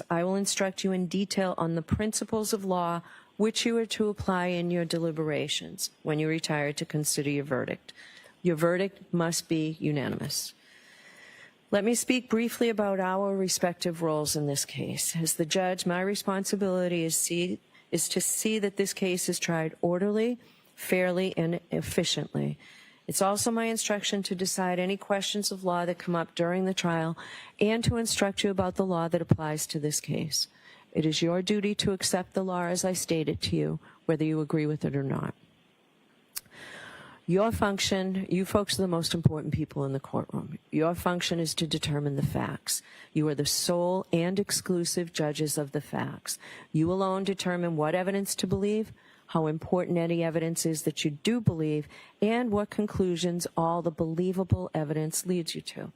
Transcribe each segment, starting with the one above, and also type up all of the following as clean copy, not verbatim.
I will instruct you in detail on the principles of law which you are to apply in your deliberations when you retire to consider your verdict. Your verdict must be unanimous. Let me speak briefly about our respective roles in this case. As the judge, my responsibility is to see that this case is tried orderly, fairly, and efficiently. It's also my instruction to decide any questions of law that come up during the trial and to instruct you about the law that applies to this case. It is your duty to accept the law as I stated to you, whether you agree with it or not. Your function, you folks are the most important people in the courtroom. Your function is to determine the facts. You are the sole and exclusive judges of the facts. You alone determine what evidence to believe, how important any evidence is that you do believe, and what conclusions all the believable evidence leads you to.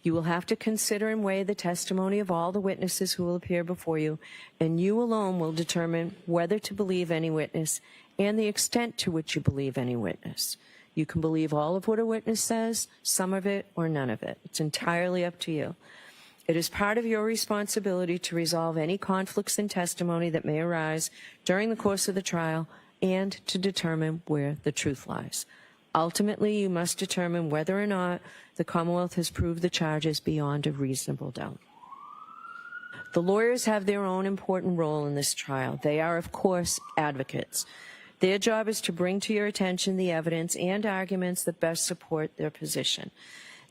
You will have to consider and weigh the testimony of all the witnesses who will appear before you, and you alone will determine whether to believe any witness and the extent to which you believe any witness. You can believe all of what a witness says, some of it, or none of it. It's entirely up to you. It is part of your responsibility to resolve any conflicts in testimony that may arise during the course of the trial and to determine where the truth lies. Ultimately, you must determine whether or not the Commonwealth has proved the charges beyond a reasonable doubt. The lawyers have their own important role in this trial. They are, of course, advocates. Their job is to bring to your attention the evidence and arguments that best support their position.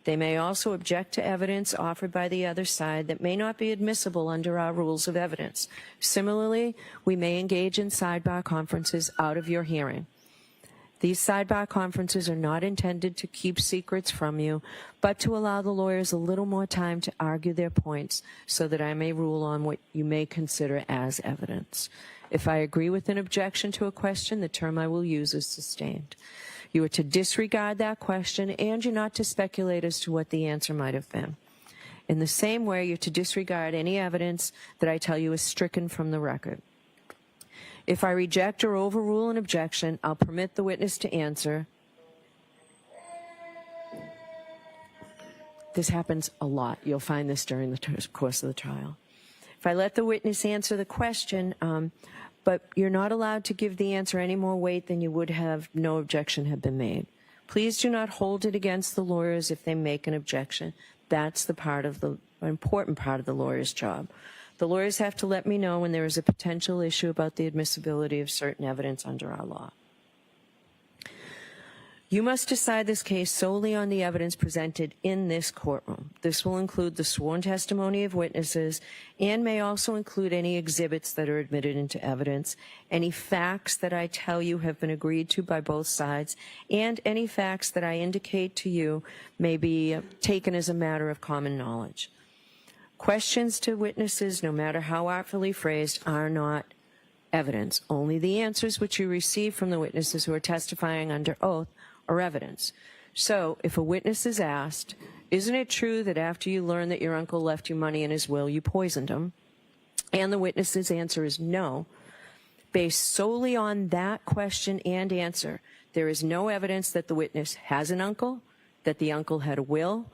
They may also object to evidence offered by the other side that may not be admissible under our rules of evidence. Similarly, we may engage in sidebar conferences out of your hearing. These sidebar conferences are not intended to keep secrets from you, but to allow the lawyers a little more time to argue their points so that I may rule on what you may consider as evidence. If I agree with an objection to a question, the term I will use is sustained. You are to disregard that question, and you're not to speculate as to what the answer might have been. In the same way, you're to disregard any evidence that I tell you is stricken from the record. If I reject or overrule an objection, I'll permit the witness to answer. This happens a lot. You'll find this during the course of the trial. If I let the witness answer the question, but you're not allowed to give the answer any more weight than you would have no objection had been made. Please do not hold it against the lawyers if they make an objection. That's the important part of the lawyer's job. The lawyers have to let me know when there is a potential issue about the admissibility of certain evidence under our law. You must decide this case solely on the evidence presented in this courtroom. This will include the sworn testimony of witnesses and may also include any exhibits that are admitted into evidence, any facts that I tell you have been agreed to by both sides, and any facts that I indicate to you may be taken as a matter of common knowledge. Questions to witnesses, no matter how artfully phrased, are not evidence. Only the answers which you receive from the witnesses who are testifying under oath are evidence. So if a witness is asked, isn't it true that after you learned that your uncle left you money in his will, you poisoned him? And the witness's answer is no. Based solely on that question and answer, there is no evidence that the witness has an uncle, that the uncle had a will,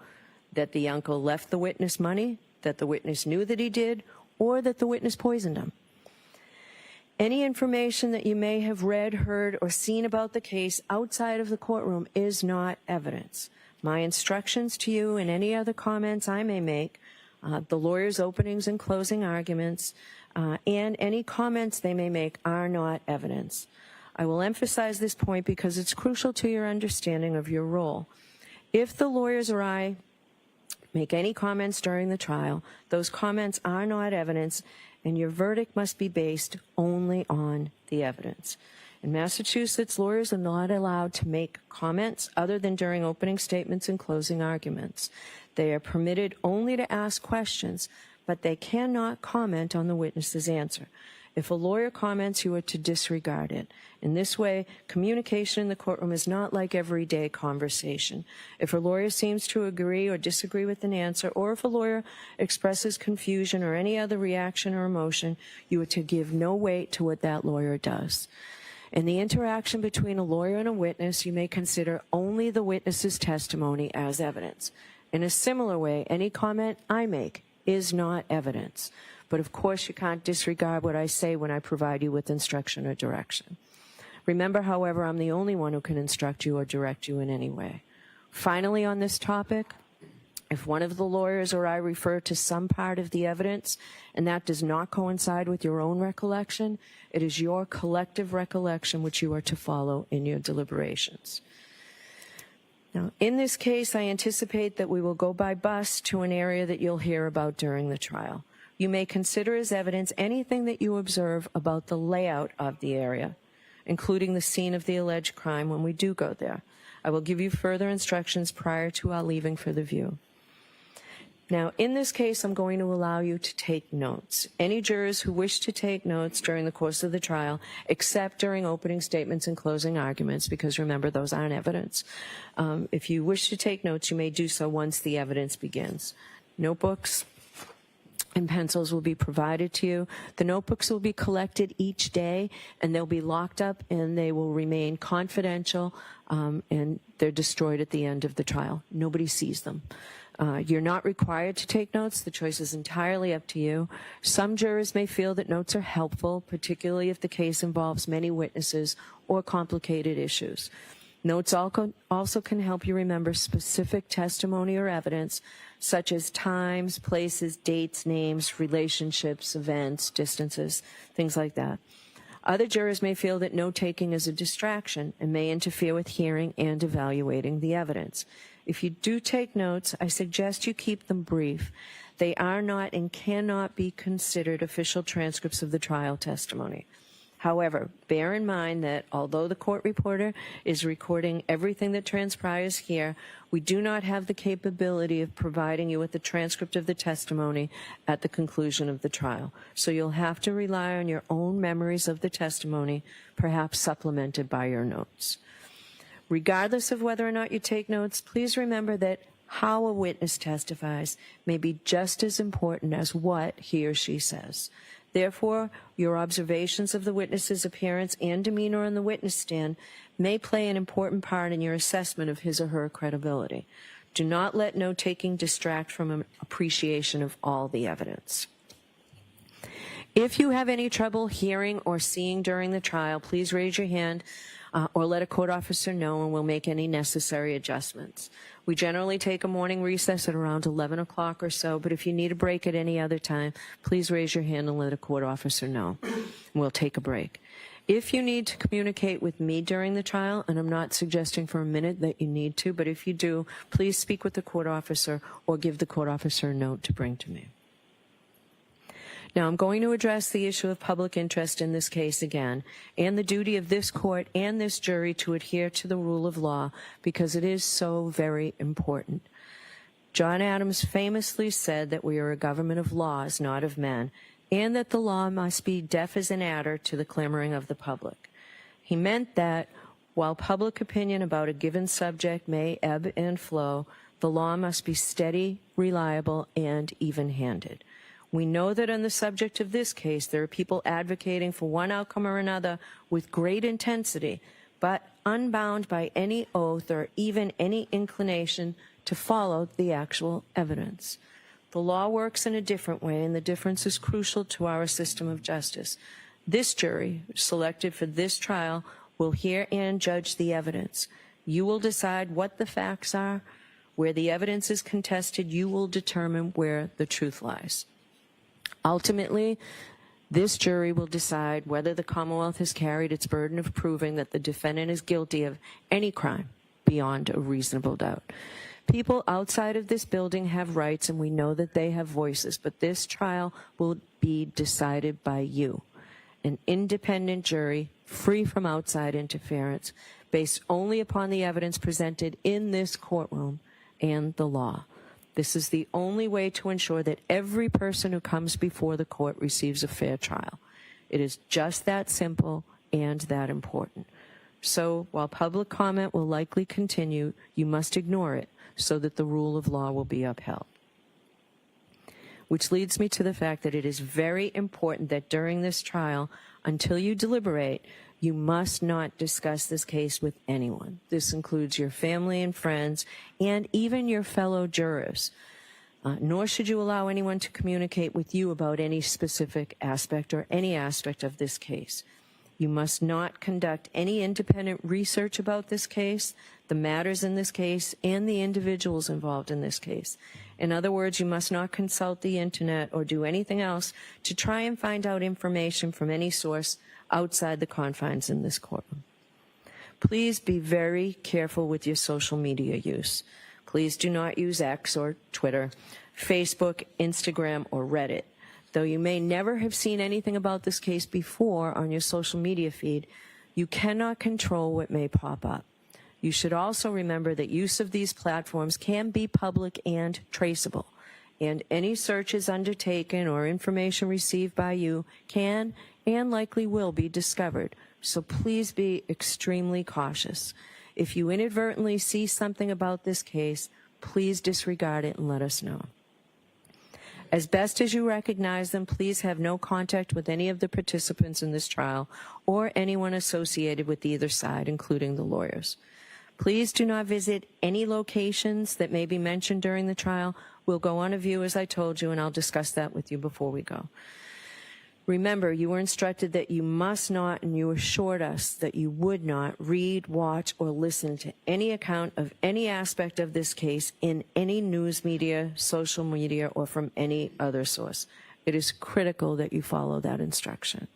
that the uncle left the witness money, that the witness knew that he did, or that the witness poisoned him. Any information that you may have read, heard, or seen about the case outside of the courtroom is not evidence. My instructions to you and any other comments I may make, the lawyer's openings and closing arguments, and any comments they may make are not evidence. I will emphasize this point because it's crucial to your understanding of your role. If the lawyers or I make any comments during the trial, those comments are not evidence, and your verdict must be based only on the evidence. In Massachusetts, lawyers are not allowed to make comments other than during opening statements and closing arguments. They are permitted only to ask questions, but they cannot comment on the witness's answer. If a lawyer comments, you are to disregard it. In this way, communication in the courtroom is not like everyday conversation. If a lawyer seems to agree or disagree with an answer, or if a lawyer expresses confusion or any other reaction or emotion, you are to give no weight to what that lawyer does. In the interaction between a lawyer and a witness, you may consider only the witness's testimony as evidence. In a similar way, any comment I make is not evidence. But of course, you can't disregard what I say when I provide you with instruction or direction. Remember, however, I'm the only one who can instruct you or direct you in any way. Finally, on this topic, if one of the lawyers or I refer to some part of the evidence and that does not coincide with your own recollection, it is your collective recollection which you are to follow in your deliberations. Now, in this case, I anticipate that we will go by bus to an area that you'll hear about during the trial. You may consider as evidence anything that you observe about the layout of the area, including the scene of the alleged crime when we do go there. I will give you further instructions prior to our leaving for the view. Now, in this case, I'm going to allow you to take notes. Any jurors who wish to take notes during the course of the trial, except during opening statements and closing arguments, because remember, those aren't evidence. If you wish to take notes, you may do so once the evidence begins. Notebooks and pencils will be provided to you. The notebooks will be collected each day, and they'll be locked up, and they will remain confidential, and they're destroyed at the end of the trial. Nobody sees them. You're not required to take notes. The choice is entirely up to you. Some jurors may feel that notes are helpful, particularly if the case involves many witnesses or complicated issues. Notes also can help you remember specific testimony or evidence, such as times, places, dates, names, relationships, events, distances, things like that. Other jurors may feel that note-taking is a distraction and may interfere with hearing and evaluating the evidence. If you do take notes, I suggest you keep them brief. They are not and cannot be considered official transcripts of the trial testimony. However, bear in mind that although the court reporter is recording everything that transpires here, we do not have the capability of providing you with the transcript of the testimony at the conclusion of the trial. So you'll have to rely on your own memories of the testimony, perhaps supplemented by your notes. Regardless of whether or not you take notes, please remember that how a witness testifies may be just as important as what he or she says. Therefore, your observations of the witness's appearance and demeanor on the witness stand may play an important part in your assessment of his or her credibility. Do not let note-taking distract from an appreciation of all the evidence. If you have any trouble hearing or seeing during the trial, please raise your hand or let a court officer know, and we'll make any necessary adjustments. We generally take a morning recess at around 11 o'clock or so, but if you need a break at any other time, please raise your hand and let a court officer know. We'll take a break. If you need to communicate with me during the trial, and I'm not suggesting for a minute that you need to, but if you do, please speak with the court officer or give the court officer a note to bring to me. Now, I'm going to address the issue of public interest in this case again, and the duty of this court and this jury to adhere to the rule of law, because it is so very important. John Adams famously said that we are a government of laws, not of men, and that the law must be deaf as an adder to the clamoring of the public. He meant that while public opinion about a given subject may ebb and flow, the law must be steady, reliable, and even-handed. We know that on the subject of this case, there are people advocating for one outcome or another with great intensity, but unbound by any oath or even any inclination to follow the actual evidence. The law works in a different way, and the difference is crucial to our system of justice. This jury, selected for this trial, will hear and judge the evidence. You will decide what the facts are. Where the evidence is contested, you will determine where the truth lies. Ultimately, this jury will decide whether the Commonwealth has carried its burden of proving that the defendant is guilty of any crime beyond a reasonable doubt. People outside of this building have rights, and we know that they have voices, but this trial will be decided by you, an independent jury, free from outside interference, based only upon the evidence presented in this courtroom and the law. This is the only way to ensure that every person who comes before the court receives a fair trial. It is just that simple and that important. So while public comment will likely continue, you must ignore it so that the rule of law will be upheld. Which leads me to the fact that it is very important that during this trial, until you deliberate, you must not discuss this case with anyone. This includes your family and friends and even your fellow jurors. nor should you allow anyone to communicate with you about any specific aspect or any aspect of this case. You must not conduct any independent research about this case, the matters in this case, and the individuals involved in this case. In other words, you must not consult the internet or do anything else to try and find out information from any source outside the confines in this courtroom. Please be very careful with your social media use. Please do not use X or Twitter, Facebook, Instagram, or Reddit. Though you may never have seen anything about this case before on your social media feed, you cannot control what may pop up. You should also remember that use of these platforms can be public and traceable, and any searches undertaken or information received by you can and likely will be discovered. So please be extremely cautious. If you inadvertently see something about this case, please disregard it and let us know. As best as you recognize them, please have no contact with any of the participants in this trial or anyone associated with either side, including the lawyers. Please do not visit any locations that may be mentioned during the trial. We'll go on a view, as I told you, and I'll discuss that with you before we go. Remember, you were instructed that you must not, and you assured us that you would not read, watch, or listen to any account of any aspect of this case in any news media, social media, or from any other source. It is critical that you follow that instruction.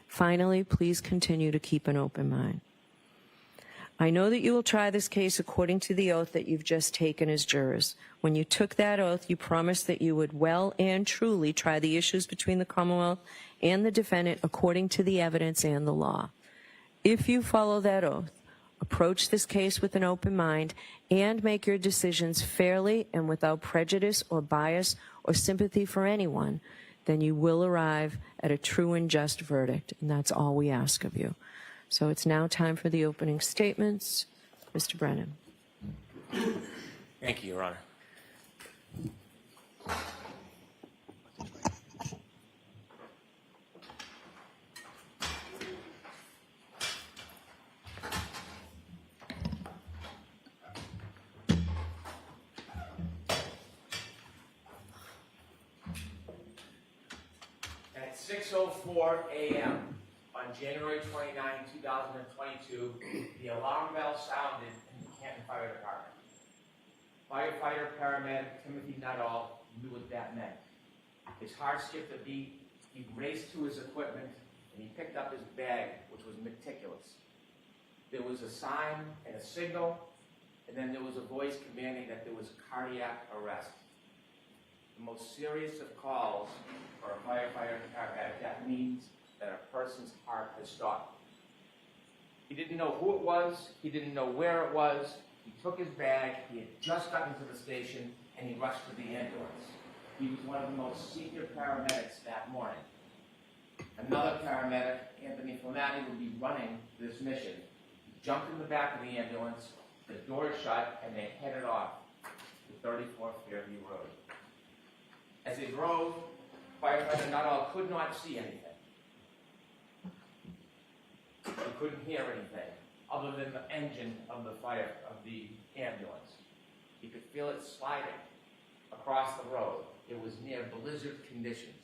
Finally, please continue to keep an open mind. I know that you will try this case according to the oath that you've just taken as jurors. When you took that oath, you promised that you would well and truly try the issues between the Commonwealth and the defendant according to the evidence and the law. If you follow that oath, approach this case with an open mind, and make your decisions fairly and without prejudice or bias or sympathy for anyone, then you will arrive at a true and just verdict, and that's all we ask of you. So it's now time for the opening statements. Mr. Brennan. Thank you, Your Honor. At 6:04 a.m. on January 29, 2022, the alarm bell sounded in the Canton Fire Department. Firefighter paramedic Timothy Nuttall knew what that meant. His heart skipped a beat, he raced to his equipment, and he picked up his bag, which was meticulous. There was a sign and a signal, and then there was a voice commanding that there was cardiac arrest. The most serious of calls for a firefighter paramedic, that means that a person's heart has stopped. He didn't know who it was, he didn't know where it was. He took his bag, he had just gotten to the station, and he rushed to the ambulance. He was one of the most senior paramedics that morning. Another paramedic, Anthony Flamati, would be running this mission. He jumped in the back of the ambulance, the door shut, and they headed off to 34th Fairview Road. As they drove, firefighter Nuttall could not see anything. He couldn't hear anything other than the engine of the ambulance. He could feel it sliding across the road. It was near blizzard conditions.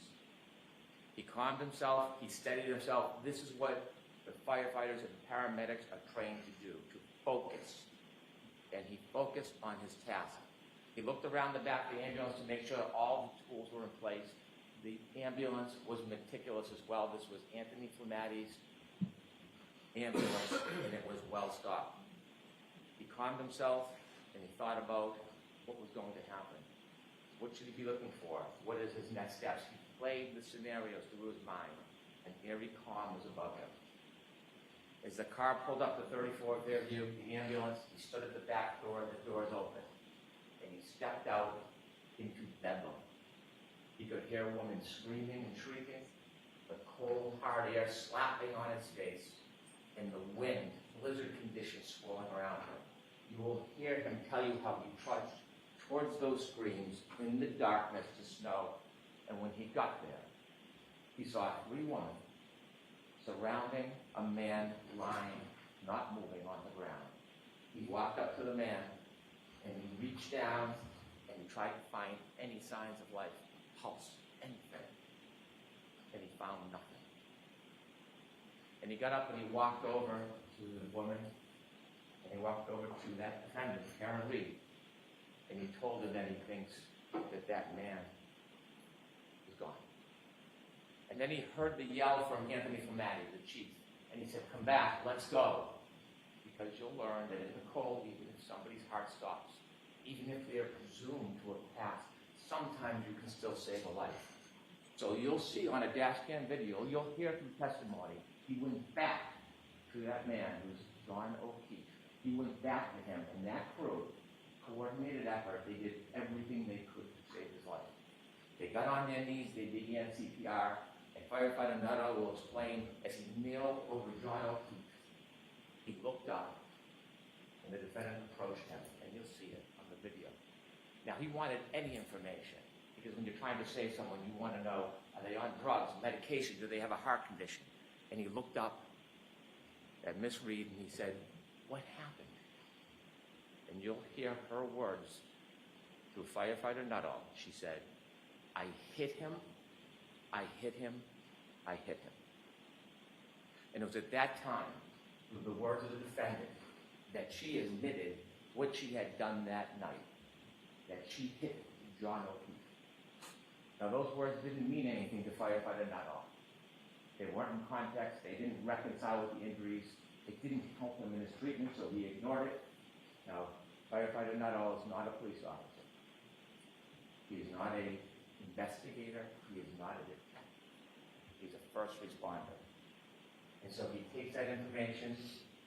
He calmed himself, he steadied himself. This is what the firefighters and paramedics are trained to do, to focus. And he focused on his task. He looked around the back of the ambulance to make sure all the tools were in place. The ambulance was meticulous as well. This was Anthony Flamati's ambulance, and it was well stocked. He calmed himself, and he thought about what was going to happen. What should he be looking for? What is his next steps? He played the scenarios through his mind, and every calm was above him. As the car pulled up to 34th Fairview, the ambulance, he stood at the back door, the doors open, and he stepped out into bedlam. He could hear a woman screaming and shrieking, the cold, hard air slapping on his face, and the wind, blizzard conditions swirling around him. You will hear him tell you how he trudged towards those screams in the darkness to snow, and when he got there, he saw 3 women surrounding a man lying, not moving on the ground. He walked up to the man, and he reached down, and he tried to find any signs of life, pulse, anything. And he found nothing. And he got up and he walked over to the woman, and he walked over to that defendant, Karen Reed, and he told her that he thinks that that man is gone. And then he heard the yell from Anthony Flamati, the chief, and he said, "Come back, let's go." Because you'll learn that in the cold, even if somebody's heart stops, even if they're presumed to have passed, sometimes you can still save a life. So you'll see on a dash cam video, you'll hear through testimony, he went back to that man who's John O'Keefe. He went back to him, and that crew, coordinated effort, they did everything they could to save his life. They got on their knees, they began CPR, and firefighter Nuttall will explain as he kneeled over John O'Keefe, he looked up, and the defendant approached him, and you'll see it on the video. Now, he wanted any information, because when you're trying to save someone, you want to know, are they on drugs, medication, do they have a heart condition? And he looked up at Miss Reed, and he said, "What happened?" And you'll hear her words through firefighter Nuttall. She said, "I hit him, I hit him, I hit him." And it was at that time, with the words of the defendant, that she admitted what she had done that night, that she hit John O'Keefe. Now, those words didn't mean anything to firefighter Nuttall. They weren't in context. They didn't reconcile with the injuries. It didn't help him in his treatment, so he ignored it. Now, firefighter Nuttall is not a police officer. He is not an investigator. He is not a detective. He's a first responder. And so he takes that information.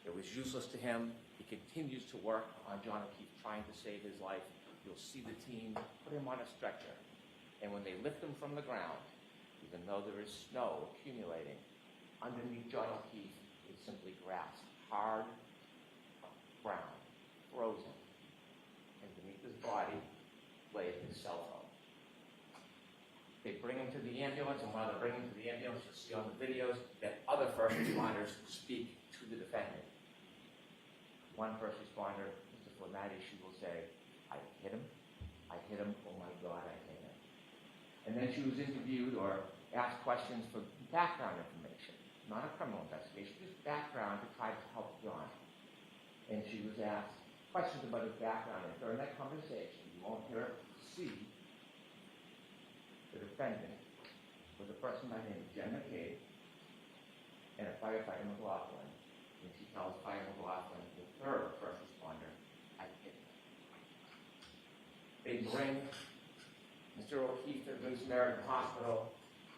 It was useless to him. He continues to work on John O'Keefe, trying to save his life. You'll see the team put him on a stretcher. And when they lift him from the ground, even though there is snow accumulating, underneath John O'Keefe is simply grass, hard, brown, frozen. And beneath his body lay his cell phone. They bring him to the ambulance, and while they're bringing him to the ambulance, you'll see on the videos that other first responders speak to the defendant. One first responder, Mr. Flamati, she will say, "I hit him, oh my God, I hit him." And then she was interviewed or asked questions for background information, not a criminal investigation, just background to try to help John. And she was asked questions about his background, and during that conversation, you won't hear it, see the defendant was a person by the name of Jen McCabe and a firefighter McLaughlin. And she tells Fire McLaughlin, the third first responder, "I hit him." They bring Mr. O'Keefe to the Good Samaritan Hospital,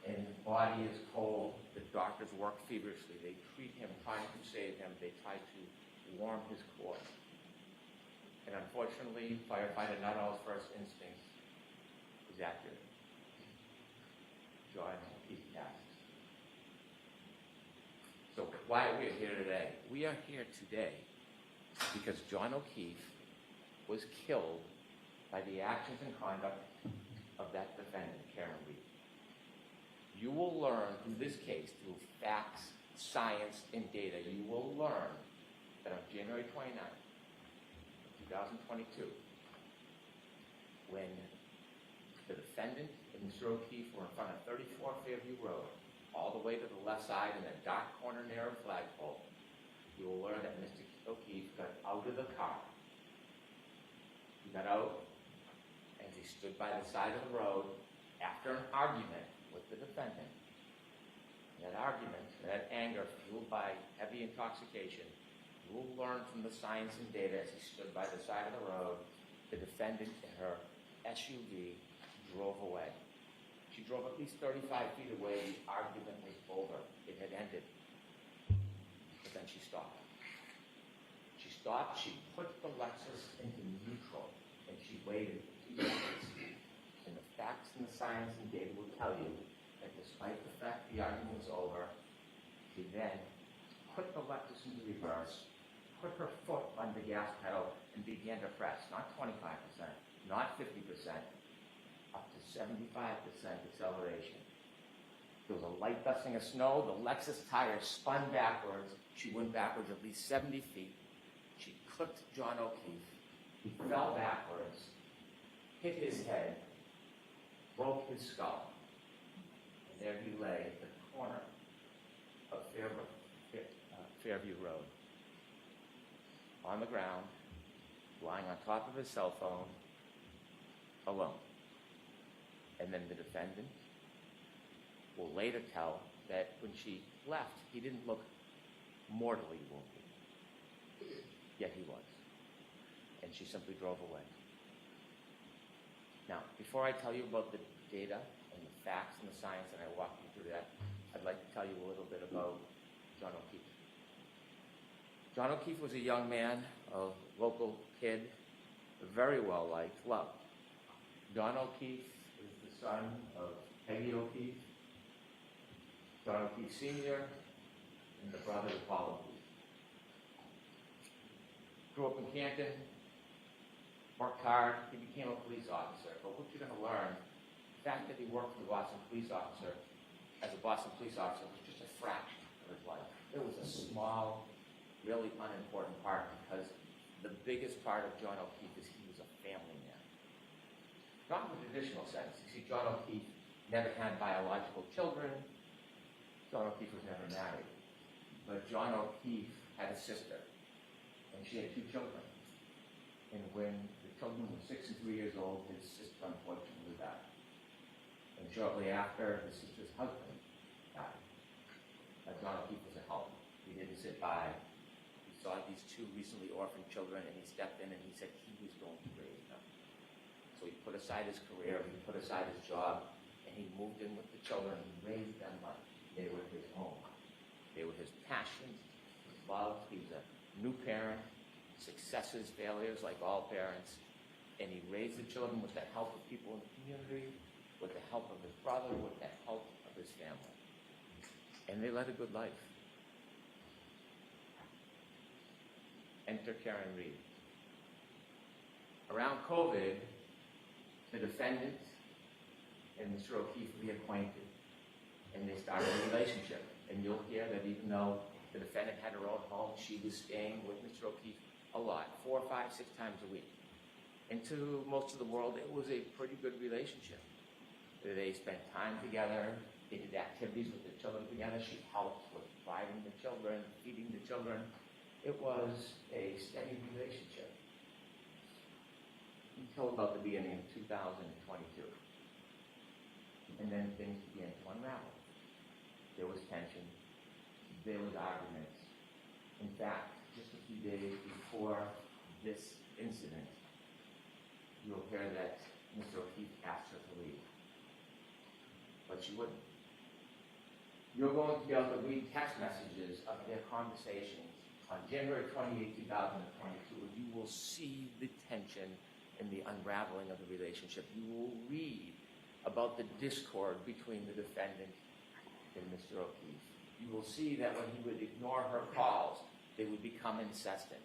and his body is cold. The doctors work feverishly. They treat him, trying to save him. They try to warm his core. And unfortunately, firefighter Nuttall's first instinct is accurate. John O'Keefe passed. So why are we here today? We are here today because John O'Keefe was killed by the actions and conduct of that defendant, Karen Reed. You will learn through this case, through facts, science, and data, you will learn that on January 29th, 2022, when the defendant and Mr. O'Keefe were in front of 34 Fairview Road, all the way to the left side in that dark corner near a flagpole, you will learn that Mr. O'Keefe got out of the car. He got out and he stood by the side of the road after an argument with the defendant. And that argument, that anger fueled by heavy intoxication, you will learn from the science and data as he stood by the side of the road, the defendant in her SUV drove away. She drove at least 35 feet away. The argument was over. It had ended. But then she stopped. She stopped. She put the Lexus into neutral, and she waited 2 seconds. And the facts and the science and data will tell you that despite the fact the argument was over, she then put the Lexus into reverse, put her foot on the gas pedal, and began to press. Not 25%, not 50%. Up to 75% acceleration. There was a light dusting of snow. The Lexus tire spun backwards. She went backwards at least 70 feet. She clipped John O'Keefe. He fell backwards, hit his head, broke his skull, and there he lay at the corner of Fairview Road, on the ground, lying on top of his cell phone, alone. And then the defendant will later tell that when she left, he didn't look mortally wounded, yet he was. And she simply drove away. Now, before I tell you about the data and the facts and the science, and I walk you through that, I'd like to tell you a little bit about John O'Keefe. John O'Keefe was a young man, a local kid, very well liked, loved. John O'Keefe is the son of Peggy O'Keefe, John O'Keefe Sr., and the brother of Paul O'Keefe. Grew up in Canton, worked hard, he became a police officer. But what you're going to learn, the fact that he worked for the Boston police officer, as a Boston police officer, was just a fraction of his life. It was a small, really unimportant part, because the biggest part of John O'Keefe is he was a family man. Not in the traditional sense. You see, John O'Keefe never had biological children. John O'Keefe was never married. But John O'Keefe had a sister, and she had 2 children. And when the children were 6 and 3 years old, his sister unfortunately died. And shortly after, his sister's husband died. John O'Keefe was a helper. He didn't sit by. He saw these 2 recently orphaned children, and he stepped in and he said he was going to raise them. So he put aside his career, he put aside his job, and he moved in with the children and raised them like they were his own. They were his passions, his love. He was a new parent, successes, failures, like all parents. And he raised the children with the help of people in the community, with the help of his brother, with the help of his family. And they led a good life. Enter Karen Reed. Around COVID, the defendant and Mr. O'Keefe reacquainted, and they started a relationship. And you'll hear that even though the defendant had her own home, she was staying with Mr. O'Keefe a lot, 4, 5, 6 times a week. And to most of the world, it was a pretty good relationship. They spent time together, they did activities with the children together. She helped with providing the children, feeding the children. It was a steady relationship until about the beginning of 2022. And then things began to unravel. There was tension, there was arguments. In fact, just a few days before this incident, you'll hear that Mr. O'Keefe asked her to leave. But she wouldn't. You're going to be able to read text messages of their conversations on January 28, 2022, and you will see the tension and the unraveling of the relationship. You will read about the discord between the defendant and Mr. O'Keefe. You will see that when he would ignore her calls, they would become incessant.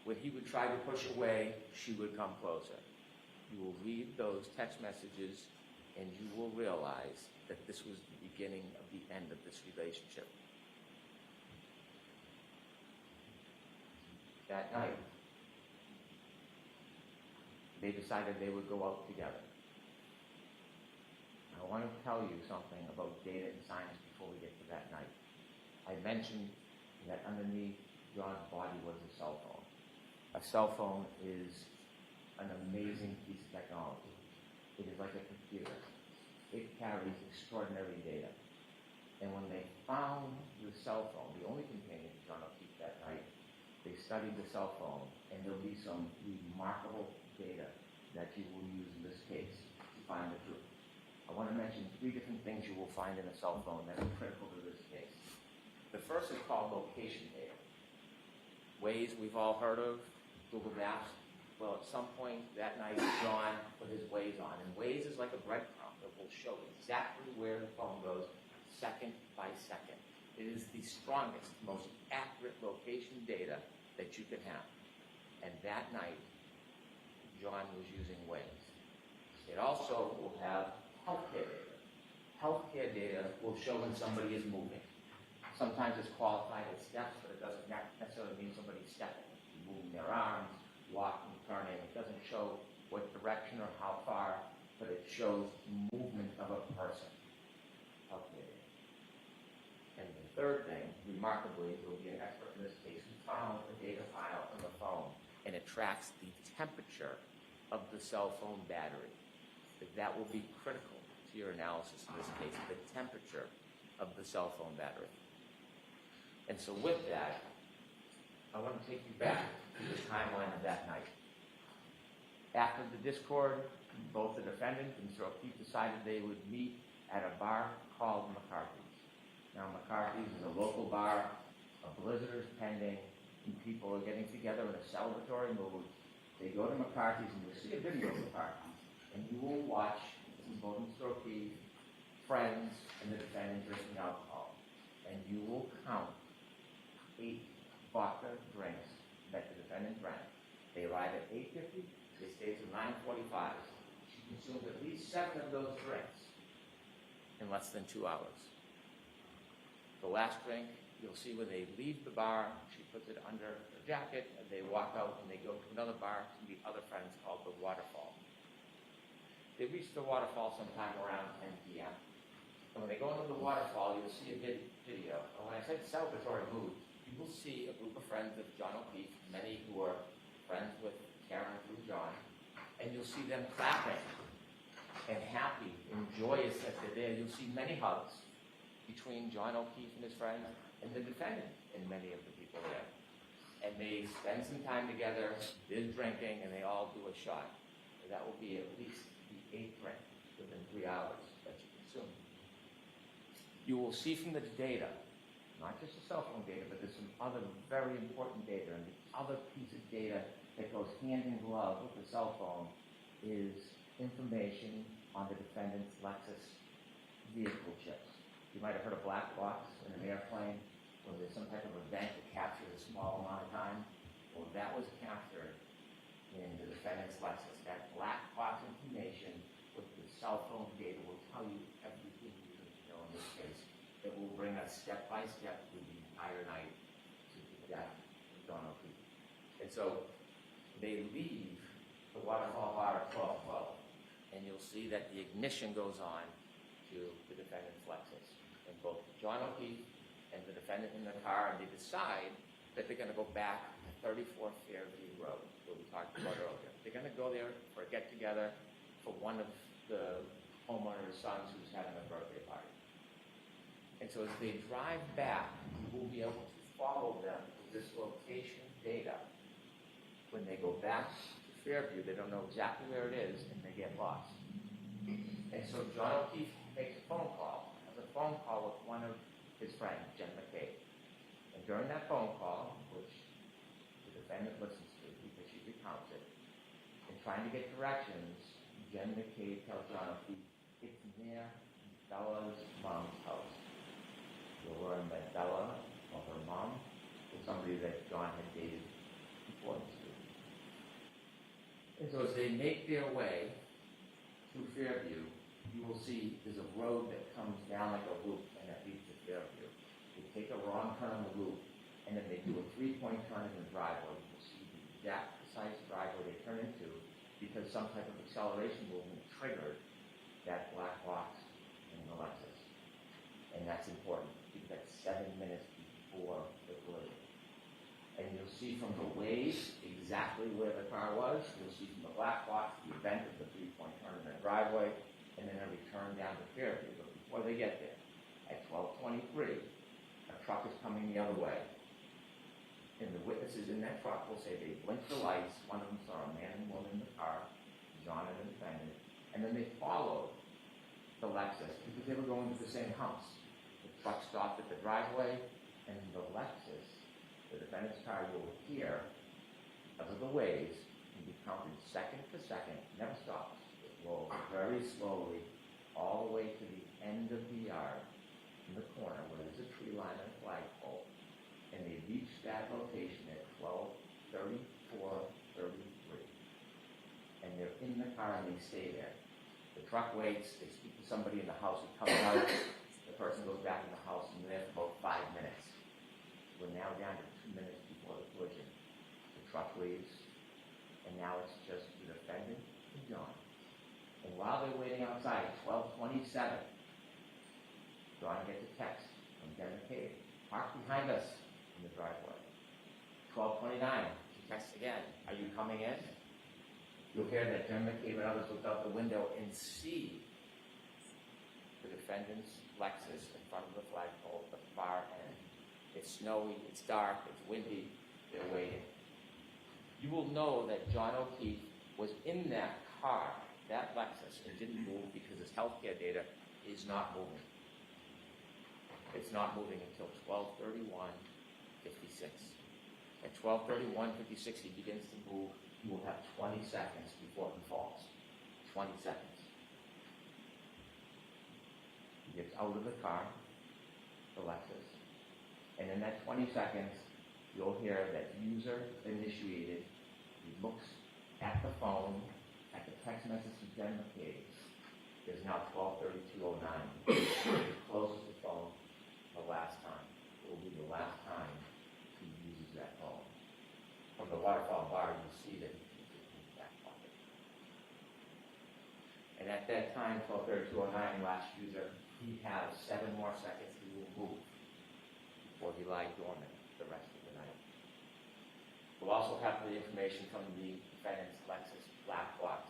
When he would try to push away, she would come closer. You will read those text messages, and you will realize that this was the beginning of the end of this relationship. That night, they decided they would go out together. I want to tell you something about data and science before we get to that night. I mentioned that underneath John's body was a cell phone. A cell phone is an amazing piece of technology. It is like a computer. It carries extraordinary data. And when they found the cell phone, the only companion to John O'Keefe that night, they studied the cell phone, and there'll be some remarkable data that you will use in this case to find the truth. I want to mention 3 different things you will find in a cell phone that are critical to this case. The first is called location data. Waze we've all heard of, Google Maps. Well, at some point that night, John put his Waze on, and Waze is like a breadcrumb that will show exactly where the phone goes, second by second. It is the strongest, most accurate location data that you can have. And that night, John was using Waze. It also will have healthcare data. Healthcare data will show when somebody is moving. Sometimes it's qualified as steps, but it doesn't necessarily mean somebody's stepping. Moving their arms, walking, turning. It doesn't show what direction or how far, but it shows movement of a person. Okay. And the third thing, remarkably, will be an expert in this case who found a data file on the phone, and it tracks the temperature of the cell phone battery. That will be critical to your analysis in this case, the temperature of the cell phone battery. And so with that, I want to take you back to the timeline of that night. After the discord, both the defendant and Mr. O'Keefe decided they would meet at a bar called McCarthy's. Now, McCarthy's is a local bar, a blizzard is pending, and people are getting together in a celebratory mood. They go to McCarthy's, and you'll see a video of McCarthy's, and you will watch both Mr. O'Keefe, friends, and the defendant drinking alcohol. And you will count 8 vodka drinks that the defendant drank. They arrive at 8:50. They stay till 9:45. She consumed at least 7 of those drinks in less than 2 hours. The last drink, you'll see when they leave the bar, she puts it under her jacket, and they walk out and they go to another bar to meet other friends called the Waterfall. They reach the Waterfall sometime around 10 p.m. And when they go into the Waterfall, you'll see a video. And when I said celebratory mood, you will see a group of friends of John O'Keefe, many who are friends with Karen through John, and you'll see them clapping and happy and joyous as they're there. You'll see many hugs between John O'Keefe and his friends and the defendant and many of the people there. And they spend some time together, they're drinking, and they all do a shot. And that will be at least the 8th drink within 3 hours that you consume. You will see from the data, not just the cell phone data, but there's some other very important data, and the other piece of data that goes hand in glove with the cell phone is information on the defendant's Lexus vehicle chips. You might have heard of black box in an airplane, when there's some type of event that captures a small amount of time. Well, that was captured in the defendant's Lexus. That black box information with the cell phone data will tell you everything you need to know in this case. It will bring us step by step through the entire night to the death of John O'Keefe. And so they leave the Waterfall Bar at 12:12, and you'll see that the ignition goes on to the defendant's Lexus. And both John O'Keefe and the defendant in the car, and they decide that they're going to go back to 34 Fairview Road, where we talked about earlier. They're going to go there for a get-together for one of the homeowner's sons who's having a birthday party. And so as they drive back, you will be able to follow them with this location data. When they go back to Fairview, they don't know exactly where it is, and they get lost. And so John O'Keefe makes a phone call, has a phone call with one of his friend, Jen McCabe. And during that phone call, which the defendant listens to because she recounts it, and trying to get directions, Jen McCabe tells John O'Keefe, it's near Bella's mom's house. You'll learn that Bella, or her mom, was somebody that John had dated before this week. And so as they make their way through Fairview, you will see there's a road that comes down like a loop, and that leads to Fairview. They take a wrong turn on the loop, and then they do a 3-point turn in the driveway. You'll see the exact precise driveway they turn into because some type of acceleration movement triggered that black box in the Lexus. And that's important because that's 7 minutes before the collision. And you'll see from the Waze exactly where the car was. You'll see from the black box the event of the 3-point turn in the driveway, and then a return down to Fairview. But before they get there, at 12:23, a truck is coming the other way. And the witnesses in that truck will say they blinked the lights. One of them saw a man and woman in the car, John and the defendant, and then they followed the Lexus because they were going to the same house. The truck stopped at the driveway, and the Lexus, the defendant's car, will appear because of the Waze and be counted second to second, never stops. It rolls very slowly all the way to the end of the yard in the corner where there's a tree line and a flagpole. And they reach that location at 12:34:33. And they're in the car and they stay there. The truck waits, they speak to somebody in the house who comes out, the person goes back in the house and they're there for about 5 minutes. We're now down to 2 minutes before the collision. The truck leaves, and now it's just the defendant John. And while they're waiting outside, 12:27, John gets a text from Jen McCabe. Park behind us in the driveway. 12:29, she texts again. Are you coming in? You'll hear that Jen McCabe and others look out the window and see the defendant's Lexus in front of the flagpole at the far end. It's snowy, it's dark, it's windy, they're waiting. You will know that John O'Keefe was in that car, that Lexus, and didn't move because his healthcare data is not moving. It's not moving until 12:31:56. At 12:31:56, he begins to move. He will have 20 seconds before he falls. 20 seconds. He gets out of the car, the Lexus, and in that 20 seconds, you'll hear that user initiated. He looks at the phone, at the text message to Jen McCabe. It's now 12:32:09. He closes the phone the last time. It will be the last time he uses that phone. From the waterfall bar, you'll see that he keeps it in his back pocket. And at that time, 12:32:09, last user, he has 7 more seconds he will move before he lies dormant the rest of the night. We'll also have the information from the defendant's Lexus black box.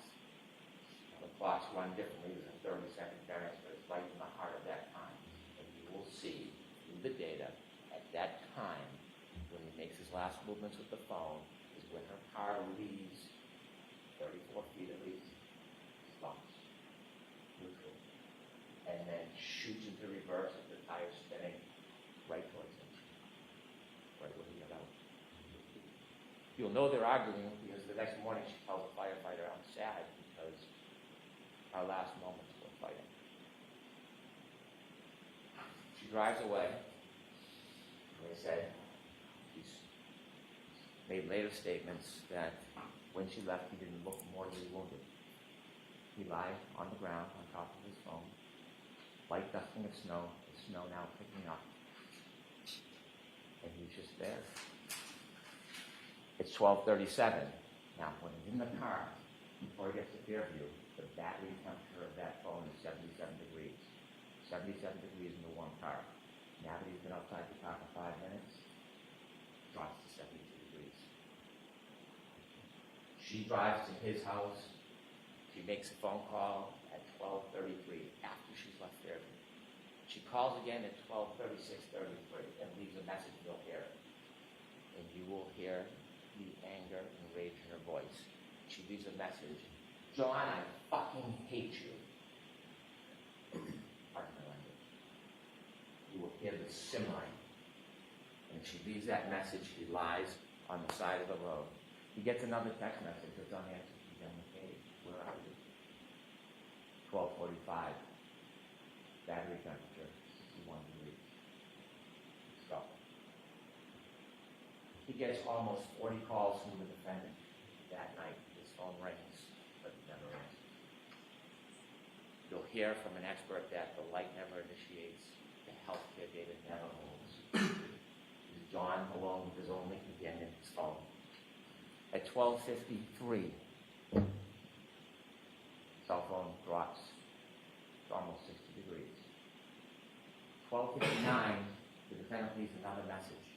The clocks run differently. There's a 30-second variance, but it's right in the heart of that time. And you will see through the data at that time, when he makes his last movements with the phone, is when her car leaves 34 feet at least, stops, neutral, and then shoots into reverse with the tires spinning right towards him, right where he got out. You'll know they're arguing because the next morning she tells the firefighter, I'm sad because our last moments were fighting. She drives away. They said she's made later statements that when she left, he didn't look mortally wounded. He lied on the ground on top of his phone, light dusting of snow, the snow now picking up. And he's just there. It's 12:37. Now, when he's in the car, before he gets to Fairview, the battery temperature of that phone is 77 degrees. 77 degrees in the warm car. Now that he's been outside the car for 5 minutes, drops to 72 degrees. She drives to his house. She makes a phone call at 12:33 after she's left Fairview. She calls again at 12:36:33 and leaves a message. You'll hear it. And you will hear the anger and rage in her voice. She leaves a message. John, I fucking hate you. Pardon my language. You will hear the simmering. And she leaves that message. He lies on the side of the road. He gets another text message that's unanswered from Jen McCabe. Where are you? 12:45. Battery temperature, 61 degrees. Stop. He gets almost 40 calls from the defendant that night. His phone rings, but it never answers. You'll hear from an expert that the light never initiates, the healthcare data never holds. John alone with his only companion, his phone. At 12:53, cell phone drops to almost 60 degrees. 12:59, the defendant leaves another message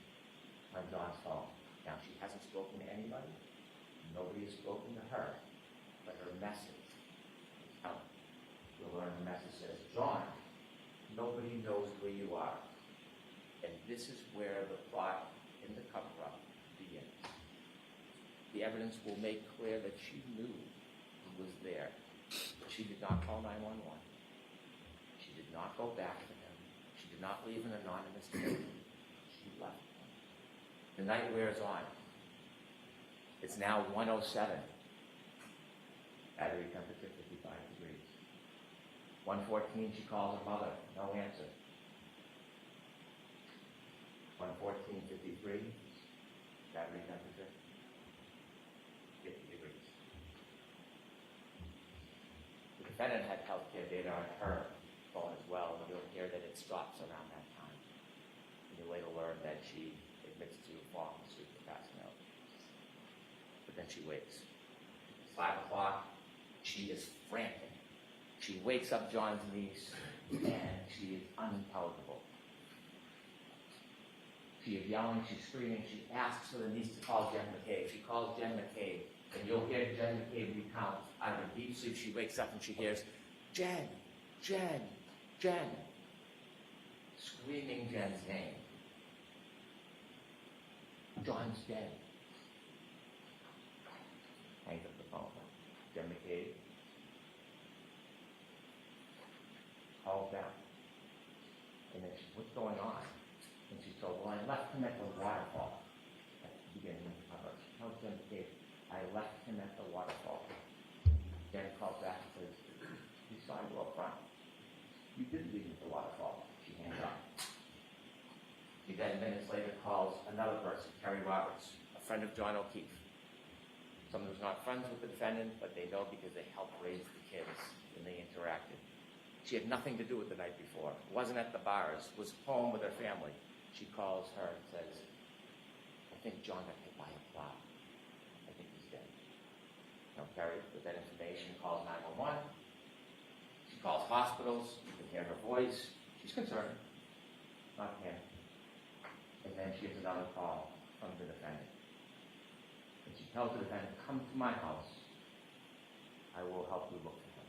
on John's phone. Now, she hasn't spoken to anybody. Nobody has spoken to her. But her message is coming. You'll learn the message says, John, nobody knows where you are. And this is where the plot in the cover-up begins. The evidence will make clear that she knew he was there. But she did not call 911. She did not go back to him. She did not leave an anonymous tip. She left him. The night wears on. It's now 1:07. Battery temperature 55 degrees. 1:14, she calls her mother. No answer. 1:14:53. Battery temperature 50 degrees. The defendant had healthcare data on her phone as well, and you'll hear that it stops around that time. And you'll later learn that she admits to falling asleep and passing out. But then she wakes. 5 o'clock, she she is frantic. She wakes up John's niece, and she is unintelligible. She is yelling, she's screaming, she asks for the niece to call Jen McCabe. She calls Jen McCabe, and you'll hear Jen McCabe recount. Out of a deep sleep, she wakes up and she hears, Jen, Jen, Jen, screaming Jen's name. John's dead. Hangs up the phone. Jen McCabe calls back. And then she, what's going on? And she's told, well, I left him at the waterfall at the beginning of her. She tells Jen McCabe, I left him at the waterfall. Jen calls back and says, you saw him go up front. You did leave him at the waterfall. She hangs up. She then minutes later calls another person, Terry Roberts, a friend of John O'Keefe. Someone who's not friends with the defendant, but they know because they helped raise the kids and they interacted. She had nothing to do with the night before, wasn't at the bars, was home with her family. She calls her and says, I think John got hit by a plow. I think he's dead. Now Terry, with that information, calls 911. She calls hospitals. You can hear her voice. She's concerned, not him. And then she gets another call from the defendant. And she tells the defendant, come to my house. I will help you look for him.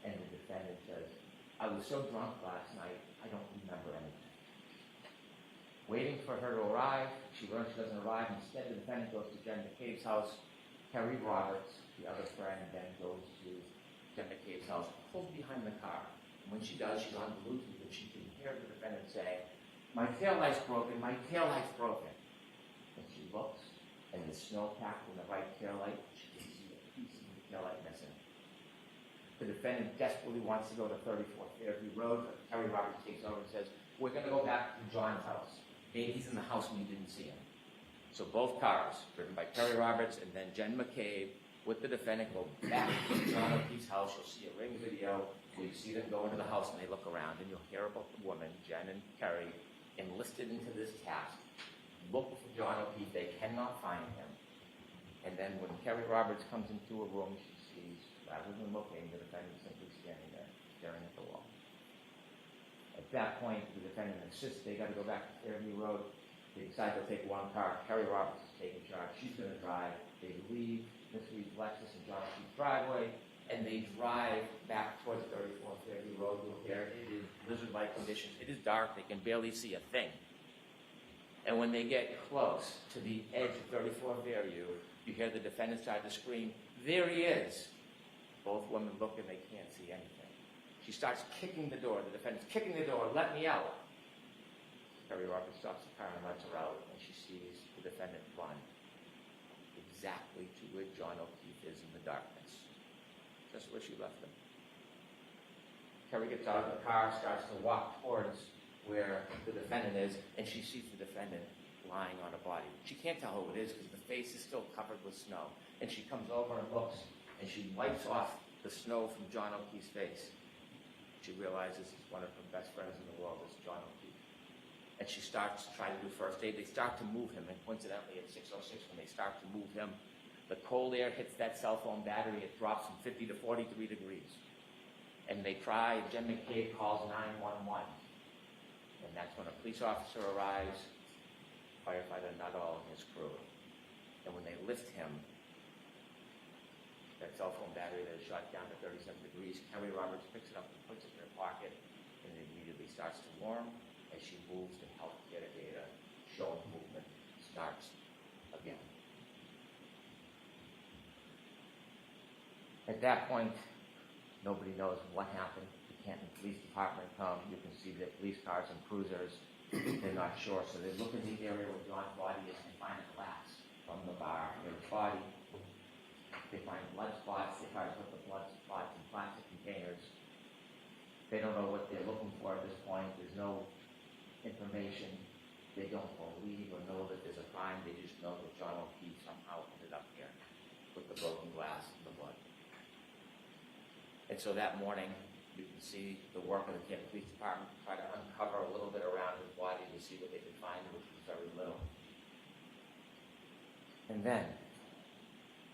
And the defendant says, I was so drunk last night, I don't remember anything. Waiting for her to arrive, she learns she doesn't arrive. Instead, the defendant goes to Jen McCabe's house. Terry Roberts, the other friend, then goes to Jen McCabe's house, pulls behind the car. And when she does, she's on Bluetooth, and she can hear the defendant say, my taillight's broken, my taillight's broken. And she looks, and there's snow packed in the right taillight. She can see a piece of the taillight missing. The defendant desperately wants to go to 34th Fairview Road, but Terry Roberts takes over and says, we're going to go back to John's house. Maybe he's in the house and you didn't see him. So both cars, driven by Terry Roberts and then Jen McCabe, with the defendant, go back to John O'Keefe's house. You'll see a ring video where you see them go into the house and they look around, and you'll hear about the woman, Jen and Terry, enlisted into this task. Look for John O'Keefe. They cannot find him. And then when Terry Roberts comes into a room, she sees, rather than looking, the defendant simply standing there, staring at the wall. At that point, the defendant insists they got to go back to Fairview Road. They decide they'll take one car. Terry Roberts is taking charge. She's going to drive. They leave Miss Reed's Lexus and John O'Keefe's driveway, and they drive back towards 34th Fairview Road. You'll hear it is blizzard-like conditions. It is dark. They can barely see a thing. And when they get close to the edge of 34th Fairview, you hear the defendant start to scream, there he is. Both women look and they can't see anything. She starts kicking the door. The defendant's kicking the door. Let me out. Terry Roberts stops the car and lets her out, and she sees the defendant run exactly to where John O'Keefe is in the darkness, just where she left him. Terry gets out of the car, starts to walk towards where the defendant is, and she sees the defendant lying on a body. She can't tell who it is because the face is still covered with snow. And she comes over and looks, and she wipes off the snow from John O'Keefe's face. She realizes he's one of her best friends in the world is John O'Keefe. And she starts trying to do first aid. They start to move him, and coincidentally at 6:06 when they start to move him, the cold air hits that cell phone battery. It drops from 50 to 43 degrees. And they try, Jen McCabe calls 911. And that's when a police officer arrives, firefighter Nuttall and his crew. And when they lift him, that cell phone battery that is shot down to 37 degrees, Terry Roberts picks it up and puts it in her pocket, and it immediately starts to warm as she moves to help get a data showing movement starts again. At that point, nobody knows what happened. The Canton Police Department come. You can see the police cars and cruisers. They're not sure, so they look in the area where John's body is and find a glass from the bar near his body. They find blood spots. They try to put the blood spots in plastic containers. They don't know what they're looking for at this point. There's no information. They don't believe or know that there's a crime. They just know that John O'Keefe somehow ended up here with the broken glass and the blood. And so that morning, you can see the work of the Canton Police Department try to uncover a little bit around his body to see what they could find, which was very little. And then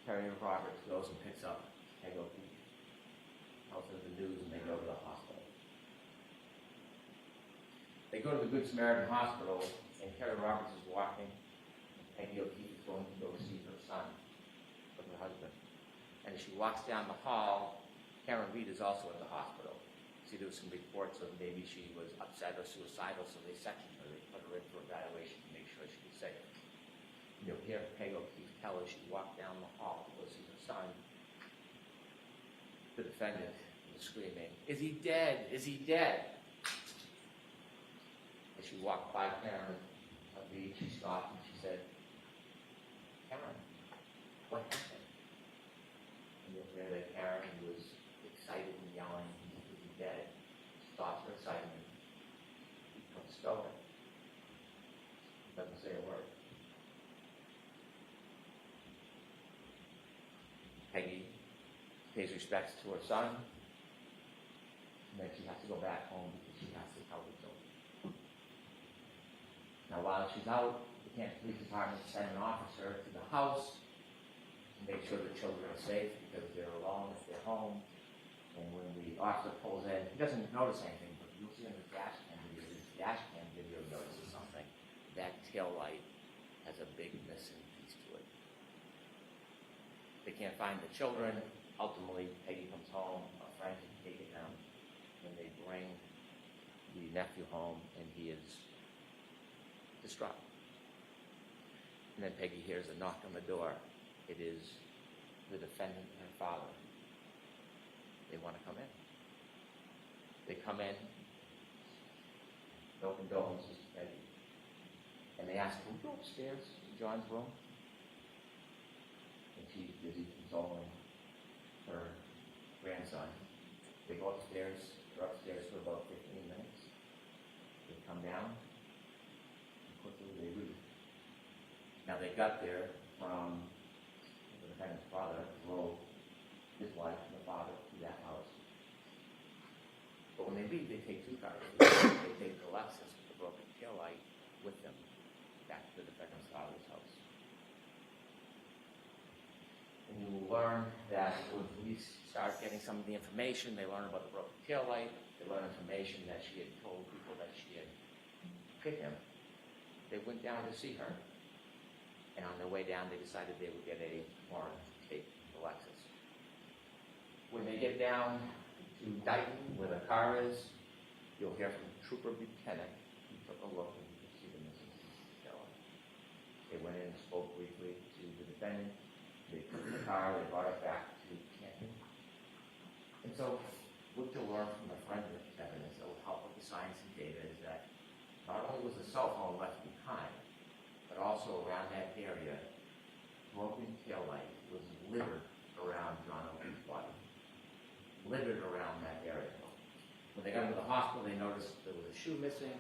Terry Roberts goes and picks up Peg O'Keefe. tells her the news, and they go to the hospital. They go to the Good Samaritan Hospital, and Carrie Roberts is walking, and Peggy O'Keefe is going to go see her son with her husband. And as she walks down the hall, Karen Reed is also at the hospital. See, there was some reports of maybe she was upset or suicidal, so they sectioned her. They put her in for evaluation to make sure she was safe. You'll hear Peggy O'Keefe tell her she walked down the hall to go see her son. The defendant was screaming, "Is he dead? Is he dead?" As she walked by Karen Reed, she stopped and she said, "Karen, what happened?" And you'll hear that Karen was excited and yelling, "Is he dead?" Stops her excitement, becomes stoic, doesn't say a word. Peggy pays respects to her son, and then she has to go back home because she has to tell the children. Now, while she's out, the Canton Police Department send an officer to the house to make sure the children are safe because they're alone if they're home. And when the officer pulls in, he doesn't notice anything, but you'll see in the dash cam video notices something. That tail light has a big missing piece to it. They can't find the children. Ultimately, Peggy comes home, a friend can take it down, and they bring the nephew home, and he is distraught. And then Peggy hears a knock on the door. It is the defendant and her father. They want to come in. They come in, no condolences to Peggy, and they ask, "Can we go upstairs to John's room?" And she's busy consoling her grandson. They go upstairs. They're upstairs for about 15 minutes. They come down, and quickly they leave. Now they got there from the defendant's father, drove his wife and the father to that house. But when they leave, they take two cars. They take the Lexus with the broken taillight with them back to the defendant's father's house. And you will learn that when police start getting some of the information, they learn about the broken taillight, they learn information that she had told people that she had hit him. They went down to see her. And on their way down, they decided they would get a warrant to take the Lexus. When they get down to Dighton, where the car is, you'll hear from Trooper Buchanan. He took a look and you can see the missing taillight. They went in and spoke briefly to the defendant. They took the car, they brought it back to Canton. And so what you'll learn from the forensic evidence that will help with the science and data is that not only was the cell phone left behind, but also around that area, broken taillight was littered around John O'Keefe's body. Littered around that area. When they got into the hospital, they noticed there was a shoe missing.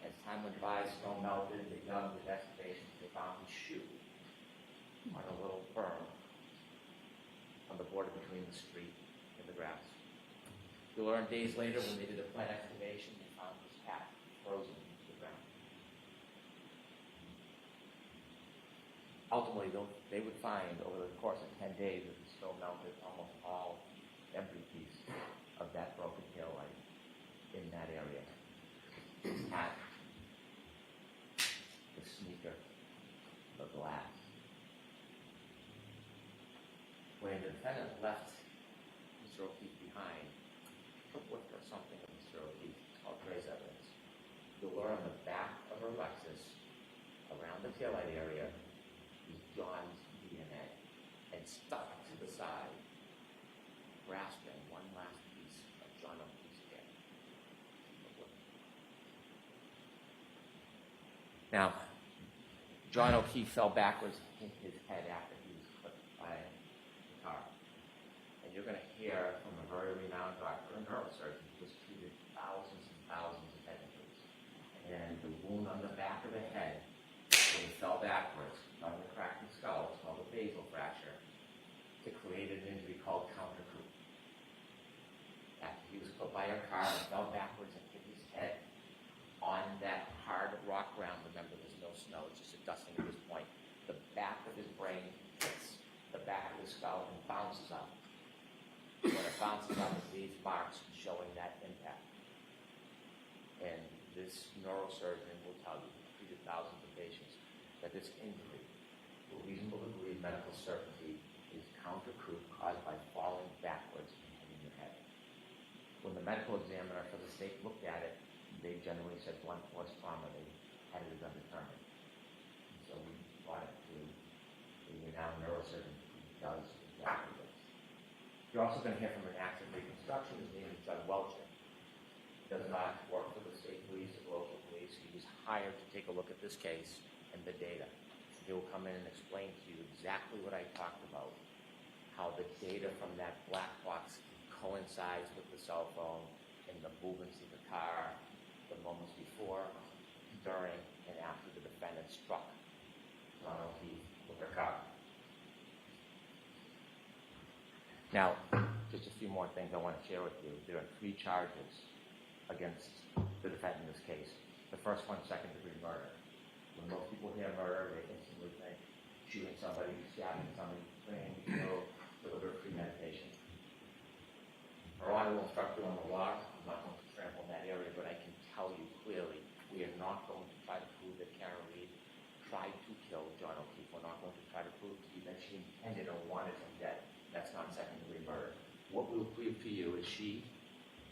As time went by, snow melted, they dug with excavations, they found his shoe on a little berm on the border between the street and the grass. You'll learn days later when they did a plant excavation, they found his hat frozen into the ground. Ultimately, they would find over the course of 10 days that the snow melted almost all every piece of that broken taillight in that area. The hat, the sneaker, the glass. When the defendant left Mr. O'Keefe behind, took with her something of Mr. O'Keefe called trace evidence. You'll learn on the back of her Lexus, around the taillight area, is John's DNA, and stuck to the side, grasping one last piece of John O'Keefe's head. Now, John O'Keefe fell backwards and hit his head after he was clipped by the car. And you're going to hear from a very renowned doctor, a neurosurgeon, who has treated thousands and thousands of head injuries. And the wound on the back of the head, when he fell backwards, on the cracked skull, it's called a basal fracture, to create an injury called counter-coup. After he was put by a car and fell backwards and hit his head on that hard rock ground, remember there's no snow, it's just a dusting at this point, the back of his brain hits the back of his skull and bounces up. When it bounces up, it leads neurosurgeon will tell you, treated thousands of patients, that this injury, to a reasonable degree of medical certainty, is counter-proof caused by falling backwards and hitting your head. When the medical examiner for the state looked at it, they generally said blunt force trauma. They had it as undetermined. And so we brought it to the renowned neurosurgeon who does exactly this. You're also going to hear from an active reconstruction. His name is Judd Welcher. He does not work for the state police or local police. He was hired to take a look at this case and the data. He will come in and explain to you exactly what I talked about, how the data from that black box coincides with the cell phone and the movements of the car, the moments before, during, and after the defendant struck John O'Keefe with her car. Now, just a few more things I want to share with you. There are 3 charges against the defendant in this case. The first one, second-degree murder. When most people hear murder, they instantly think shooting somebody, stabbing somebody, bringing, deliberate premeditation. Our Honor will instruct you on the law. I'm not going to trample in that area, but I can tell you clearly we are not going to try to prove that Karen Reed tried to kill John O'Keefe. We're not going to try to prove to you that she intended or wanted him dead. That's not second-degree murder. What we'll prove to you is she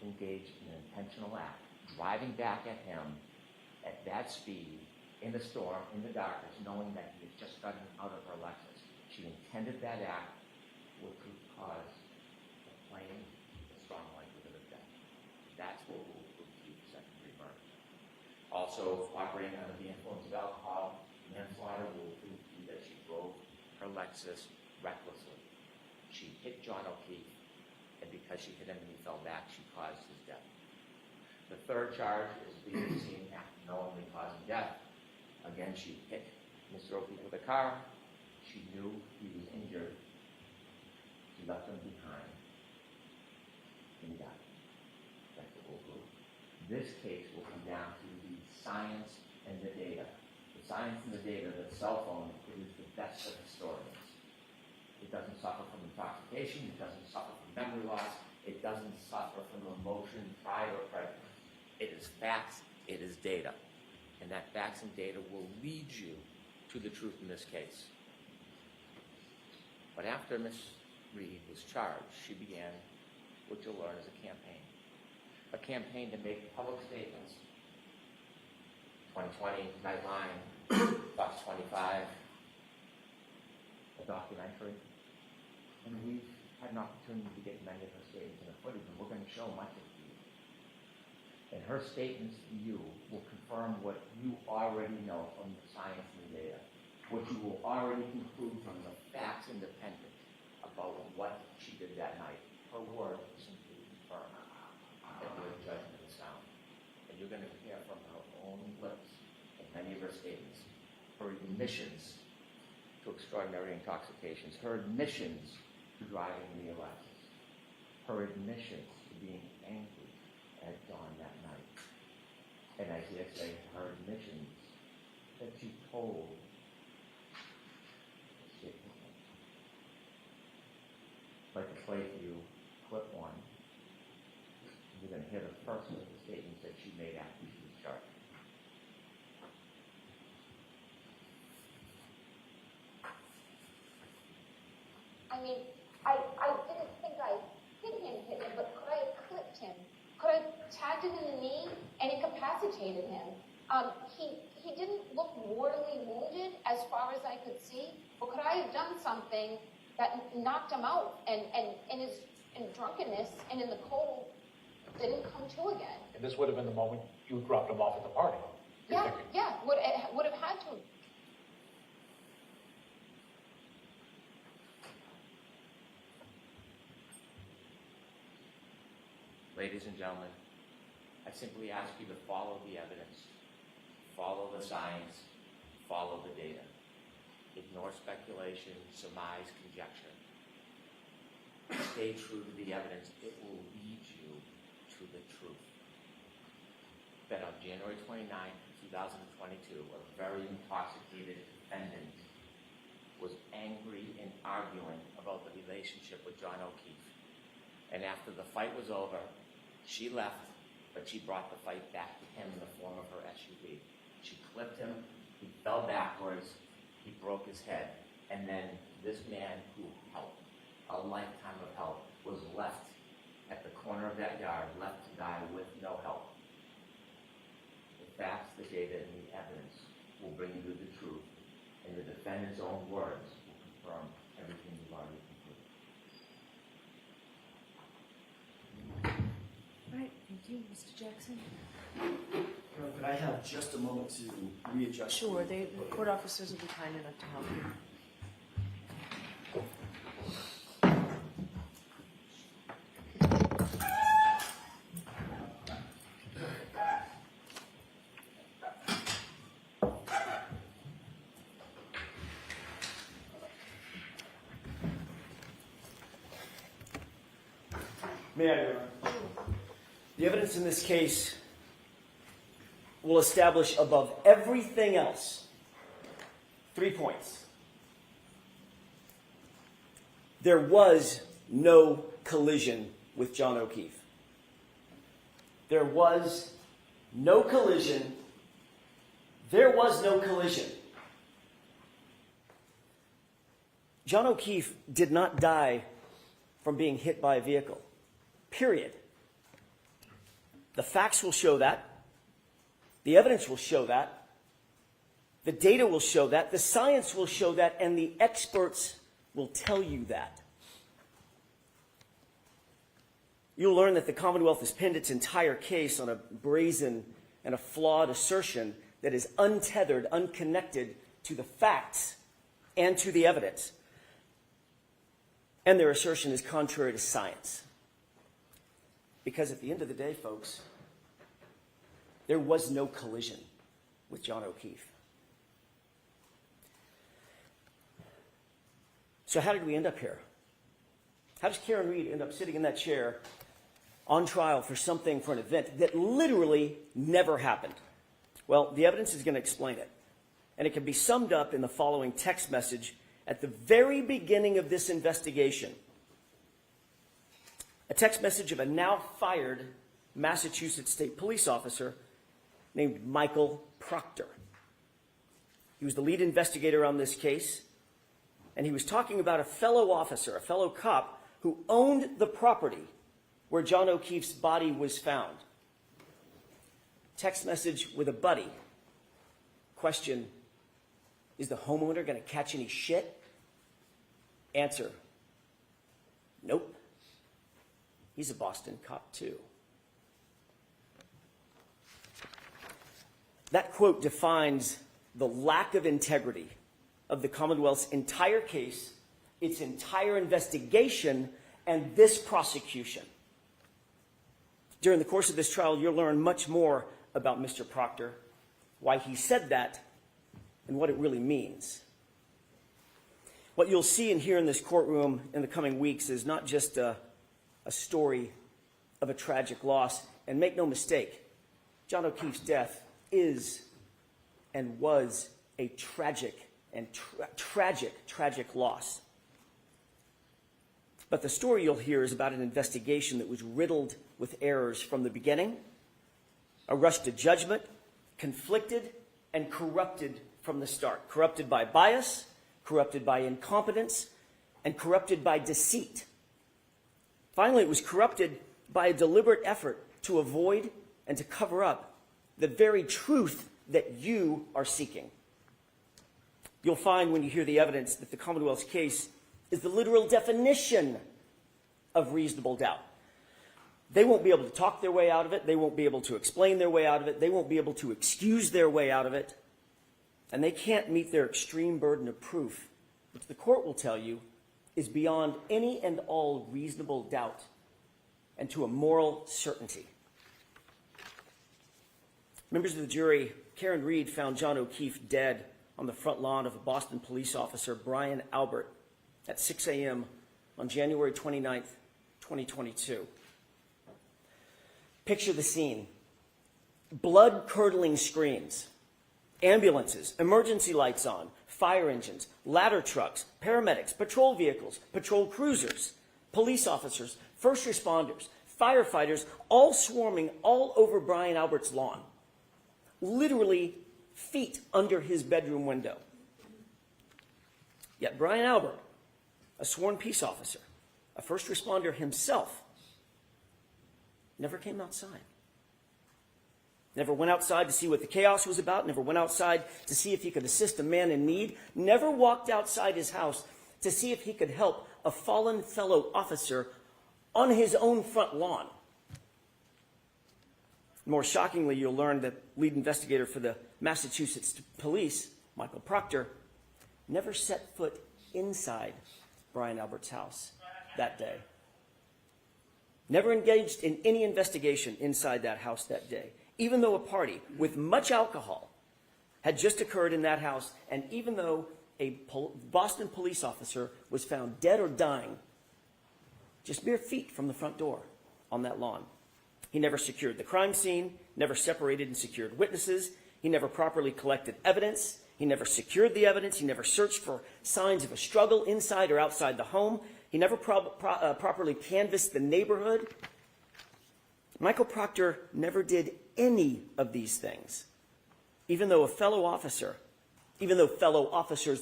engaged in an intentional act, driving back at him at that speed, in the storm, in the darkness, knowing that he had just gotten out of her Lexus. She intended that act would cause a plain, strong likelihood of death. That's what will prove to you second-degree murder. Also, operating under the influence of alcohol, manslaughter will prove to you that she drove her Lexus recklessly. She hit John O'Keefe, and because she hit him and he fell back, she caused his death. The third charge is leaving the scene after knowingly causing death. Again, she hit Mr. O'Keefe with a car. She knew he was injured. She left him behind. And he died. That's the whole group. This case will come down to the science and the data. The science and the data that cell phone is the best of historians. It doesn't suffer from intoxication. It doesn't suffer from memory loss. It doesn't suffer from emotion, pride, or prejudice. It is facts. It is data. And that facts and data will lead you to the truth in this case. But after Ms. Reed was charged, she began what you'll learn as a campaign. A campaign to make public statements. 2020, Nightline, Fox 25, a documentary. And we've had an opportunity to get many of her statements in the footage, and we're going to show much of it. And her statements to you will confirm what you already know from the science and the data, what you will already conclude from the facts independent about what she did that night. Her word simply confirmed that her judgment is sound. And you're going to hear from her own lips in many of her statements, her admissions to extraordinary intoxications, her admissions to driving the Lexus, her admissions to being angry at John that night. And I dare say her admissions that she told I'd like to play for you clip 1. You're going to hear the first of the statements that she made after she was charged. I mean, I didn't think I hit him, but could I have clipped him? Could I have tagged him in the knee and incapacitated him? He didn't look mortally wounded as far as I could see, but could I have done something that knocked him out and in his drunkenness and in the cold didn't come to again? And this would have been the moment you dropped him off at the party. Yeah, would have had to. Ladies and gentlemen, I simply ask you to follow the evidence, follow the science, follow the data. Ignore speculation, surmise, conjecture. Stay true to the evidence. It will lead you to the truth. That on January 29, 2022, a very intoxicated defendant was angry and arguing about the relationship with John O'Keefe. And after the fight was over, she left, but she brought the fight back to him in the form of her SUV. She clipped him, he fell backwards, he broke his head, and then this man who helped, a lifetime of help, was left at the corner of that yard, left to die with no help. The facts, the data, and the evidence will bring you the truth, and the defendant's own words will confirm everything you've already concluded. All right, thank you, Mr. Jackson. Could I have just a moment to readjust? Sure, the court officers will be kind enough to help you. May I, Your Honor? The evidence in this case will establish above everything else 3 points. There was no collision with John O'Keefe. There was no collision. There was no collision. John O'Keefe did not die from being hit by a vehicle. Period. The facts will show that. The evidence will show that. The data will show that. The science will show that. And the experts will tell you that. You'll learn that the Commonwealth has pinned its entire case on a brazen and a flawed assertion that is untethered, unconnected to the facts and to the evidence. And their assertion is contrary to science. Because at the end of the day, folks, there was no collision with John O'Keefe. So how did we end up here? How does Karen Reed end up sitting in that chair on trial for an event that literally never happened? Well, the evidence is going to explain it. And it can be summed up in the following text message at the very beginning of this investigation. A text message of a now fired Massachusetts State Police officer named Michael Proctor. He was the lead investigator on this case, and he was talking about a fellow officer, a fellow cop, who owned the property where John O'Keefe's body was found. Text message with a buddy. Question, is the homeowner going to catch any shit? Answer, nope. He's a Boston cop too. That quote defines the lack of integrity of the Commonwealth's entire case, its entire investigation, and this prosecution. During the course of this trial, you'll learn much more about Mr. Proctor, why he said that, and what it really means. What you'll see and hear in this courtroom in the coming weeks is not just a story of a tragic loss. And make no mistake, John O'Keefe's death is and was a tragic and tragic loss. But the story you'll hear is about an investigation that was riddled with errors from the beginning, a rush to judgment, conflicted and corrupted from the start. Corrupted by bias, corrupted by incompetence, and corrupted by deceit. Finally, it was corrupted by a deliberate effort to avoid and to cover up the very truth that you are seeking. You'll find when you hear the evidence that the Commonwealth's case is the literal definition of reasonable doubt. They won't be able to talk their way out of it. They won't be able to explain their way out of it. They won't be able to excuse their way out of it. And they can't meet their extreme burden of proof, which the court will tell you is beyond any and all reasonable doubt and to a moral certainty. Members of the jury, Karen Reed found John O'Keefe dead on the front lawn of a Boston police officer, Brian Albert, at 6 a.m. on January 29th, 2022. Picture the scene. Blood-curdling screams, ambulances, emergency lights on, fire engines, ladder trucks, paramedics, patrol vehicles, patrol cruisers, police officers, first responders, firefighters all swarming all over Brian Albert's lawn, literally feet under his bedroom window. Yet Brian Albert, a sworn peace officer, a first responder himself, never came outside. Never went outside to see what the chaos was about, never went outside to see if he could assist a man in need, never walked outside his house to see if he could help a fallen fellow officer on his own front lawn. More shockingly, you'll learn that lead investigator for the Massachusetts police, Michael Proctor, never set foot inside Brian Albert's house that day. Never engaged in any investigation inside that house that day, even though a party with much alcohol had just occurred in that house, and even though a Boston police officer was found dead or dying just mere feet from the front door on that lawn. He never secured the crime scene, never separated and secured witnesses. He never properly collected evidence. He never secured the evidence. He never searched for signs of a struggle inside or outside the home. He never properly canvassed the neighborhood. Michael Proctor never did any of these things, even though fellow officers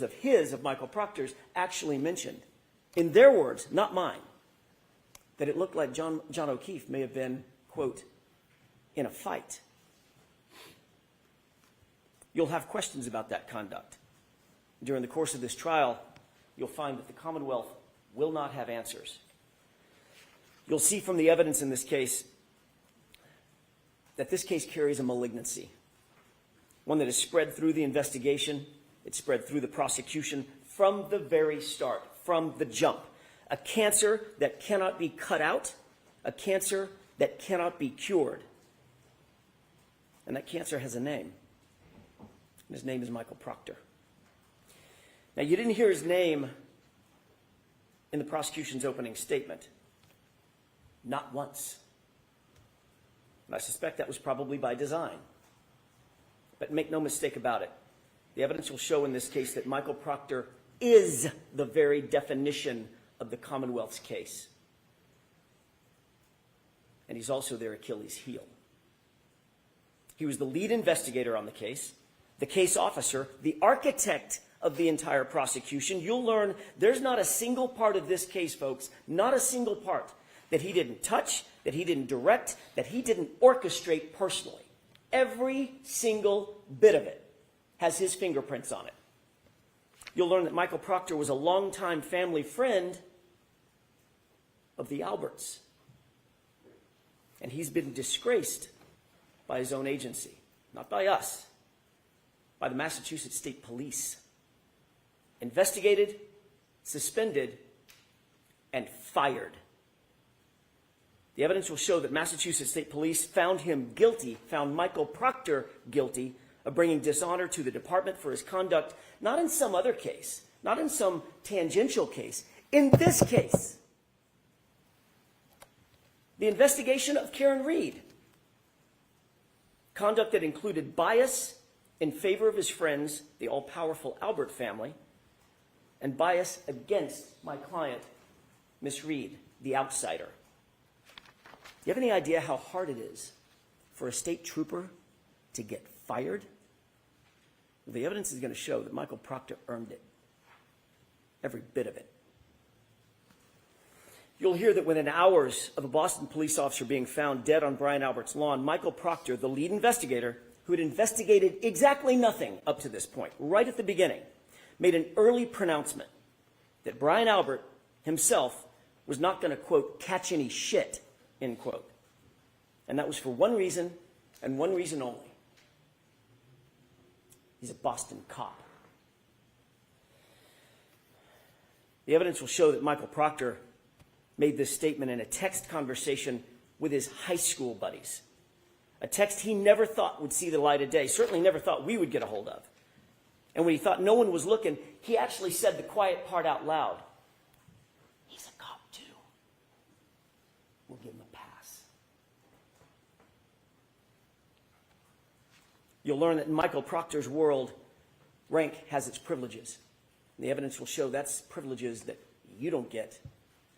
of Michael Proctor's actually mentioned, in their words, not mine, that it looked like John O'Keefe may have been, quote, in a fight. You'll have questions about that conduct. During the course of this trial, you'll find that the Commonwealth will not have answers. You'll see from the evidence in this case that this case carries a malignancy, one that is spread through the investigation, it's spread through the prosecution from the very start, from the jump. A cancer that cannot be cut out, a cancer that cannot be cured. And that cancer has a name. And his name is Michael Proctor. Now, you didn't hear his name in the prosecution's opening statement. Not once. And I suspect that was probably by design. But make no mistake about it. The evidence will show in this case that Michael Proctor is the very definition of the Commonwealth's case. And he's also their Achilles heel. He was the lead investigator on the case officer, the architect of the entire prosecution. You'll learn there's not a single part of this case, folks, not a single part that he didn't touch, that he didn't direct, that he didn't orchestrate personally. Every single bit of it has his fingerprints on it. You'll learn that Michael Proctor was a longtime family friend of the Alberts. And he's been disgraced by his own agency, not by us, by the Massachusetts State Police. Investigated, suspended, and fired. The evidence will show that Massachusetts State Police found him guilty, found Michael Proctor guilty of bringing dishonor to the department for his conduct, not in some other case, not in some tangential case, in this case. The investigation of Karen Reed. Conduct that included bias in favor of his friends, the all-powerful Albert family, and bias against my client, Miss Reed, the outsider. Do you have any idea how hard it is for a state trooper to get fired? Well, the evidence is going to show that Michael Proctor earned it. Every bit of it. You'll hear that within hours of a Boston police officer being found dead on Brian Albert's lawn, Michael Proctor, the lead investigator, who had investigated exactly nothing up to this point, right at the beginning, made an early pronouncement that Brian Albert himself was not going to, quote, catch any shit, end quote. And that was for one reason, and one reason only. He's a Boston cop. The evidence will show that Michael Proctor made this statement in a text conversation with his high school buddies. A text he never thought would see the light of day, certainly never thought we would get a hold of. And when he thought no one was looking, he actually said the quiet part out loud. He's a cop too. We'll give him a pass. You'll learn that in Michael Proctor's world, rank has its privileges. And the evidence will show that's privileges that you don't get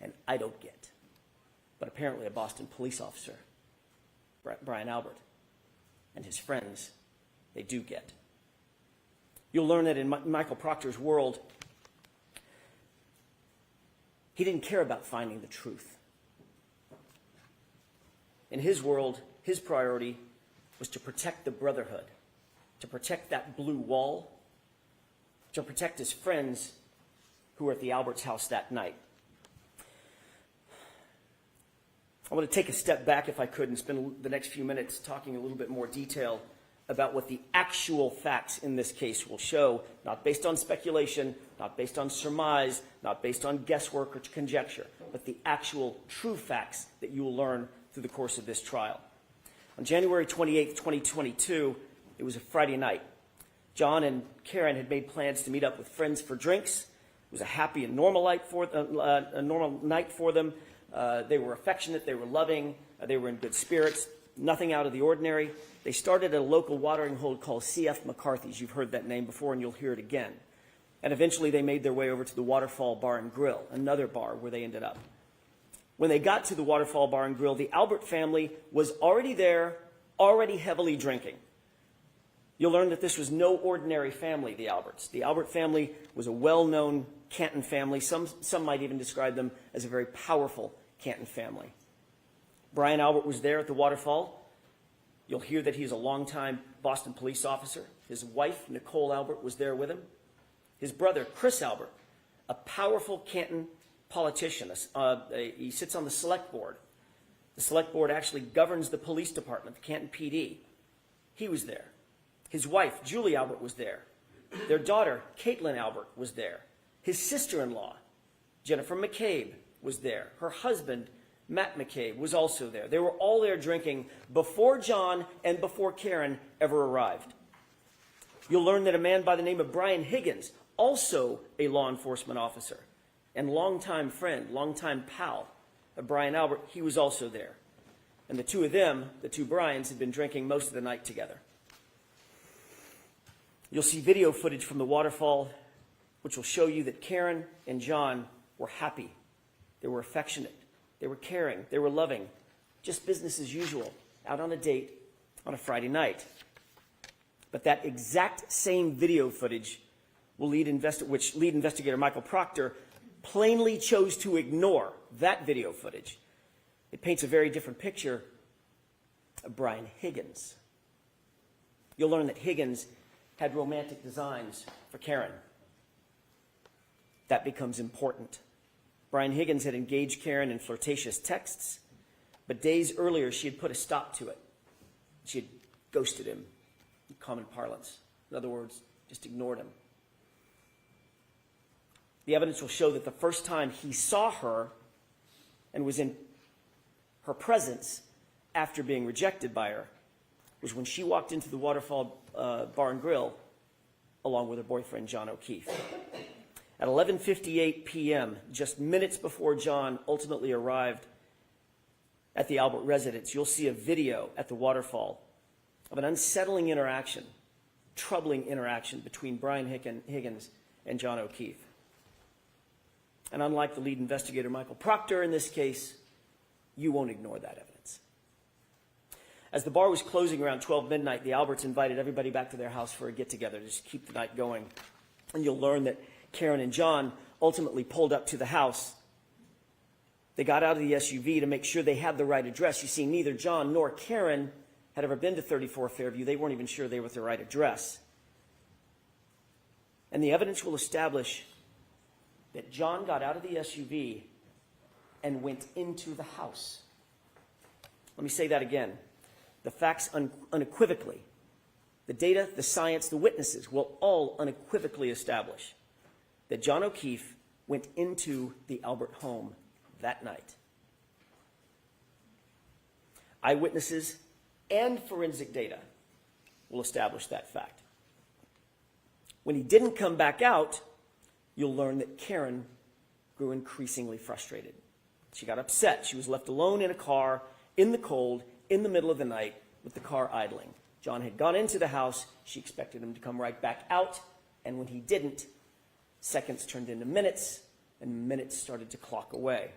and I don't get. but apparently a Boston police officer, Brian Albert, and his friends, they do get. You'll learn that in Michael Proctor's world, he didn't care about finding the truth. In his world, his priority was to protect the brotherhood, to protect that blue wall, to protect his friends who were at the Alberts' house that night. I want to take a step back, if I could, and spend the next few minutes talking a little bit more detail about what the actual facts in this case will show, not based on speculation, not based on surmise, not based on guesswork or conjecture, but the actual true facts that you will learn through the course of this trial. On January 28, 2022, it was a Friday night. John and Karen had made plans to meet up with friends for drinks. It was a happy and normal night for them. They were affectionate, they were loving, they were in good spirits, nothing out of the ordinary. They started at a local watering hole called C.F. McCarthy's. You've heard that name before and you'll hear it again. And eventually they made their way over to the Waterfall Bar and Grill, another bar where they ended up. When they got to the Waterfall Bar and Grill, the Albert family was already there, already heavily drinking. You'll learn that this was no ordinary family, the Alberts. The Albert family was a well-known Canton family. Some might even describe them as a very powerful Canton family. Brian Albert was there at the Waterfall. You'll hear that he's a longtime Boston police officer. His wife, Nicole Albert, was there with him. His brother, Chris Albert, a powerful Canton politician. He sits on the select board. The select board actually governs the police department, the Canton PD. He was there. His wife, Julie Albert, was there. Their daughter, Caitlin Albert, was there. His sister-in-law, Jennifer McCabe, was there. Her husband, Matt McCabe, was also there. They were all there drinking before John and before Karen ever arrived. You'll learn that a man by the name of Brian Higgins, also a law enforcement officer and longtime friend, longtime pal of Brian Albert, he was also there. And the two of them, the two Bryans, had been drinking most of the night together. You'll see video footage from the waterfall, which will show you that Karen and John were happy. They were affectionate. They were caring. They were loving. Just business as usual, out on a date on a Friday night. But that exact same video footage which lead investigator Michael Proctor plainly chose to ignore that video footage. It paints a very different picture of Brian Higgins. You'll learn that Higgins had romantic designs for Karen. That becomes important. Brian Higgins had engaged Karen in flirtatious texts, but days earlier she had put a stop to it. She had ghosted him, in common parlance. In other words, just ignored him. The evidence will show that the first time he saw her and was in her presence after being rejected by her was when she walked into the Waterfall Bar and Grill along with her boyfriend, John O'Keefe. At 11:58 p.m., just minutes before John ultimately arrived at the Albert residence, you'll see a video at the Waterfall of an unsettling interaction, troubling interaction between Brian Higgins and John O'Keefe. And unlike the lead investigator, Michael Proctor, in this case, you won't ignore that evidence. As the bar was closing around 12 midnight, the Alberts invited everybody back to their house for a get-together to just keep the night going. And you'll learn that Karen and John ultimately pulled up to the house. They got out of the SUV to make sure they had the right address. You see, neither John nor Karen had ever been to 34 Fairview. They weren't even sure they were at the right address. And the evidence will establish that John got out of the SUV and went into the house. Let me say that again. The facts unequivocally, the data, the science, the witnesses will all unequivocally establish that John O'Keefe went into the Albert home that night. Eyewitnesses and forensic data will establish that fact. When he didn't come back out, you'll learn that Karen grew increasingly frustrated. She got upset. She was left alone in a car, in the cold, in the middle of the night, with the car idling. John had gone into the house. She expected him to come right back out, and when he didn't, seconds turned into minutes, and minutes started to clock away.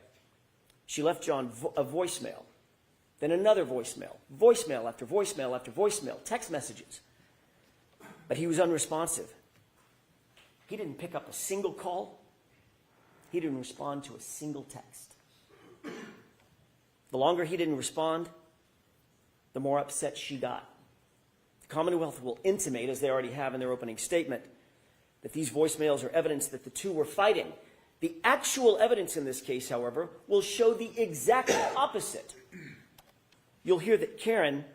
She left John a voicemail, then another voicemail, voicemail after voicemail after voicemail, text messages. But he was unresponsive. He didn't pick up a single call. He didn't respond to a single text. The longer he didn't respond, the more upset she got. The Commonwealth will intimate, as they already have in their opening statement, that these voicemails are evidence that the two were fighting. The actual evidence in this case, however, will show the exact opposite. You'll hear that Karen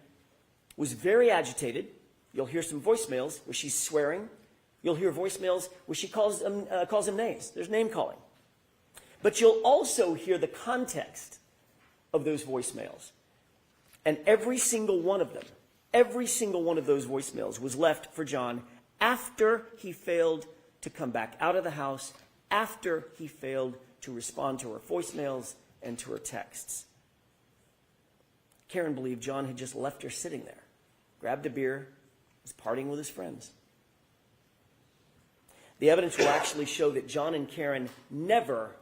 was very agitated. You'll hear some voicemails where she's swearing. You'll hear voicemails where she calls him names. There's name calling. But you'll also hear the context of those voicemails. And every single one of those voicemails was left for John after he failed to come back out of the house, after he failed to respond to her voicemails and to her texts. Karen believed John had just left her sitting there, grabbed a beer, was partying with his friends. The evidence will actually show that John and Karen never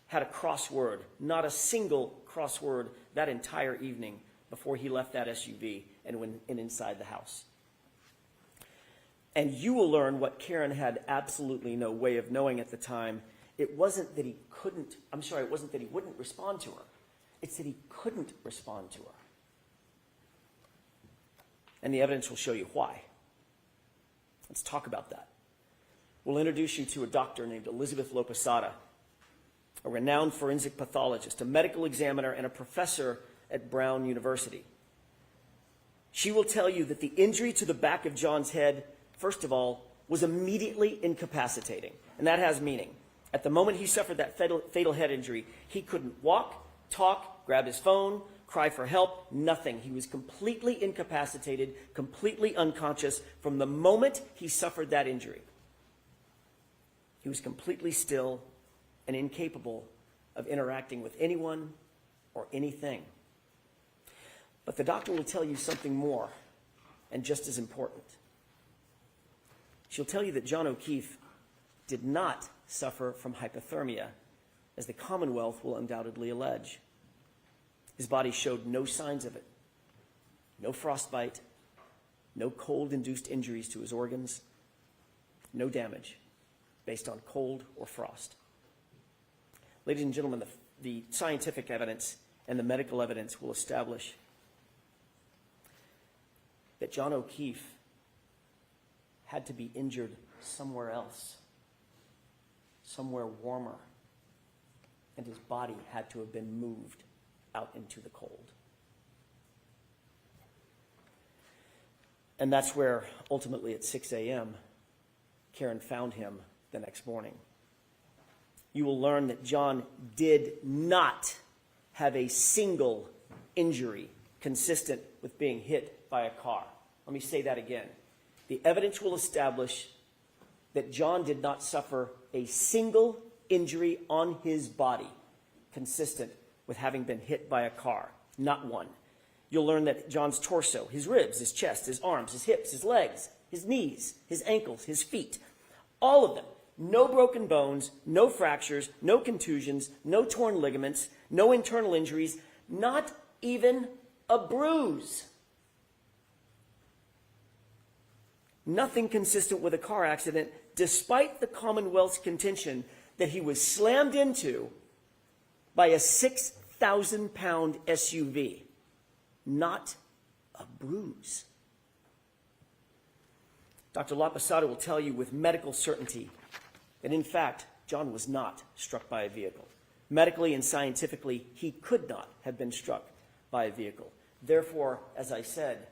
had a crossword, not a single crossword that entire evening before he left that SUV and went inside the house. And you will learn what Karen had absolutely no way of knowing at the time. It wasn't that he wouldn't respond to her. It's that he couldn't respond to her. And the evidence will show you why. Let's talk about that. We'll introduce you to a doctor named Elizabeth Lopesada, a renowned forensic pathologist, a medical examiner, and a professor at Brown University. She will tell you that the injury to the back of John's head, first of all, was immediately incapacitating. And that has meaning. At the moment he suffered that fatal head injury, he couldn't walk, talk, grab his phone, cry for help, nothing. He was completely incapacitated, completely unconscious from the moment he suffered that injury. He was completely still and incapable of interacting with anyone or anything. But the doctor will tell you something more, and just as important. She'll tell you that John O'Keefe did not suffer from hypothermia, as the Commonwealth will undoubtedly allege. His body showed no signs of it. No frostbite, no cold-induced injuries to his organs, no damage based on cold or frost. Ladies and gentlemen, the scientific evidence and the medical evidence will establish that John O'Keefe had to be injured somewhere else, somewhere warmer, and his body had to have been moved out into the cold. And that's where, ultimately at 6 a.m., Karen found him the next morning. You will learn that John did not have a single injury consistent with being hit by a car. Let me say that again. The evidence will establish that John did not suffer a single injury on his body consistent with having been hit by a car. Not one. You'll learn that John's torso, his ribs, his chest, his arms, his hips, his legs, his knees, his ankles, his feet, all of them, no broken bones, no fractures, no contusions, no torn ligaments, no internal injuries, not even a bruise. Nothing consistent with a car accident, despite the Commonwealth's contention that he was slammed into by a 6,000-pound SUV. Not a bruise. Dr. Lopesada will tell you with medical certainty that, in fact, John was not struck by a vehicle. Medically and scientifically, he could not have been struck by a vehicle. Therefore, as I said,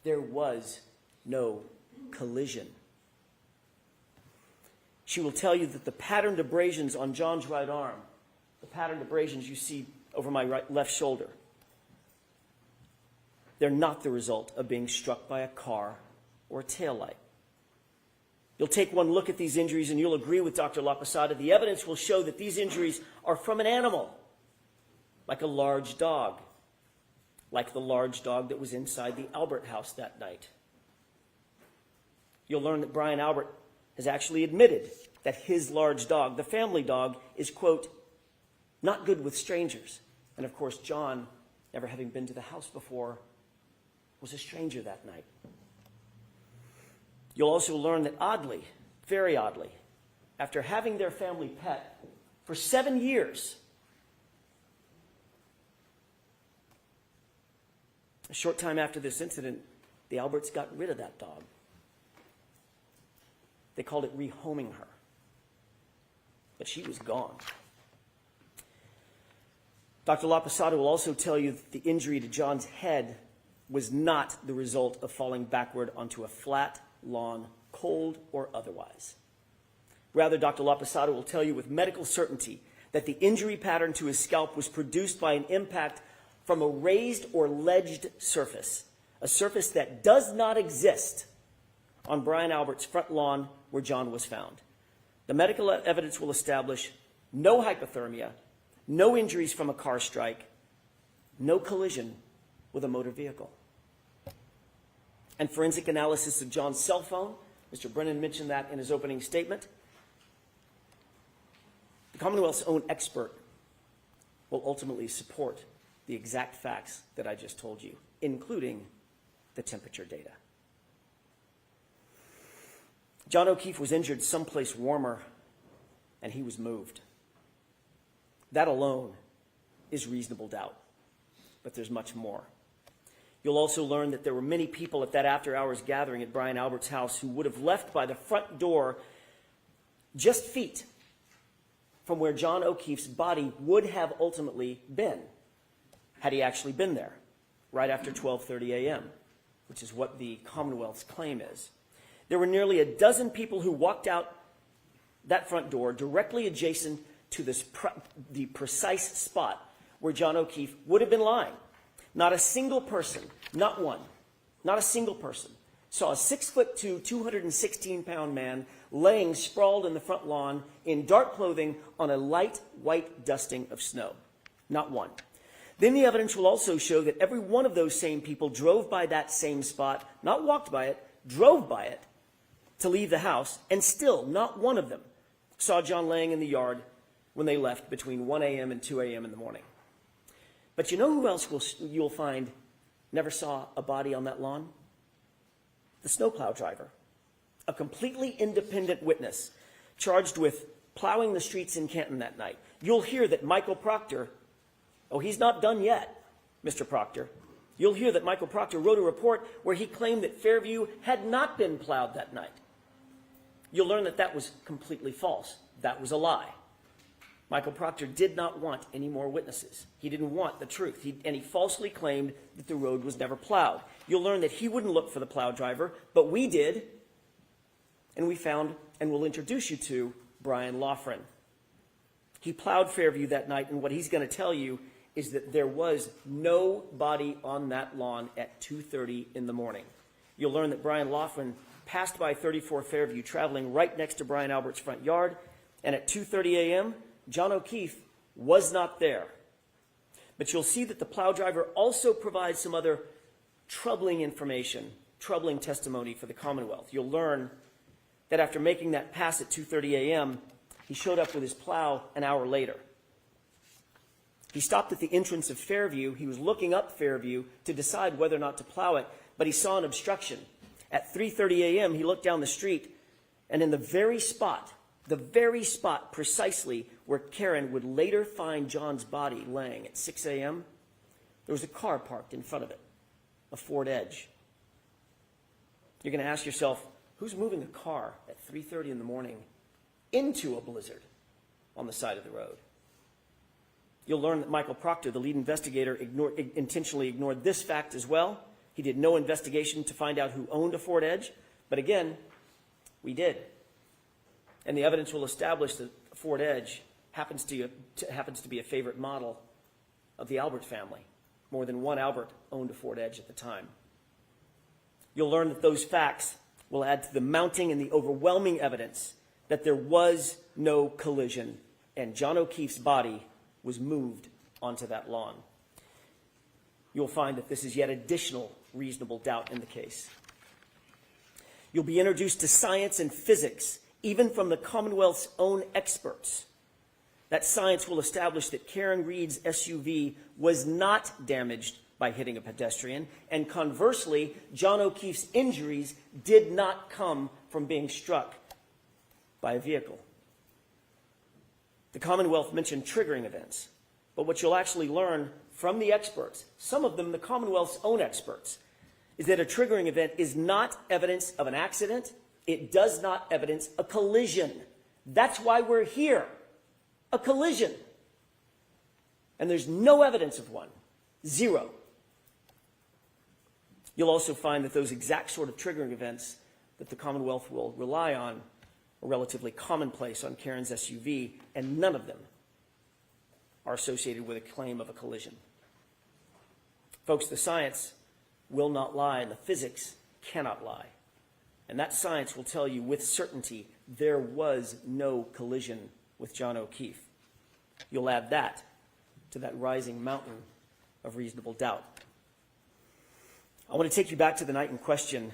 there was no collision. She will tell you that the patterned abrasions on John's right arm, the patterned abrasions you see over my left shoulder, they're not the result of being struck by a car or a taillight. You'll take one look at these injuries and you'll agree with Dr. Lopesada. The evidence will show that these injuries are from an animal, like a large dog, like the large dog that was inside the Albert house that night. You'll learn that Brian Albert has actually admitted that his large dog, the family dog, is, quote, not good with strangers. And of course, John, never having been to the house before, was a stranger that night. You'll also learn that oddly, very oddly, after having their family pet for 7 years, a short time after this incident, the Alberts got rid of that dog. They called it rehoming her. But she was gone. Dr. Laposado will also tell you that the injury to John's head was not the result of falling backward onto a flat lawn, cold or otherwise. Rather, Dr. Laposado will tell you with medical certainty that the injury pattern to his scalp was produced by an impact from a raised or ledged surface, a surface that does not exist on Brian Albert's front lawn where John was found. The medical evidence will establish no hypothermia, no injuries from a car strike, no collision with a motor vehicle. And forensic analysis of John's cell phone, Mr. Brennan mentioned that in his opening statement. The Commonwealth's own expert will ultimately support the exact facts that I just told you, including the temperature data. John O'Keefe was injured someplace warmer, and he was moved. That alone is reasonable doubt, but there's much more. You'll also learn that there were many people at that after-hours gathering at Brian Albert's house who would have left by the front door just feet from where John O'Keefe's body would have ultimately been, had he actually been there, right after 12:30 a.m., which is what the Commonwealth's claim is. There were nearly a dozen people who walked out that front door directly adjacent to the precise spot where John O'Keefe would have been lying. Not a single person, not one, not a single person, saw a 6'2", 216-pound man laying sprawled in the front lawn in dark clothing on a light white dusting of snow. Not one. Then the evidence will also show that every one of those same people drove by that same spot, not walked by it, drove by it to leave the house, and still not one of them saw John laying in the yard when they left between 1 a.m. and 2 a.m. in the morning. But you know who else you'll find never saw a body on that lawn? The snowplow driver, a completely independent witness charged with plowing the streets in Canton that night. You'll hear that Michael Proctor, oh, he's not done yet, Mr. Proctor. You'll hear that Michael Proctor wrote a report where he claimed that Fairview had not been plowed that night. You'll learn that that was completely false. That was a lie. Michael Proctor did not want any more witnesses. He didn't want the truth, and he falsely claimed that the road was never plowed. You'll learn that he wouldn't look for the plow driver, but we did, and we found and will introduce you to Brian Loughran. He plowed Fairview that night, and what he's going to tell you is that there was no body on that lawn at 2:30 in the morning. You'll learn that Brian Loughran passed by 34 Fairview, traveling right next to Brian Albert's front yard, and at 2:30 a.m., John O'Keefe was not there. But you'll see that the plow driver also provides some other troubling information, troubling testimony for the Commonwealth. You'll learn that after making that pass at 2:30 a.m., he showed up with his plow an hour later. He stopped at the entrance of Fairview. He was looking up Fairview to decide whether or not to plow it, but he saw an obstruction. At 3:30 a.m., he looked down the street, and in the very spot precisely where Karen would later find John's body laying at 6 a.m., there was a car parked in front of it, a Ford Edge. You're going to ask yourself, who's moving a car at 3:30 in the morning into a blizzard on the side of the road? You'll learn that Michael Proctor, the lead investigator, intentionally ignored this fact as well. He did no investigation to find out who owned a Ford Edge, but again, we did. And the evidence will establish that a Ford Edge happens to be a favorite model of the Albert family. More than one Albert owned a Ford Edge at the time. You'll learn that those facts will add to the mounting and the overwhelming evidence that there was no collision and John O'Keefe's body was moved onto that lawn. You'll find that this is yet additional reasonable doubt in the case. You'll be introduced to science and physics, even from the Commonwealth's own experts, That science will establish that Karen Reed's SUV was not damaged by hitting a pedestrian, and conversely, John O'Keefe's injuries did not come from being struck by a vehicle. The Commonwealth mentioned triggering events, but what you'll actually learn from the experts, some of them the Commonwealth's own experts, is that a triggering event is not evidence of an accident. It does not evidence a collision. That's why we're here. A collision. And there's no evidence of one. Zero. You'll also find that those exact sort of triggering events that the Commonwealth will rely on are relatively commonplace on Karen's SUV, and none of them are associated with a claim of a collision. Folks, the science will not lie, and the physics cannot lie. And that science will tell you with certainty there was no collision with John O'Keefe. You'll add that to that rising mountain of reasonable doubt. I want to take you back to the night in question,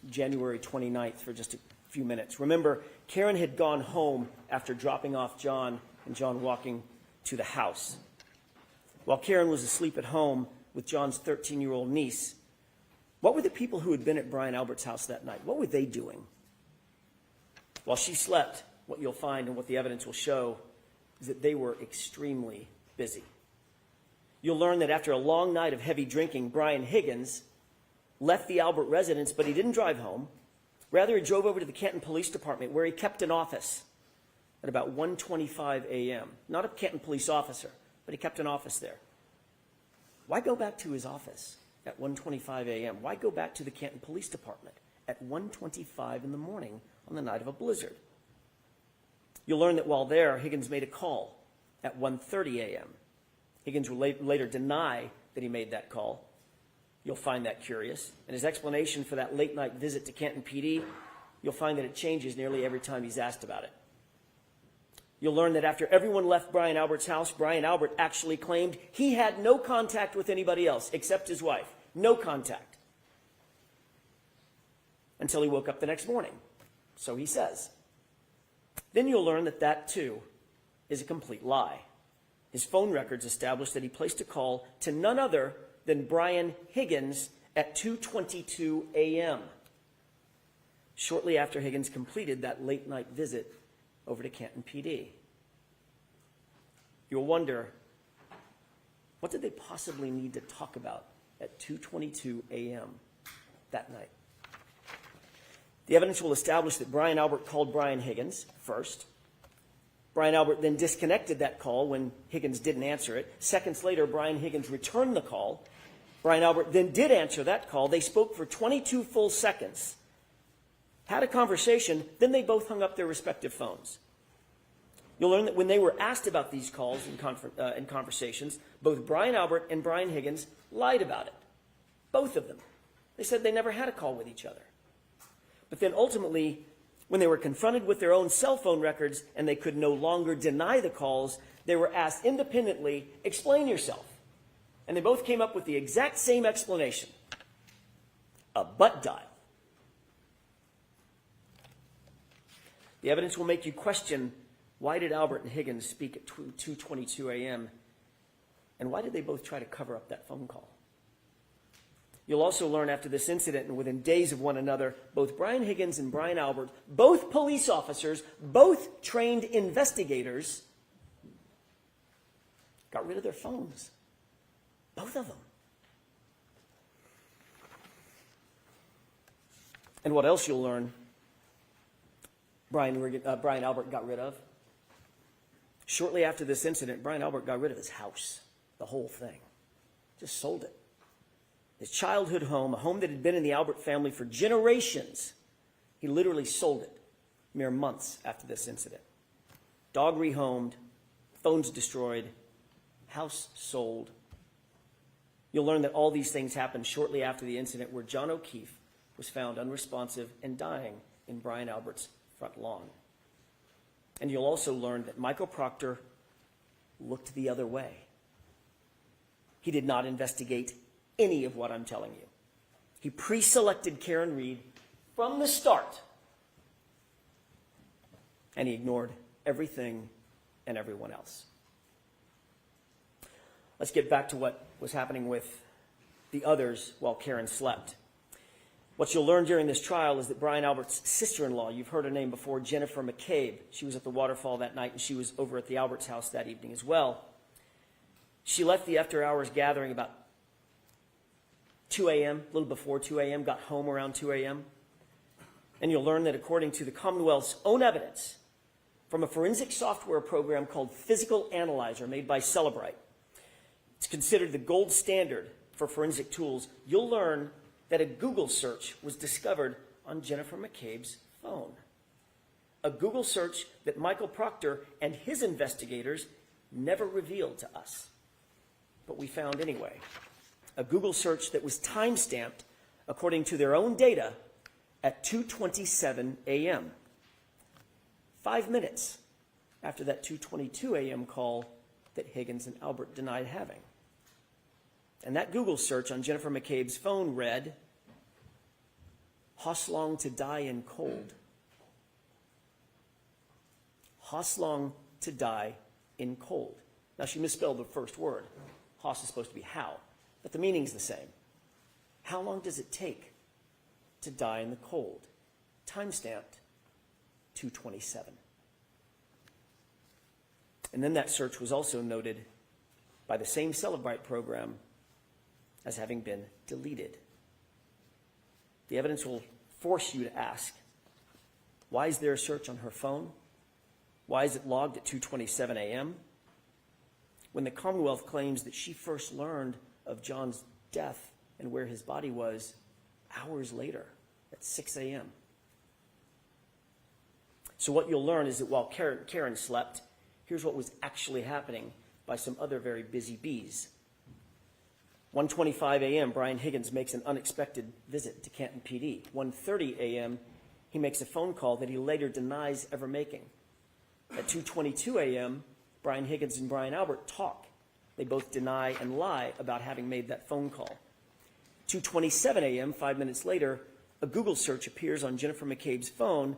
January 29th, for just a few minutes. Remember, Karen had gone home after dropping off John and John walking to the house. While Karen was asleep at home with John's 13-year-old niece, what were the people who had been at Brian Albert's house that night? What were they doing? While she slept, what you'll find and what the evidence will show is that they were extremely busy. You'll learn that after a long night of heavy drinking, Brian Higgins left the Albert residence, but he didn't drive home. Rather, he drove over to the Canton Police Department, where he kept an office at about 1:25 a.m. Not a Canton police officer, but he kept an office there. Why go back to his office at 1:25 a.m.? Why go back to the Canton Police Department at 1:25 in the morning on the night of a blizzard? You'll learn that while there, Higgins made a call at 1:30 a.m. Higgins will later deny that he made that call. You'll find that curious. And his explanation for that late-night visit to Canton PD, you'll find that it changes nearly every time he's asked about it. You'll learn that after everyone left Brian Albert's house, Brian Albert actually claimed he had no contact with anybody else except his wife. No contact. Until he woke up the next morning. So he says. Then you'll learn that that, too, is a complete lie. His phone records establish that he placed a call to none other than Brian Higgins at 2:22 a.m. shortly after Higgins completed that late-night visit over to Canton PD. You'll wonder, what did they possibly need to talk about at 2:22 a.m. that night? The evidence will establish that Brian Albert called Brian Higgins first. Brian Albert then disconnected that call when Higgins didn't answer it. Seconds later, Brian Higgins returned the call. Brian Albert then did answer that call. They spoke for 22 full seconds, had a conversation, then they both hung up their respective phones. You'll learn that when they were asked about these calls and conversations, both Brian Albert and Brian Higgins lied about it. Both of them. They said they never had a call with each other. But then ultimately, when they were confronted with their own cell phone records and they could no longer deny the calls, they were asked independently, explain yourself. And they both came up with the exact same explanation. A butt dial. The evidence will make you question, why did Albert and Higgins speak at 2:22 a.m.? And why did they both try to cover up that phone call? You'll also learn after this incident and within days of one another, both Brian Higgins and Brian Albert, both police officers, both trained investigators, got rid of their phones. Both of them. And what else you'll learn Brian Albert got rid of? Shortly after this incident, Brian Albert got rid of his house, the whole thing. Just sold it. His childhood home, a home that had been in the Albert family for generations, he literally sold it mere months after this incident. Dog rehomed, phones destroyed, house sold. You'll learn that all these things happened shortly after the incident where John O'Keefe was found unresponsive and dying in Brian Albert's front lawn. And you'll also learn that Michael Proctor looked the other way. He did not investigate any of what I'm telling you. He pre-selected Karen Reed from the start. And he ignored everything and everyone else. Let's get back to what was happening with the others while Karen slept. What you'll learn during this trial is that Brian Albert's sister-in-law, you've heard her name before, Jennifer McCabe, she was at the waterfall that night, and she was over at the Alberts' house that evening as well. She left the after-hours gathering about 2 a.m., a little before 2 a.m., got home around 2 a.m., and you'll learn that according to the Commonwealth's own evidence from a forensic software program called Physical Analyzer made by Celebrite, it's considered the gold standard for forensic tools. You'll learn that a Google search was discovered on Jennifer McCabe's phone. A Google search that Michael Proctor and his investigators never revealed to us, but we found anyway. A Google search that was time-stamped, according to their own data, at 2:27 a.m., 5 minutes after that 2:22 a.m. call that Higgins and Albert denied having. And that Google search on Jennifer McCabe's phone read, "Hoslong to die in cold." Hoslong to die in cold. Now, she misspelled the first word. Hos is supposed to be how, but the meaning's the same. How long does it take to die in the cold? Time-stamped 2:27. And then that search was also noted by the same Celebrite program as having been deleted. The evidence will force you to ask, why is there a search on her phone? Why is it logged at 2:27 a.m.? When the Commonwealth claims that she first learned of John's death and where his body was hours later at 6 a.m. So what you'll learn is that while Karen slept, here's what was actually happening by some other very busy bees. 1:25 a.m., Brian Higgins makes an unexpected visit to Canton PD. 1:30 a.m., he makes a phone call that he later denies ever making. At 2:22 a.m., Brian Higgins and Brian Albert talk. They both deny and lie about having made that phone call. 2:27 a.m., 5 minutes later, a Google search appears on Jennifer McCabe's phone,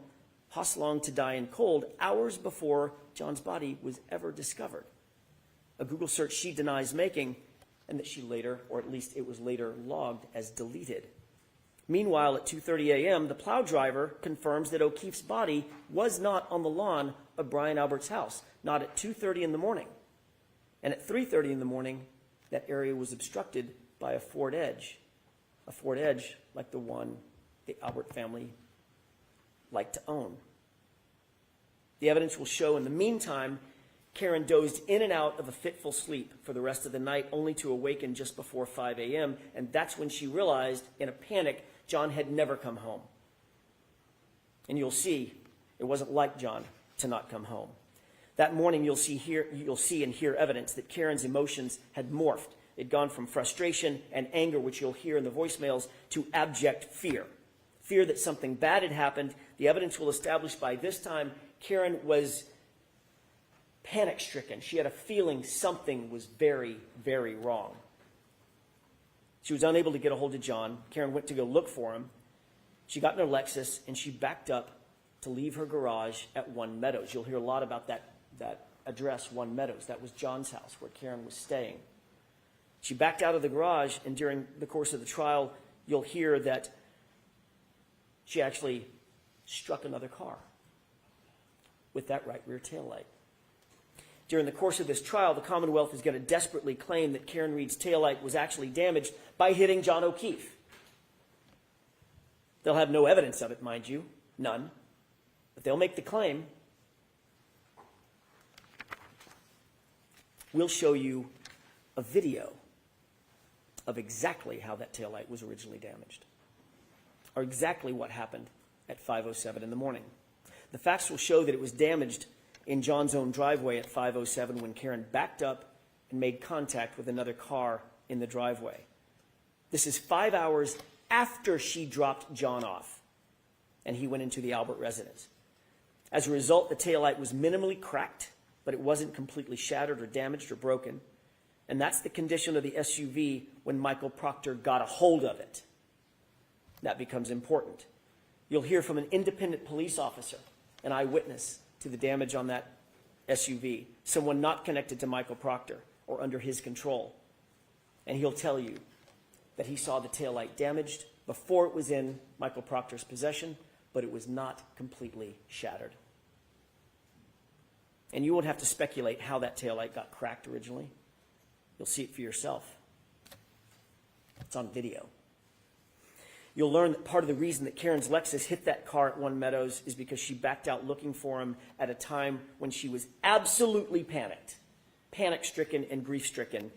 "Hoslong to die in cold," hours before John's body was ever discovered. A Google search she denies making, and that she later, or at least it was later logged as deleted. Meanwhile, at 2:30 a.m., the plow driver confirms that O'Keefe's body was not on the lawn of Brian Albert's house, not at 2:30 in the morning. And at 3:30 in the morning, that area was obstructed by a Ford Edge like the one the Albert family liked to own. The evidence will show in the meantime, Karen dozed in and out of a fitful sleep for the rest of the night, only to awaken just before 5 a.m., and that's when she realized, in a panic, John had never come home. And you'll see, it wasn't like John to not come home. That morning, you'll see and hear evidence that Karen's emotions had morphed. It'd gone from frustration and anger, which you'll hear in the voicemails, to abject fear. Fear that something bad had happened. The evidence will establish by this time Karen was panic-stricken. She had a feeling something was very, very wrong. She was unable to get a hold of John. Karen went to go look for him. She got in her Lexus, and she backed up to leave her garage at One Meadows. You'll hear a lot about that address, One Meadows. That was John's house, where Karen was staying. She backed out of the garage, and during the course of the trial, you'll hear that she actually struck another car with that right rear taillight. During the course of this trial, the Commonwealth is going to desperately claim that Karen Reed's taillight was actually damaged by hitting John O'Keefe. They'll have no evidence of it, mind you, none, but they'll make the claim. We'll show you a video of exactly how that taillight was originally damaged, or exactly what happened at 5:07 in the morning. The facts will show that it was damaged in John's own driveway at 5:07 when Karen backed up and made contact with another car in the driveway. This is 5 hours after she dropped John off and he went into the Albert residence. As a result, the taillight was minimally cracked, but it wasn't completely shattered or damaged or broken. And that's the condition of the SUV when Michael Proctor got a hold of it. That becomes important. You'll hear from an independent police officer, an eyewitness to the damage on that SUV, someone not connected to Michael Proctor or under his control. And he'll tell you that he saw the taillight damaged before it was in Michael Proctor's possession, but it was not completely shattered. And you won't have to speculate how that taillight got cracked originally. You'll see it for yourself. It's on video. You'll learn that part of the reason that Karen's Lexus hit that car at One Meadows is because she backed out looking for him at a time when she was absolutely panic-stricken and grief-stricken.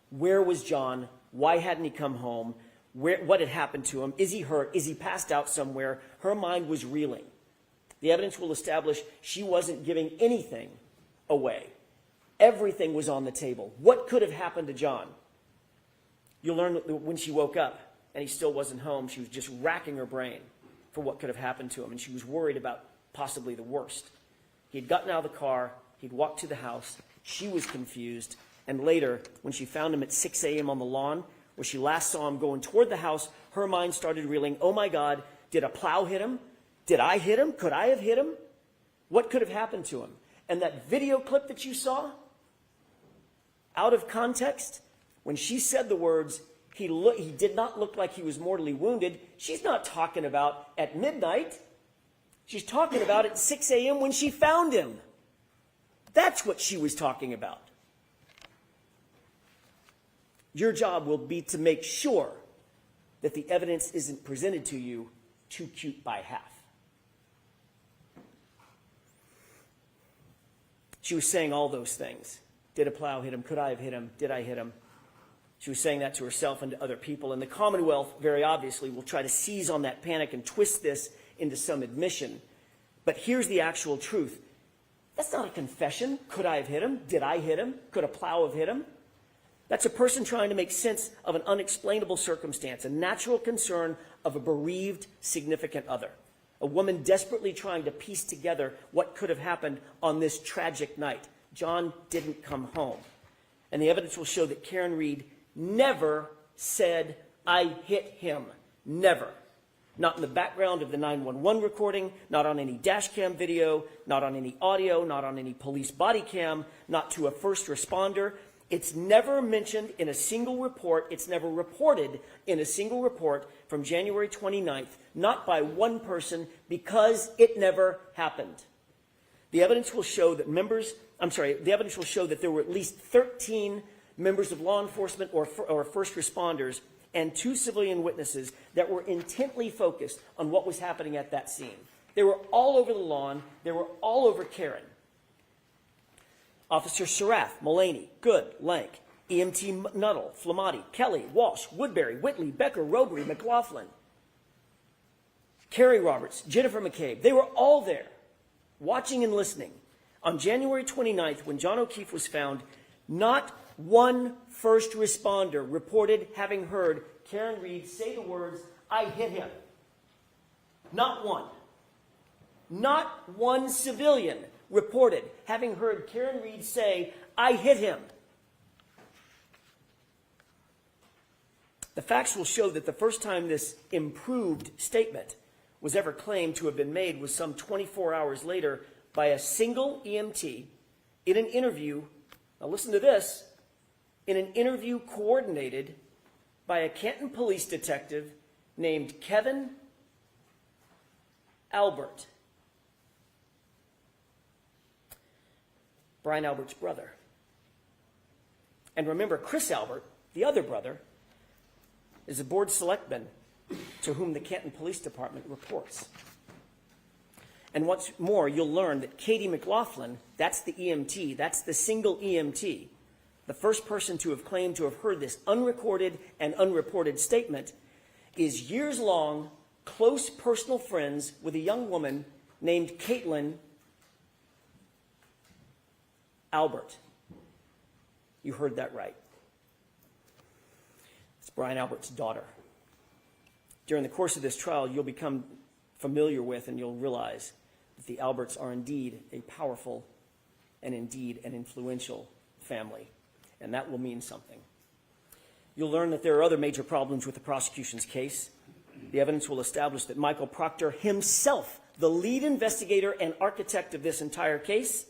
Where was John? Why hadn't he come home? What had happened to him? Is he hurt? Is he passed out somewhere? Her mind was reeling. The evidence will establish she wasn't giving anything away. Everything was on the table. What could have happened to John? You'll learn that when she woke up and he still wasn't home, she was just racking her brain for what could have happened to him, and she was worried about possibly the worst. He had gotten out of the car. He'd walked to the house. She was confused. And later, when she found him at 6 a.m. on the lawn, where she last saw him going toward the house, her mind started reeling, oh my God, did a plow hit him? Did I hit him? Could I have hit him? What could have happened to him? And that video clip that you saw, out of context, when she said the words, he did not look like he was mortally wounded, she's not talking about at midnight. She's talking about at 6 a.m. when she found him. That's what she was talking about. Your job will be to make sure that the evidence isn't presented to you too cute by half. She was saying all those things. Did a plow hit him? Could I have hit him? Did I hit him? She was saying that to herself and to other people. And the Commonwealth, very obviously, will try to seize on that panic and twist this into some admission. But here's the actual truth. That's not a confession. Could I have hit him? Did I hit him? Could a plow have hit him? That's a person trying to make sense of an unexplainable circumstance, a natural concern of a bereaved significant other, a woman desperately trying to piece together what could have happened on this tragic night. John didn't come home. And the evidence will show that Karen Reed never said, I hit him. Never. Not in the background of the 911 recording, not on any dash cam video, not on any audio, not on any police body cam, not to a first responder. It's never mentioned in a single report. It's never reported in a single report from January 29th, not by one person, because it never happened. The evidence will show that there were at least 13 members of law enforcement or first responders and 2 civilian witnesses that were intently focused on what was happening at that scene. They were all over the lawn. They were all over Karen. Officer Sarath, Mullaney, Good, Lank, EMT Nuttall, Flamati, Kelly, Walsh, Woodbury, Whitley, Becker, Robery, McLaughlin, Carrie Roberts, Jennifer McCabe. They were all there, watching and listening. On January 29th, when John O'Keefe was found, not one first responder reported having heard Karen Reed say the words, I hit him. Not one. Not one civilian reported having heard Karen Reed say, I hit him. The facts will show that the first time this improved statement was ever claimed to have been made was some 24 hours later by a single EMT in an interview. Now listen to this. In an interview coordinated by a Canton police detective named Kevin Albert. Brian Albert's brother. And remember, Chris Albert, the other brother, is a board selectman to whom the Canton Police Department reports. And what's more, you'll learn that Katie McLaughlin, that's the EMT, that's the single EMT, the first person to have claimed to have heard this unrecorded and unreported statement, is years-long close personal friends with a young woman named Caitlin Albert. You heard that right. It's Brian Albert's daughter. During the course of this trial, you'll become familiar with and you'll realize that the Alberts are indeed a powerful and indeed an influential family. And that will mean something. You'll learn that there are other major problems with the prosecution's case. The evidence will establish that Michael Proctor himself, the lead investigator and architect of this entire case,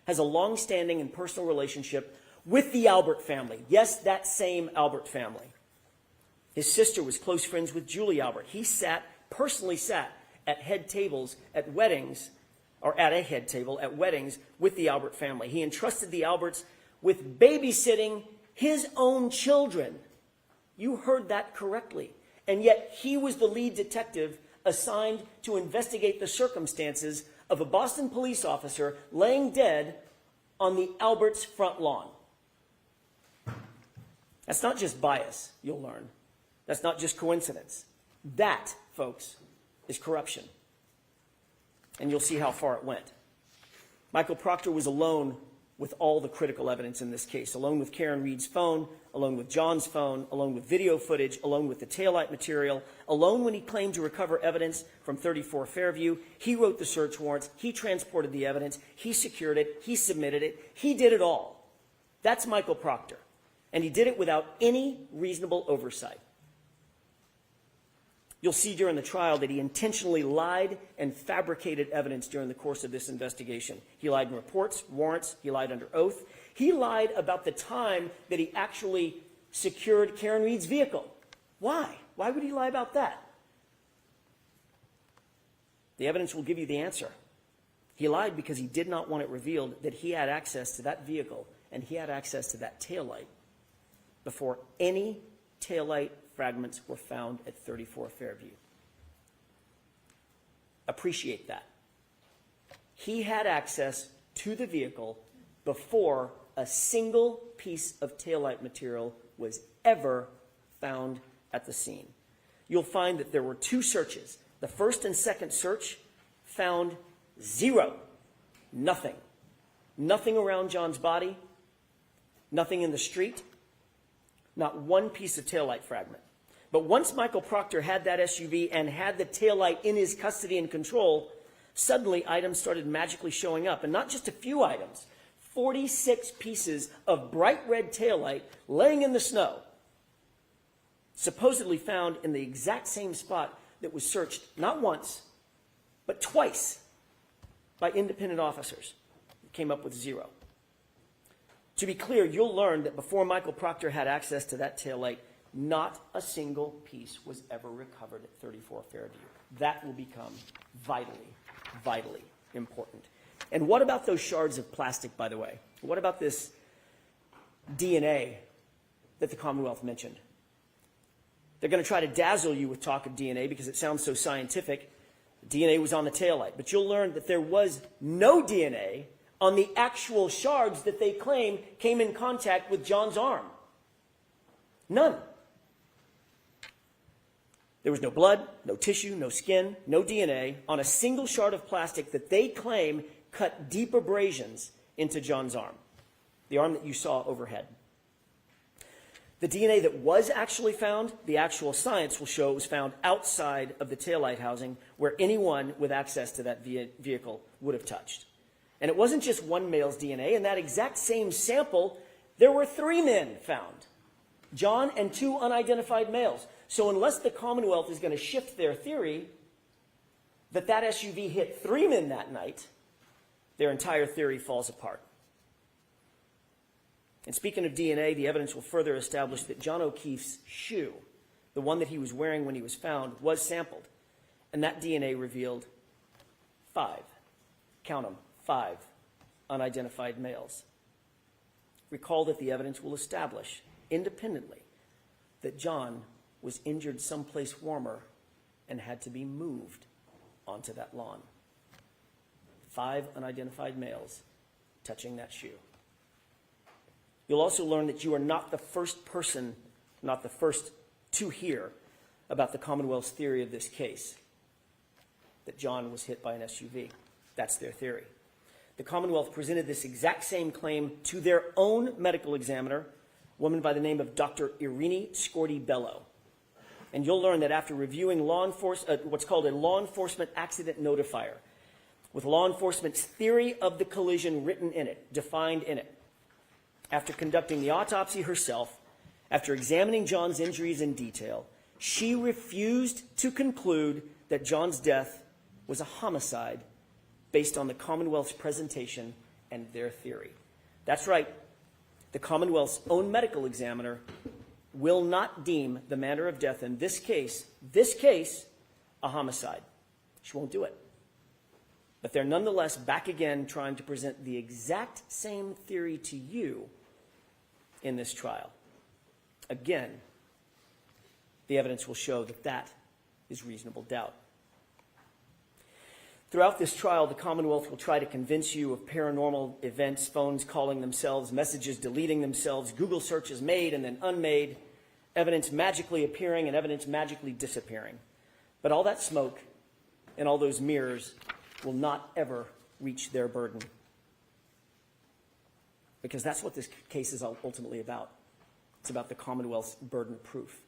has a long-standing and personal relationship with the Albert family. Yes, that same Albert family. His sister was close friends with Julie Albert. He personally sat at head tables at weddings, or at a head table at weddings with the Albert family. He entrusted the Alberts with babysitting his own children. You heard that correctly. And yet he was the lead detective assigned to investigate the circumstances of a Boston police officer laying dead on the Alberts' front lawn. That's not just bias, you'll learn. That's not just coincidence. That, folks, is corruption. And you'll see how far it went. Michael Proctor was alone with all the critical evidence in this case, alone with Karen Reed's phone, alone with John's phone, alone with video footage, alone with the taillight material, alone when he claimed to recover evidence from 34 Fairview. He wrote the search warrants. He transported the evidence. He secured it. He submitted it. He did it all. That's Michael Proctor. And he did it without any reasonable oversight. You'll see during the trial that he intentionally lied and fabricated evidence during the course of this investigation. He lied in reports, warrants, he lied under oath. He lied about the time that he actually secured Karen Reed's vehicle. Why? Why would he lie about that? The evidence will give you the answer. He lied because he did not want it revealed that he had access to that vehicle and he had access to that taillight before any taillight fragments were found at 34 Fairview. Appreciate that. He had access to the vehicle before a single piece of taillight material was ever found at the scene. You'll find that there were two searches. The first and second search found zero. Nothing. Nothing around John's body. Nothing in the street. Not one piece of taillight fragment. But once Michael Proctor had that SUV and had the taillight in his custody and control, suddenly items started magically showing up. And not just a few items. 46 pieces of bright red taillight laying in the snow, supposedly found in the exact same spot that was searched not once, but twice by independent officers. It came up with zero. To be clear, you'll learn that before Michael Proctor had access to that taillight, not a single piece was ever recovered at 34 Fairview. That will become vitally, vitally important. And what about those shards of plastic, by the way? What about this DNA that the Commonwealth mentioned? They're going to try to dazzle you with talk of DNA because it sounds so scientific. DNA was on the taillight. But you'll learn that there was no DNA on the actual shards that they claim came in contact with John's arm. None. There was no blood, no tissue, no skin, no DNA on a single shard of plastic that they claim cut deep abrasions into John's arm, the arm that you saw overhead. The DNA that was actually found, the actual science will show it was found outside of the taillight housing where anyone with access to that vehicle would have touched. And it wasn't just one male's DNA. In that exact same sample, there were 3 men found, John and 2 unidentified males. So unless the Commonwealth is going to shift their theory that that SUV hit 3 men that night, their entire theory falls apart. And speaking of DNA, the evidence will further establish that John O'Keefe's shoe, the one that he was wearing when he was found, was sampled. And that DNA revealed 5, count them, 5 unidentified males. Recall that the evidence will establish independently that John was injured someplace warmer and had to be moved onto that lawn. 5 unidentified males touching that shoe. You'll also learn that you are not the first person, not the first to hear about the Commonwealth's theory of this case, that John was hit by an SUV. That's their theory. The Commonwealth presented this exact same claim to their own medical examiner, a woman by the name of Dr. Irini Scorti-Bello. And you'll learn that after reviewing what's called a law enforcement accident notifier, with law enforcement's theory of the collision written in it, defined in it, after conducting the autopsy herself, after examining John's injuries in detail, she refused to conclude that John's death was a homicide based on the Commonwealth's presentation and their theory. That's right. The Commonwealth's own medical examiner will not deem the manner of death in this case, a homicide. She won't do it. But they're nonetheless back again trying to present the exact same theory to you in this trial. Again, the evidence will show that that is reasonable doubt. Throughout this trial, the Commonwealth will try to convince you of paranormal events, phones calling themselves, messages deleting themselves, Google searches made and then unmade, evidence magically appearing and evidence magically disappearing. But all that smoke and all those mirrors will not ever reach their burden. Because that's what this case is ultimately about. It's about the Commonwealth's burden of proof.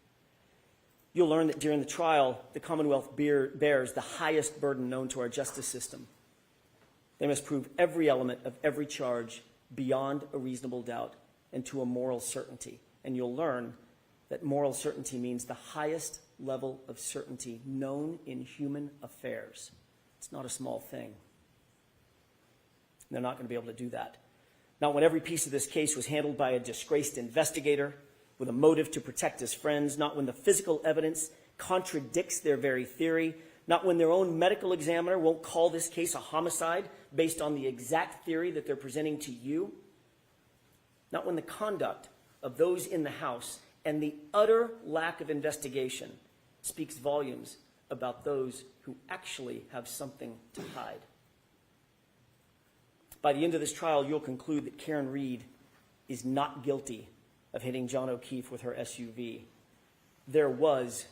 You'll learn that during the trial, the Commonwealth bears the highest burden known to our justice system. They must prove every element of every charge beyond a reasonable doubt and to a moral certainty. And you'll learn that moral certainty means the highest level of certainty known in human affairs. It's not a small thing. They're not going to be able to do that. Not when every piece of this case was handled by a disgraced investigator with a motive to protect his friends, not when the physical evidence contradicts their very theory, not when their own medical examiner won't call this case a homicide based on the exact theory that they're presenting to you, not when the conduct of those in the House and the utter lack of investigation speaks volumes about those who actually have something to hide. By the end of this trial, you'll conclude that Karen Reed is not guilty of hitting John O'Keefe with her SUV. There was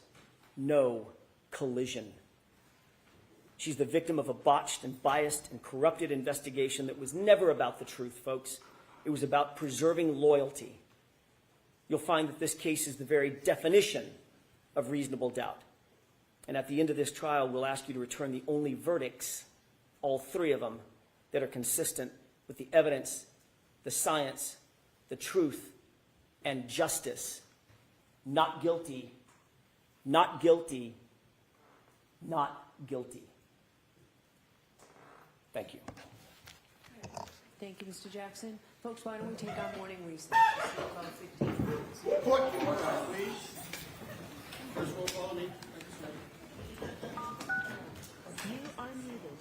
no collision. She's the victim of a botched and biased and corrupted investigation that was never about the truth, folks. It was about preserving loyalty. You'll find that this case is the very definition of reasonable doubt. And at the end of this trial, we'll ask you to return the only verdicts, all three of them, that are consistent with the evidence, the science, the truth, and justice. Not guilty, not guilty, not guilty. Thank you. Thank you, Mr. Jackson. Folks, why don't we take our morning recess? About 15 minutes. Court, please. First roll call, me. You are muted.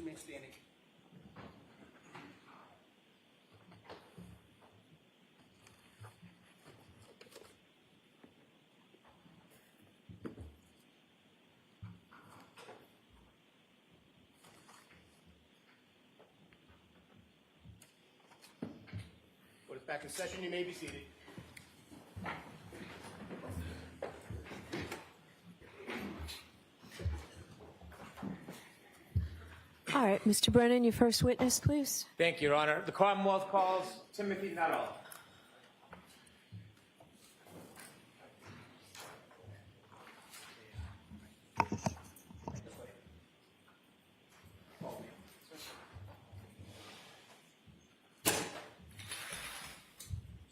remain standing. Put us back in session. You may be seated. All right, Mr. Brennan, your first witness, please. Thank you, Your Honor. The Commonwealth calls Timothy Nuttall.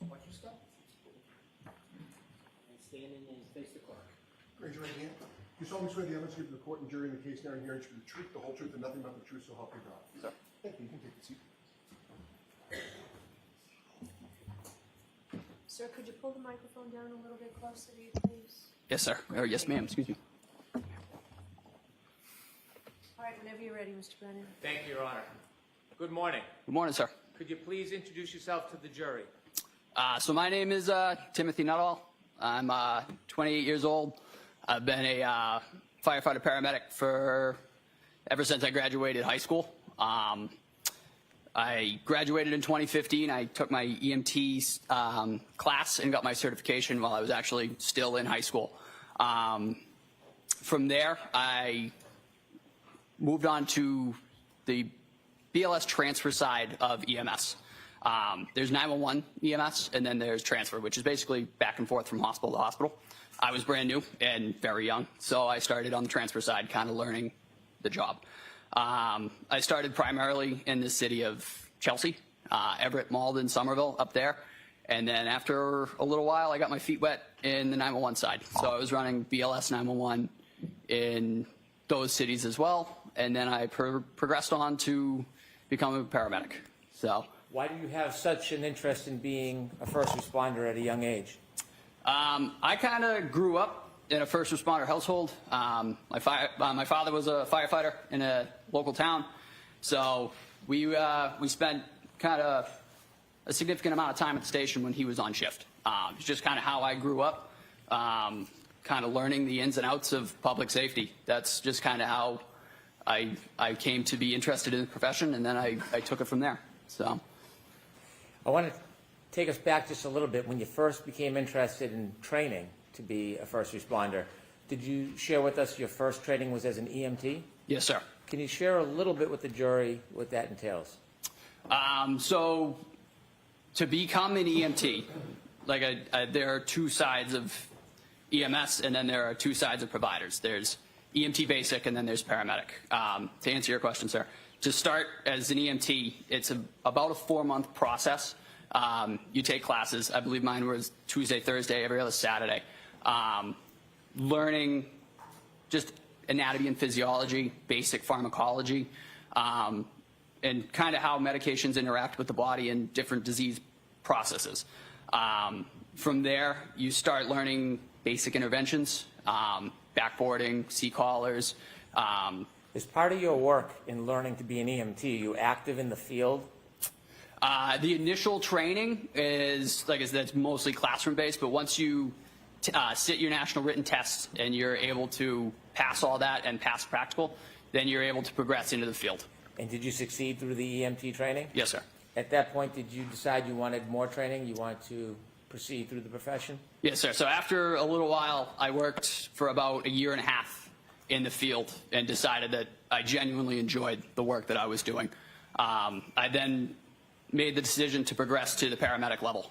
Watch your step. And stand and face the clerk. Raise your right hand. You solemnly swear the evidence given to the court and jury in the case now and hearing should be the truth, the whole truth, and nothing but the truth, so help you God. Sir. Thank you. You can take a seat. Sir, could you pull the microphone down a little bit closer to you, please? Yes, sir. Or yes, ma'am. Excuse me. All right, whenever you're ready, Mr. Brennan. Thank you, Your Honor. Good morning. Good morning, sir. Could you please introduce yourself to the jury? So my name is Timothy Nuttall. I'm 28 years old. I've been a firefighter paramedic for ever since I graduated high school. I graduated in 2015. I took my EMT class and got my certification while I was actually still in high school. From there, I moved on to the BLS transfer side of EMS. There's 911 EMS, and then there's transfer, which is basically back and forth from hospital to hospital. I was brand new and very young, so I started on the transfer side, kind of learning the job. I started primarily in the city of Chelsea, Everett, Malden, Somerville, up there. And then after a little while, I got my feet wet in the 911 side. So I was running BLS 911 in those cities as well. And then I progressed on to become a paramedic. So Why do you have such an interest in being a first responder at a young age? I kind of grew up in a first responder household. My father was a firefighter in a local town, so we spent kind of a significant amount of time at the station when he was on shift. It's just kind of how I grew up, kind of learning the ins and outs of public safety. That's just kind of how I came to be interested in the profession, and then I took it from there. So I want to take us back just a little bit. When you first became interested in training to be a first responder, did you share with us your first training was as an EMT? yes, sir. Can you share a little bit with the jury what that entails? So to become an EMT, there are two sides of EMS, and then there are two sides of providers. There's EMT basic, and then there's paramedic. To answer your question, sir, to start as an EMT, it's about a 4-month process. You take classes. I believe mine was Tuesday, Thursday, every other Saturday. Learning just anatomy and physiology, basic pharmacology, and kind of how medications interact with the body and different disease processes. From there, you start learning basic interventions, backboarding, C-collars. As part of your work in learning to be an EMT, are you active in the field? The initial training is, that's mostly classroom-based, but once you sit your national written tests and you're able to pass all that and pass practical, then you're able to progress into the field. And did you succeed through the EMT training? Yes, sir. At that point, did you decide you wanted more training? You wanted to proceed through the profession? Yes, sir. So after a little while, I worked for about 1.5 years in the field and decided that I genuinely enjoyed the work that I was doing. I then made the decision to progress to the paramedic level.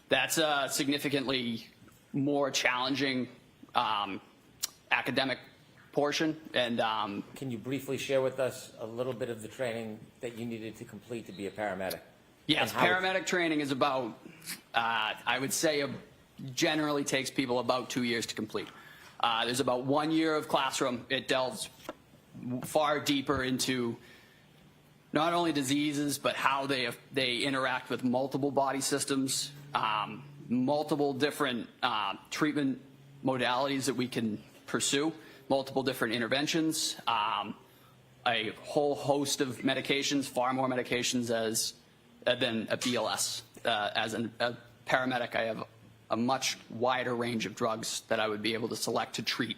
That's a significantly more challenging academic portion. And Can you briefly share with us a little bit of the training that you needed to complete to be a paramedic? yes, And how- paramedic training is about, I would say, generally takes people about 2 years to complete. There's about 1 year of classroom. It delves far deeper into not only diseases, but how they interact with multiple body systems, multiple different treatment modalities that we can pursue, multiple different interventions, a whole host of medications, far more medications than a BLS. As a paramedic, I have a much wider range of drugs that I would be able to select to treat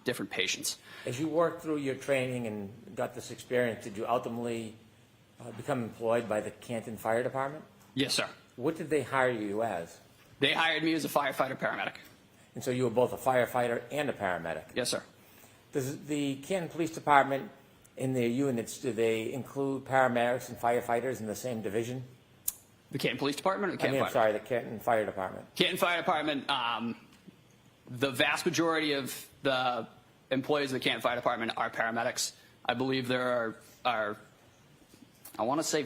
different patients. As you worked through your training and got this experience, did you ultimately become employed by the Canton Fire Department? Yes, sir. What did they hire you as? They hired me as a firefighter paramedic. And so you were both a firefighter and a paramedic. Yes, sir. Does the Canton Police Department, in their units, do they include paramedics and firefighters in the same division? The Canton Police Department or the Canton I'm Fire? sorry, the Canton Fire Department. Canton Fire Department, the vast majority of the employees of the Canton Fire Department are paramedics. I believe there are I want to say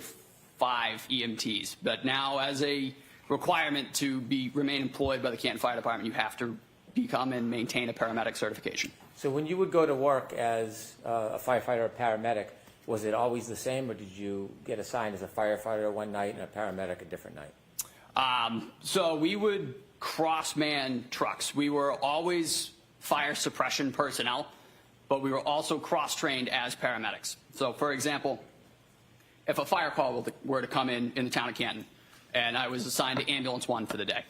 5 EMTs, but now as a requirement to remain employed by the Canton Fire Department, you have to become and maintain a paramedic certification. So when you would go to work as a firefighter or paramedic, was it always the same, or did you get assigned as a firefighter one night and a paramedic a different night? So we would cross-man trucks. We were always fire suppression personnel, but we were also cross-trained as paramedics. So, for example, if a fire call were to come in the town of Canton, and I was assigned to Ambulance 1 for the day,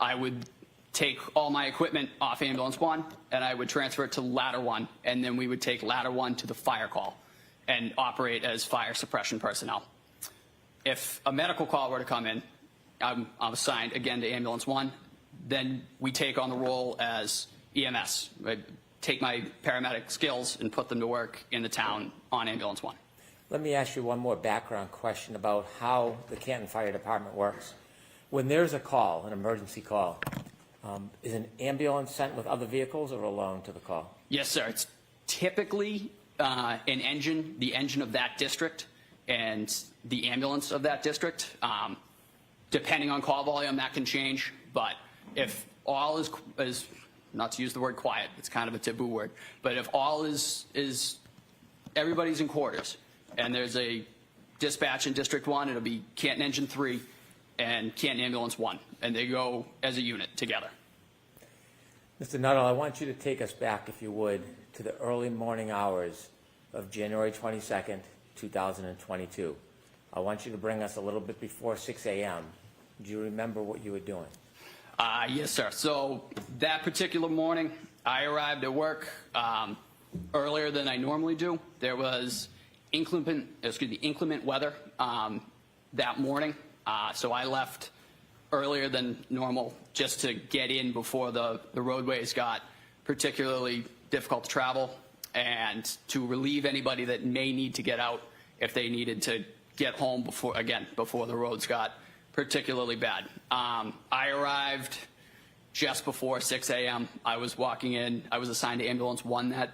I would take all my equipment off Ambulance 1, and I would transfer it to Ladder 1, and then we would take Ladder 1 to the fire call and operate as fire suppression personnel. If a medical call were to come in, I'm assigned again to Ambulance 1, then we take on the role as EMS. I take my paramedic skills and put them to work in the town on Ambulance 1. Let me ask you one more background question about how the Canton Fire Department works. When there's a call, an emergency call, is an ambulance sent with other vehicles or alone to the call? Yes, sir. It's typically an engine, the engine of that district, and the ambulance of that district. Depending on call volume, that can change. But if all is not to use the word quiet, it's kind of a taboo word, but if all is everybody's in quarters, and there's a dispatch in District 1, it'll be Canton Engine 3 and Canton Ambulance 1, and they go as a unit together. Mr. Nuttall, I want you to take us back, if you would, to the early morning hours of January 22nd, 2022. I want you to bring us a little bit before 6 a.m. Do you remember what you were doing? Yes, sir. So that particular morning, I arrived at work earlier than I normally do. There was inclement weather that morning, so I left earlier than normal just to get in before the roadways got particularly difficult to travel, and to relieve anybody that may need to get out if they needed to get home before the roads got particularly bad. I arrived just before 6 a.m. I was walking in. I was assigned to Ambulance 1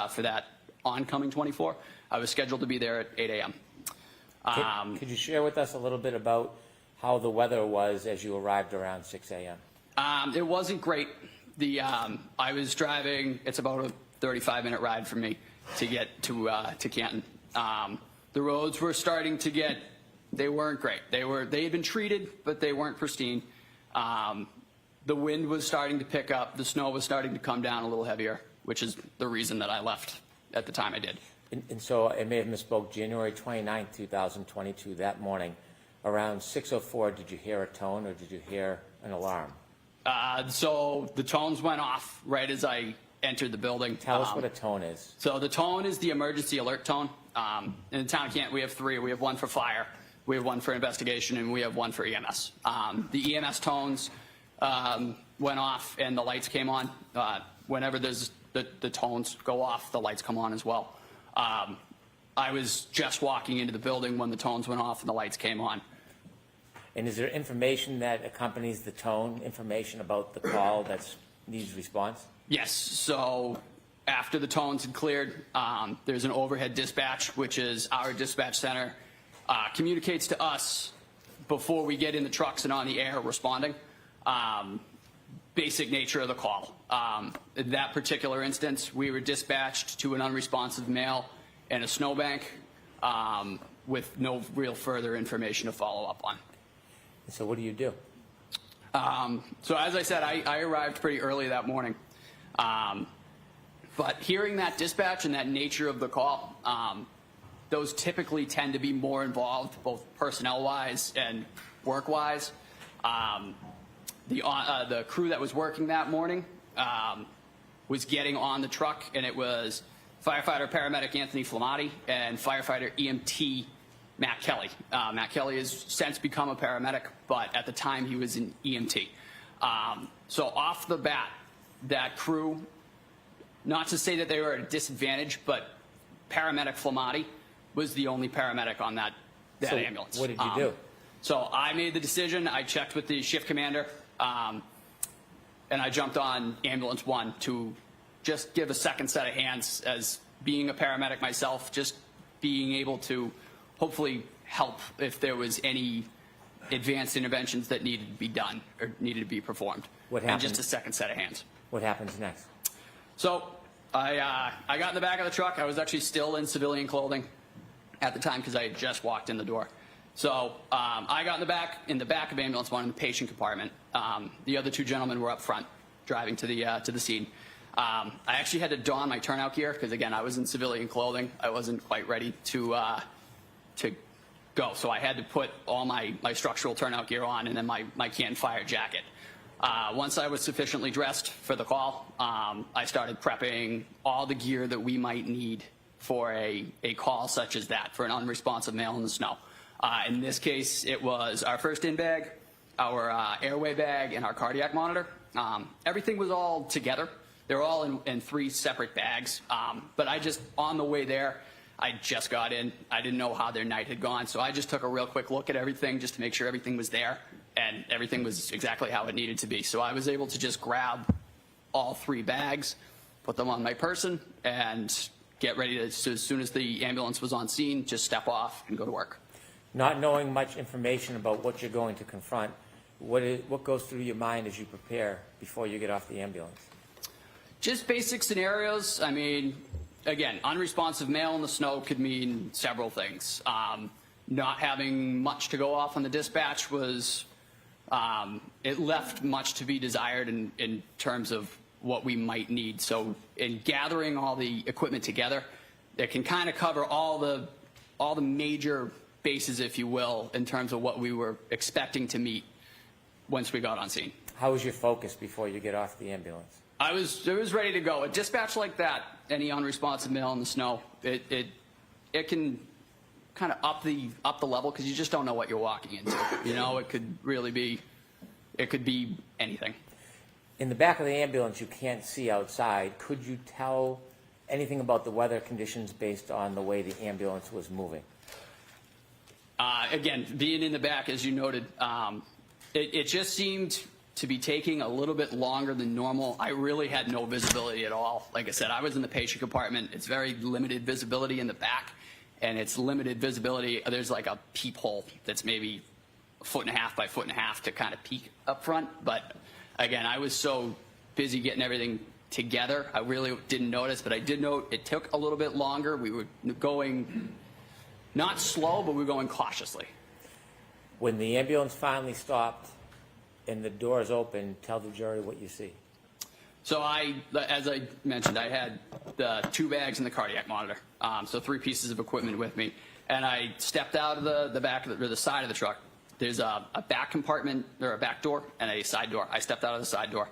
for that oncoming 24. I was scheduled to be there at 8 a.m. Could you share with us a little bit about how the weather was as you arrived around 6 a.m.? It wasn't great. I was driving. It's about a 35-minute ride for me to get to Canton. The roads were starting to get. They weren't great. They had been treated, but they weren't pristine. The wind was starting to pick up. The snow was starting to come down a little heavier, which is the reason that I left at the time I did. And so I may have misspoke. January 29th, 2022, that morning, around 6:04, did you hear a tone or did you hear an alarm? So the tones went off right as I entered the building. Tell us what a tone is. So the tone is the emergency alert tone. In the town of Canton, we have 3. We have 1 for fire, we have 1 for investigation, and we have 1 for EMS. The EMS tones went off and the lights came on. Whenever the tones go off, the lights come on as well. I was just walking into the building when the tones went off and the lights came on. And is there information that accompanies the tone, information about the call that needs response? Yes. So after the tones had cleared, there's an overhead dispatch, which is our dispatch center, communicates to us before we get in the trucks and on the air responding. Basic nature of the call. In that particular instance, we were dispatched to an unresponsive male in a snowbank with no real further information to follow up on. So what do you do? So as I said, I arrived pretty early that morning. But hearing that dispatch and that nature of the call, those typically tend to be more involved, both personnel-wise and work-wise. The crew that was working that morning was getting on the truck, and it was firefighter paramedic Anthony Flamati and firefighter EMT Matt Kelly. Matt Kelly has since become a paramedic, but at the time he was an EMT. So off the bat, that crew, not to say that they were at a disadvantage, but paramedic Flamati was the only paramedic on that So ambulance. what did you do? So I made the decision. I checked with the shift commander, and I jumped on ambulance 1 to just give a second set of hands as being a paramedic myself, just being able to hopefully help if there was any advanced interventions that needed to be done or needed to be performed. What And happened? just a second set of hands. What happens next? So I got in the back of the truck. I was actually still in civilian clothing at the time because I had just walked in the door. So I got in the back of ambulance 1 in the patient compartment. The other 2 gentlemen were up front driving to the scene. I actually had to don my turnout gear because, again, I was in civilian clothing. I wasn't quite ready to go. So I had to put all my structural turnout gear on and then my can fire jacket. Once I was sufficiently dressed for the call, I started prepping all the gear that we might need for a call such as that, for an unresponsive male in the snow. In this case, it was our first in bag, our airway bag, and our cardiac monitor. Everything was all together. They were all in 3 separate bags. But on the way there, I just got in. I didn't know how their night had gone, so I just took a real quick look at everything just to make sure everything was there, and everything was exactly how it needed to be. So I was able to just grab all 3 bags, put them on my person, and get ready to, so as soon as the ambulance was on scene, just step off and go to work. Not knowing much information about what you're going to confront, what goes through your mind as you prepare before you get off the ambulance? Just basic scenarios. I mean, again, unresponsive male in the snow could mean several things. Not having much to go off on the dispatch was, it left much to be desired in terms of what we might need. So in gathering all the equipment together, it can kind of cover all the major bases, if you will, in terms of what we were expecting to meet once we got on scene. How was your focus before you get off the ambulance? I was ready to go. A dispatch like that, any unresponsive male in the snow, it can kind of up the level because you just don't know what you're walking into. You know, it could be anything. In the back of the ambulance, you can't see outside. Could you tell anything about the weather conditions based on the way the ambulance was moving? Again, being in the back, as you noted, it just seemed to be taking a little bit longer than normal. I really had no visibility at all. Like I said, I was in the patient compartment. It's very limited visibility in the back, and it's limited visibility. There's like a peephole that's maybe 1.5 feet by 1.5 feet to kind of peek up front. But again, I was so busy getting everything together, I really didn't notice. But I did note it took a little bit longer. We were going not slow, but we were going cautiously. When the ambulance finally stopped and the doors open, tell the jury what you see. So as I mentioned, I had the 2 bags and the cardiac monitor, so 3 pieces of equipment with me. And I stepped out of the back of the side of the truck. There's a back compartment, or a back door, and a side door. I stepped out of the side door.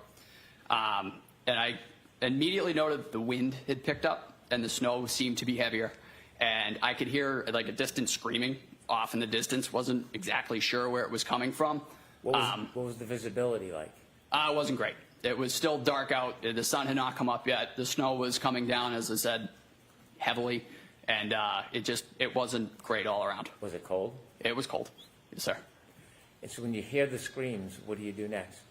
And I immediately noted the wind had picked up and the snow seemed to be heavier. And I could hear like a distant screaming off in the distance. Wasn't exactly sure where it was coming from. What was the visibility like? It wasn't great. It was still dark out. The sun had not come up yet. The snow was coming down, as I said, heavily. And it wasn't great all around. Was it cold? It was cold. Yes, sir. And so when you hear the screams, what do you do next?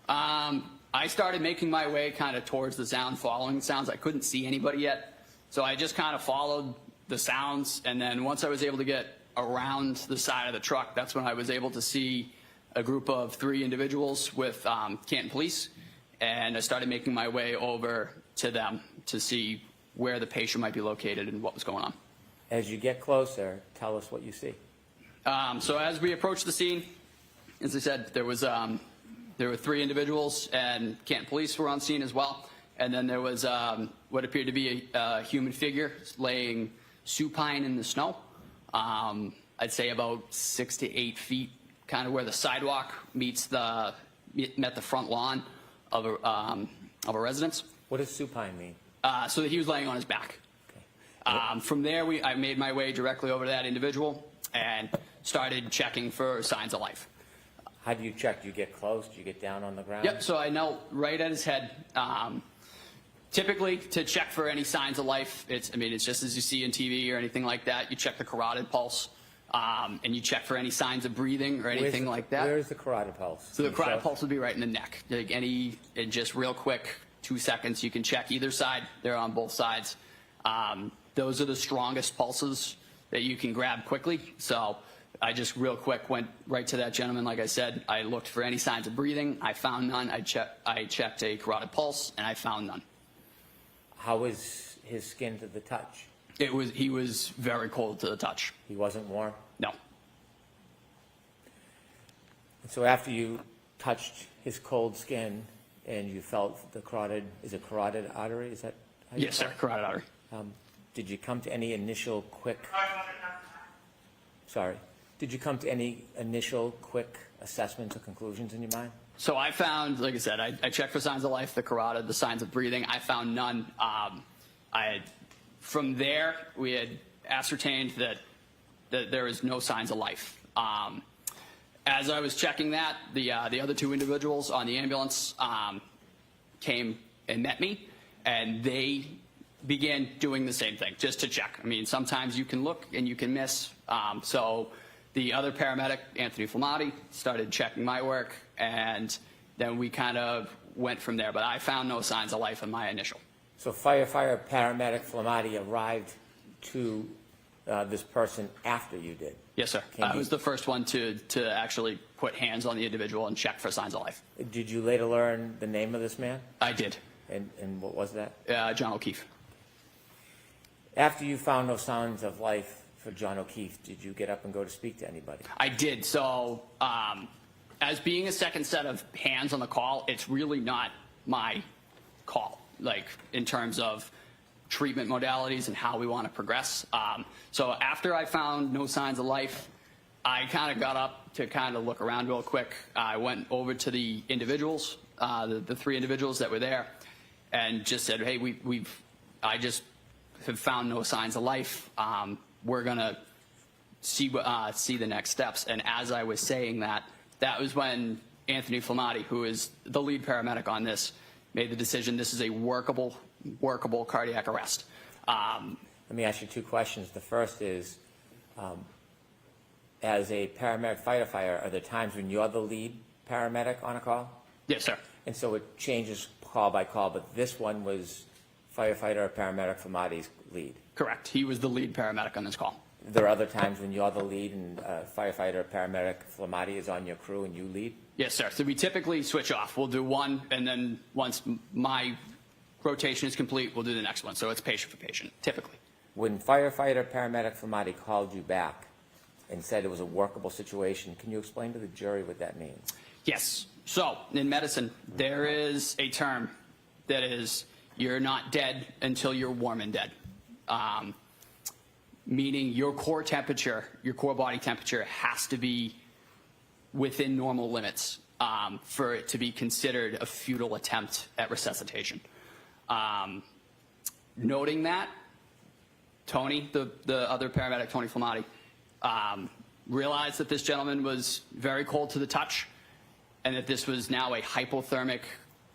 I started making my way kind of towards the sound, following the sounds. I couldn't see anybody yet. So I just kind of followed the sounds. And then once I was able to get around the side of the truck, that's when I was able to see a group of 3 individuals with Canton Police. And I started making my way over to them to see where the patient might be located and what was going on. As you get closer, tell us what you see. So as we approached the scene, as I said, there were 3 individuals, and Canton Police were on scene as well. and then there was what appeared to be a human figure laying supine in the snow. I'd say about 6 to 8 feet, kind of where the sidewalk met the front lawn of a residence. What does supine mean? So that he was laying on his back. From there, I made my way directly over to that individual and started checking for signs of life. How do you check? Do you get close? Do you get down on the ground? Yep, so I knelt right at his head. Typically, to check for any signs of life, it's just as you see in TV or anything like that. You check the carotid pulse, and you check for any signs of breathing or anything like that. Where's the carotid pulse? So the carotid pulse would be right in the neck. Like and just real quick, 2 seconds, you can check either side. They're on both sides. Those are the strongest pulses that you can grab quickly. So I just real quick went right to that gentleman. Like I said, I looked for any signs of breathing. I found none. I checked a carotid pulse, and I found none. How was his skin to the touch? He was very cold to the touch. He wasn't warm? No. So after you touched his cold skin and you felt the carotid, is it carotid artery? Is that how you Yes, call sir. it? Carotid artery. Did you come to any initial quick assessments or conclusions in your mind? So I found, like I said, I checked for signs of life, the carotid, the signs of breathing. I found none. From there, we had ascertained that there is no signs of life. As I was checking that, the other 2 individuals on the ambulance came and met me, and they began doing the same thing, just to check. Sometimes you can look and you can miss. So the other paramedic, Anthony Flamati, started checking my work, and then we kind of went from there. But I found no signs of life in my initial. So firefighter paramedic Flamati arrived to this person after you did? Yes, sir. I was the first one to actually put hands on the individual and check for signs of life. Did you later learn the name of this man? I did. And what was that? John O'Keefe. After you found no signs of life for John O'Keefe, did you get up and go to speak to anybody? I did. So as being a second set of hands on the call, it's really not my call, like in terms of treatment modalities and how we want to progress. So after I found no signs of life, I kind of got up to kind of look around real quick. I went over to the individuals, the 3 individuals that were there, and just said, hey, I just have found no signs of life. We're going to see the next steps. And as I was saying that was when Anthony Flamati, who is the lead paramedic on this, made the decision this is a workable cardiac arrest. Let me ask you 2 questions. The first is, as a paramedic firefighter, are there times when you're the lead paramedic on a call? Yes, sir. And so it changes call by call, but this one was firefighter or paramedic Flamati's lead? Correct. He was the lead paramedic on this call. There are other times when you're the lead and firefighter or paramedic Flamati is on your crew and you lead? Yes, sir. So we typically switch off. We'll do one, and then once my rotation is complete, we'll do the next one. So it's patient for patient, typically. When firefighter paramedic Flamati called you back and said it was a workable situation, can you explain to the jury what that means? Yes. So in medicine, there is a term that is you're not dead until you're warm and dead. Meaning your core temperature, your core body temperature has to be within normal limits for it to be considered a futile attempt at resuscitation. Noting that, Tony, the other paramedic, Tony Flamati, realized that this gentleman was very cold to the touch and that this was now a hypothermic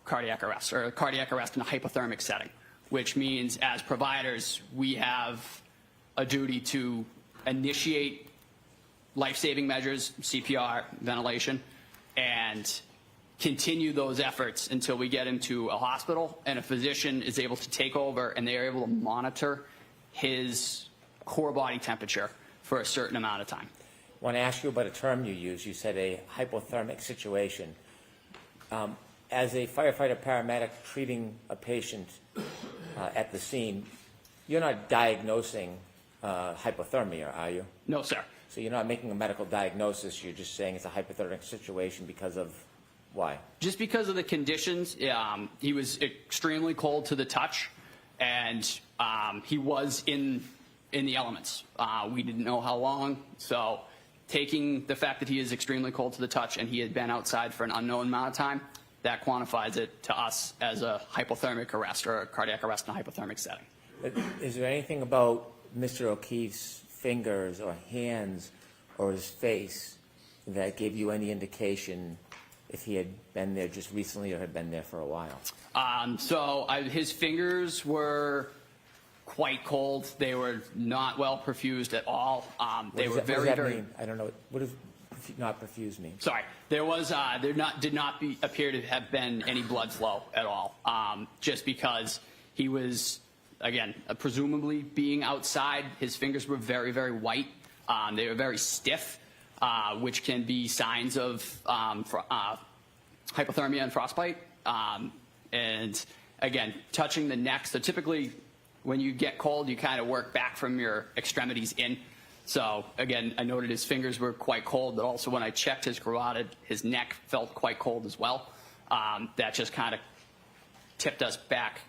cardiac arrest, or a cardiac arrest in a hypothermic setting, which means as providers, we have a duty to initiate life-saving measures, CPR, ventilation, and continue those efforts until we get him to a hospital and a physician is able to take over and they are able to monitor his core body temperature for a certain amount of time. I want to ask you about a term you used. You said a hypothermic situation. As a firefighter paramedic treating a patient at the scene, you're not diagnosing hypothermia, are you? No, sir. So you're not making a medical diagnosis. You're just saying it's a hypothermic situation because of Why? Just because of the conditions, he was extremely cold to the touch, and he was in the elements. We didn't know how long, so taking the fact that he is extremely cold to the touch and he had been outside for an unknown amount of time, that quantifies it to us as a hypothermic arrest or a cardiac arrest in a hypothermic setting. Is there anything about Mr. O'Keefe's fingers or hands or his face that gave you any indication if he had been there just recently or had been there for a while? His fingers were quite cold. They were not well perfused at all. They were very, very. Mean? I don't know. What does not perfused mean? Sorry, there did not appear to have been any blood flow at all. Just because he was, again, presumably being outside, his fingers were very, very white. They were very stiff, which can be signs of hypothermia and frostbite. And again, touching the neck. So typically, when you get cold, you kind of work back from your extremities in. So again, I noted his fingers were quite cold, but also when I checked his carotid, his neck felt quite cold as well. That just kind of tipped us back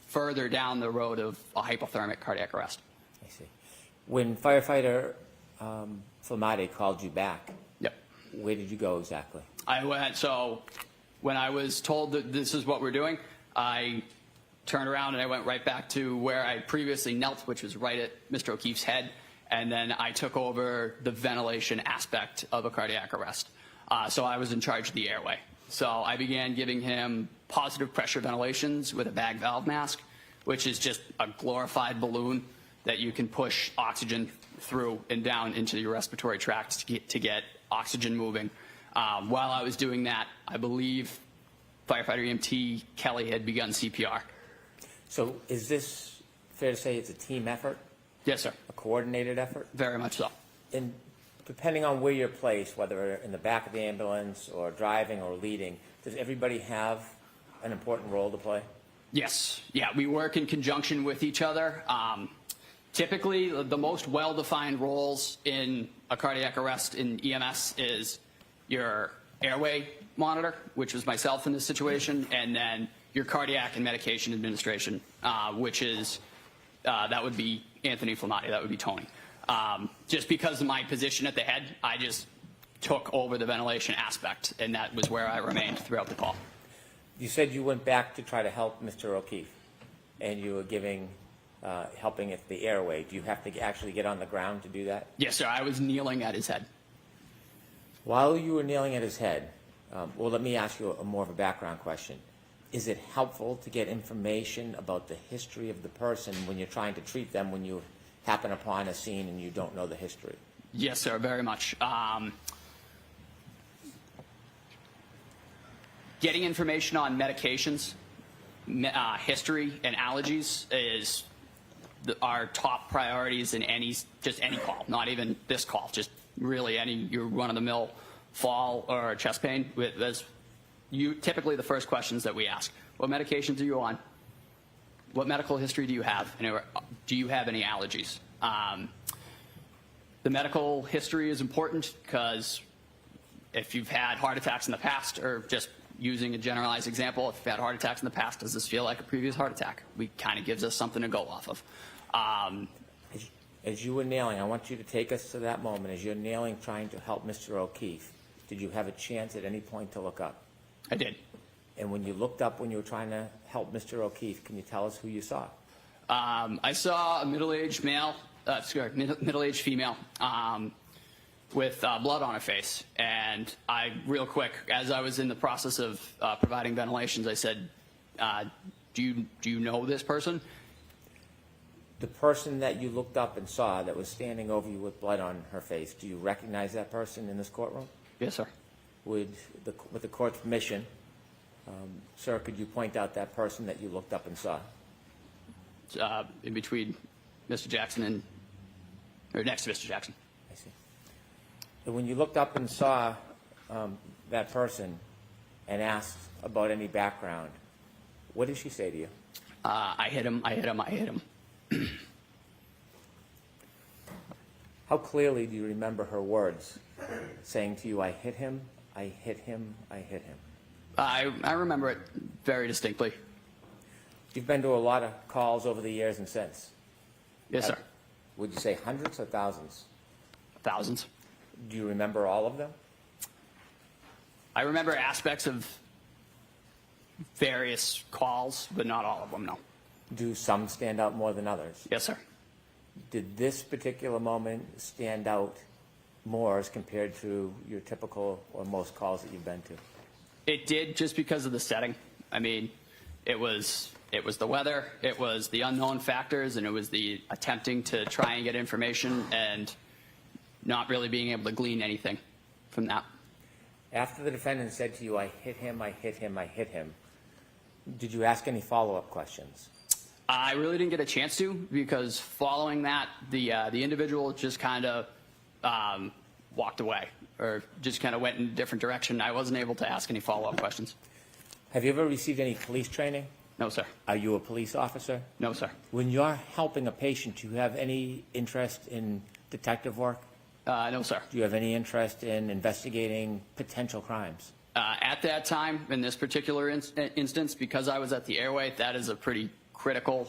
further down the road of a hypothermic cardiac arrest. I see. When firefighter Flamade called you back, Yep. Where did you go exactly? So when I was told that this is what we're doing, I turned around and I went right back to where I previously knelt, which was right at Mr. O'Keefe's head. And then I took over the ventilation aspect of a cardiac arrest. So I was in charge of the airway. So I began giving him positive pressure ventilations with a bag valve mask, which is just a glorified balloon that you can push oxygen through and down into your respiratory tract to get oxygen moving. While I was doing that, I believe firefighter EMT Kelly had begun CPR. So is this fair to say it's a team effort? Yes, sir. A coordinated effort? Very much so. And depending on where you're placed, whether in the back of the ambulance or driving or leading, does everybody have an important role to play? Yes. Yeah, we work in conjunction with each other. Typically, the most well-defined roles in a cardiac arrest in EMS is your airway monitor, which was myself in this situation, and then your cardiac and medication administration, which is, that would be Anthony Flamati, that would be Tony. Just because of my position at the head, I just took over the ventilation aspect, and that was where I remained throughout the call. You said you went back to try to help Mr. O'Keefe, and you were giving, helping at the airway. Do you have to actually get on the ground to do that? Yes, sir. I was kneeling at his head. While you were kneeling at his head, well, let me ask you a more of a background question. Is it helpful to get information about the history of the person when you're trying to treat them when you happen upon a scene and you don't know the history? Yes, sir, very much. Getting information on medications, history, and allergies is our top priorities in any call, not even this call, just really any your run-of-the-mill fall or chest pain. That's typically the first questions that we ask. What medications are you on? What medical history do you have? And do you have any allergies? The medical history is important because if you've had heart attacks in the past, or just using a generalized example, if you've had heart attacks in the past, does this feel like a previous heart attack? Kind of gives us something to go off of. As you were kneeling, I want you to take us to that moment. As you're kneeling, trying to help Mr. O'Keefe, did you have a chance at any point to look up? I did. And when you looked up when you were trying to help Mr. O'Keefe, can you tell us who you saw? I saw a middle-aged middle-aged female with blood on her face. And real quick, as I was in the process of providing ventilations, I said, do you know this person? The person that you looked up and saw that was standing over you with blood on her face, do you recognize that person in this courtroom? Yes, sir. With the court's permission, sir, could you point out that person that you looked up and saw? In between Mr. Jackson or next to Mr. Jackson. I see. And when you looked up and saw that person and asked about any background, what did she say to you? I hit him, I hit him, I hit him. How clearly do you remember her words saying to you, I hit him, I hit him, I hit him? I remember it very distinctly. You've been to a lot of calls over the years and since. Yes, sir. Would you say hundreds or thousands? Thousands. Do you remember all of them? I remember aspects of various calls, but not all of them, no. Do some stand out more than others? Yes, sir. Did this particular moment stand out more as compared to your typical or most calls that you've been to? It did, just because of the setting. I mean, it was the weather, it was the unknown factors, and it was the attempting to try and get information and not really being able to glean anything from that. After the defendant said to you, I hit him, I hit him, I hit him, did you ask any follow-up questions? I really didn't get a chance to, because following that, the individual just kind of walked away, or just kind of went in a different direction. I wasn't able to ask any follow-up questions. Have you ever received any police training? No, sir. Are you a police officer? No, sir. When you're helping a patient, do you have any interest in detective work? No, sir. Do you have any interest in investigating potential crimes? At that time, in this particular instance, because I was at the airway, that is a pretty critical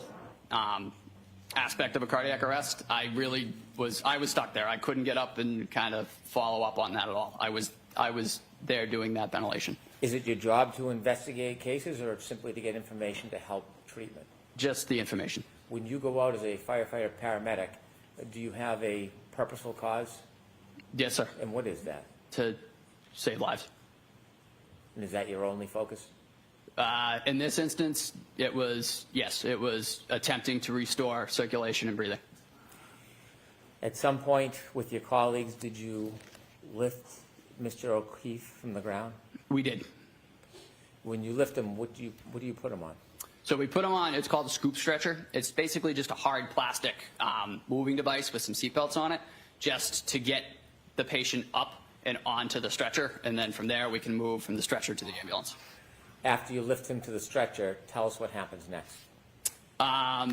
aspect of a cardiac arrest. I was stuck there. I couldn't get up and kind of follow up on that at all. I was there doing that ventilation. Is it your job to investigate cases or simply to get information to help treatment? Just the information. When you go out as a firefighter paramedic, do you have a purposeful cause? Yes, sir. And what is that? To save lives. And is that your only focus? In this instance, it was attempting to restore circulation and breathing. At some point with your colleagues, did you lift Mr. O'Keefe from the ground? We did. When you lift him, what do you put him on? So we put him on, it's called a scoop stretcher. It's basically just a hard plastic moving device with some seatbelts on it, just to get the patient up and onto the stretcher, and then from there we can move from the stretcher to the ambulance. After you lift him to the stretcher, tell us what happens next.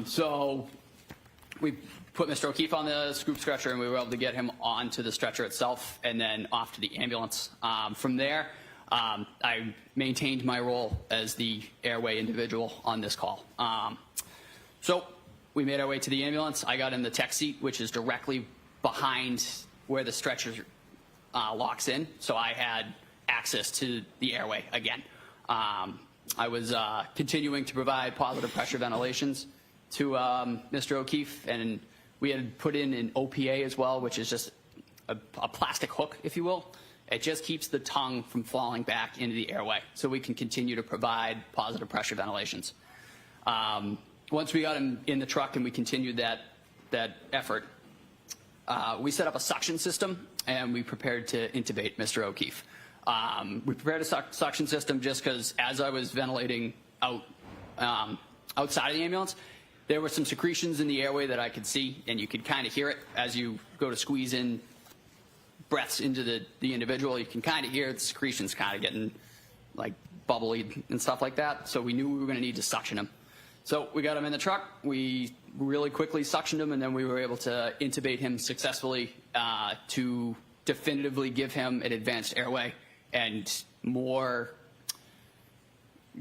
So we put Mr. O'Keefe on the scoop stretcher, and we were able to get him onto the stretcher itself and then off to the ambulance. From there, I maintained my role as the airway individual on this call. So we made our way to the ambulance. I got in the tech seat, which is directly behind where the stretcher locks in, so I had access to the airway again. I was continuing to provide positive pressure ventilations to Mr. O'Keefe, and we had put in an OPA as well, which is just a plastic hook, if you will. It just keeps the tongue from falling back into the airway, so we can continue to provide positive pressure ventilations. Once we got him in the truck and we continued that effort, we set up a suction system, and we prepared to intubate Mr. O'Keefe. We prepared a suction system just because as I was ventilating outside of the ambulance, there were some secretions in the airway that I could see, and you could kind of hear it as you go to squeeze in breaths into the individual. You can kind of hear the secretions kind of getting like bubbly and stuff like that. So we knew we were going to need to suction him. So we got him in the truck. We really quickly suctioned him, and then we were able to intubate him successfully to definitively give him an advanced airway and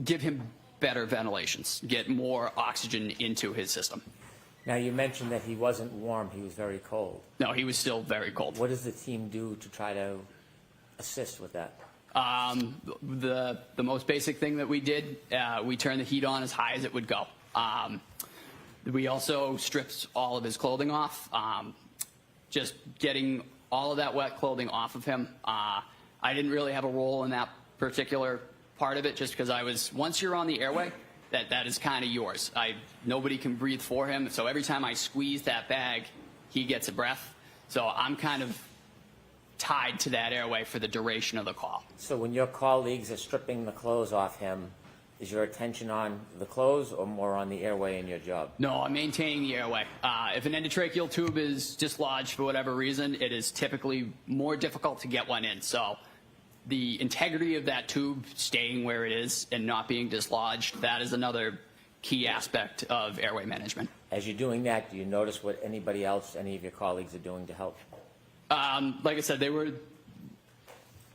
give him better ventilations, get more oxygen into his system. Now, you mentioned that he wasn't warm, he was very cold. No, he was still very cold. What does the team do to try to assist with that? The most basic thing that we did, we turned the heat on as high as it would go. We also stripped all of his clothing off, just getting all of that wet clothing off of him. I didn't really have a role in that particular part of it, just because once you're on the airway, that is kind of yours. Nobody can breathe for him, so every time I squeeze that bag, he gets a breath. So I'm kind of tied to that airway for the duration of the call. So when your colleagues are stripping the clothes off him, is your attention on the clothes or more on the airway in your job? No, I'm maintaining the airway. If an endotracheal tube is dislodged for whatever reason, it is typically more difficult to get one in. So the integrity of that tube staying where it is and not being dislodged, that is another key aspect of airway management. As you're doing that, do you notice what anybody else, any of your colleagues are doing to help? Like I said,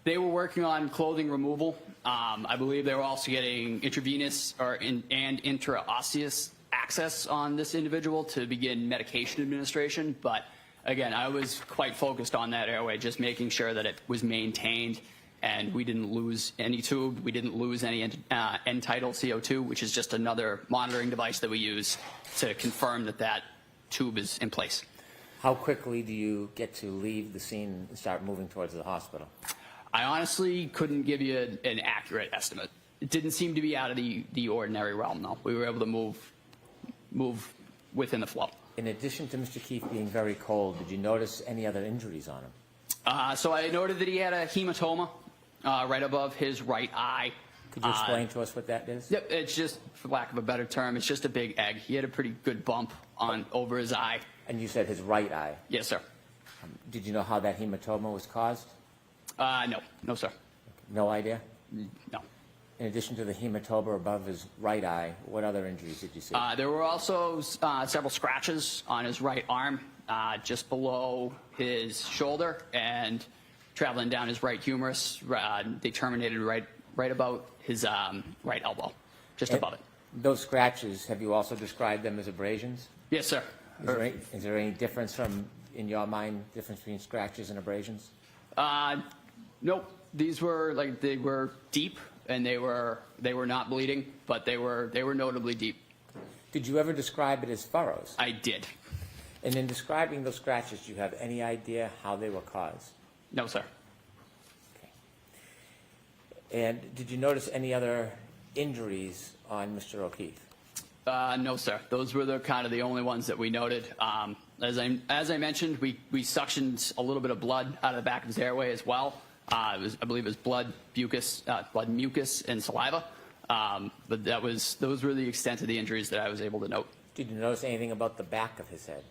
They were working on clothing removal. I believe they were also getting intravenous and intraosseous access on this individual to begin medication administration. But again, I was quite focused on that airway, just making sure that it was maintained and we didn't lose any tube. We didn't lose any end-tidal CO2, which is just another monitoring device that we use to confirm that that tube is in place. How quickly do you get to leave the scene and start moving towards the hospital? I honestly couldn't give you an accurate estimate. It didn't seem to be out of the ordinary realm, though. We were able to move within the flow. In addition to Mr. Keefe being very cold, did you notice any other injuries on him? So I noted that he had a hematoma right above his right eye. Could you explain to us what that is? Yep, it's just, for lack of a better term, it's just a big egg. He had a pretty good bump over his eye. And you said his right eye. Yes, sir. Did you know how that hematoma was caused? No, sir. No idea? No. In addition to the hematoma above his right eye, what other injuries did you see? There were also several scratches on his right arm, just below his shoulder and traveling down his right humerus. They terminated right about his right elbow, just above it. Those scratches, have you also described them as abrasions? Yes, sir. Is there any difference in your mind, difference between scratches and abrasions? Nope. These were they were deep and they were not bleeding, but they were notably deep. Did you ever describe it as furrows? I did. And in describing those scratches, do you have any idea how they were caused? No, sir. Okay. And did you notice any other injuries on Mr. O'Keefe? No, sir. Those were the only ones that we noted. As I mentioned, we suctioned a little bit of blood out of the back of his airway as well. I believe it was blood, mucus, and saliva. But those were the extent of the injuries that I was able to note. Did you notice anything about the back of his head?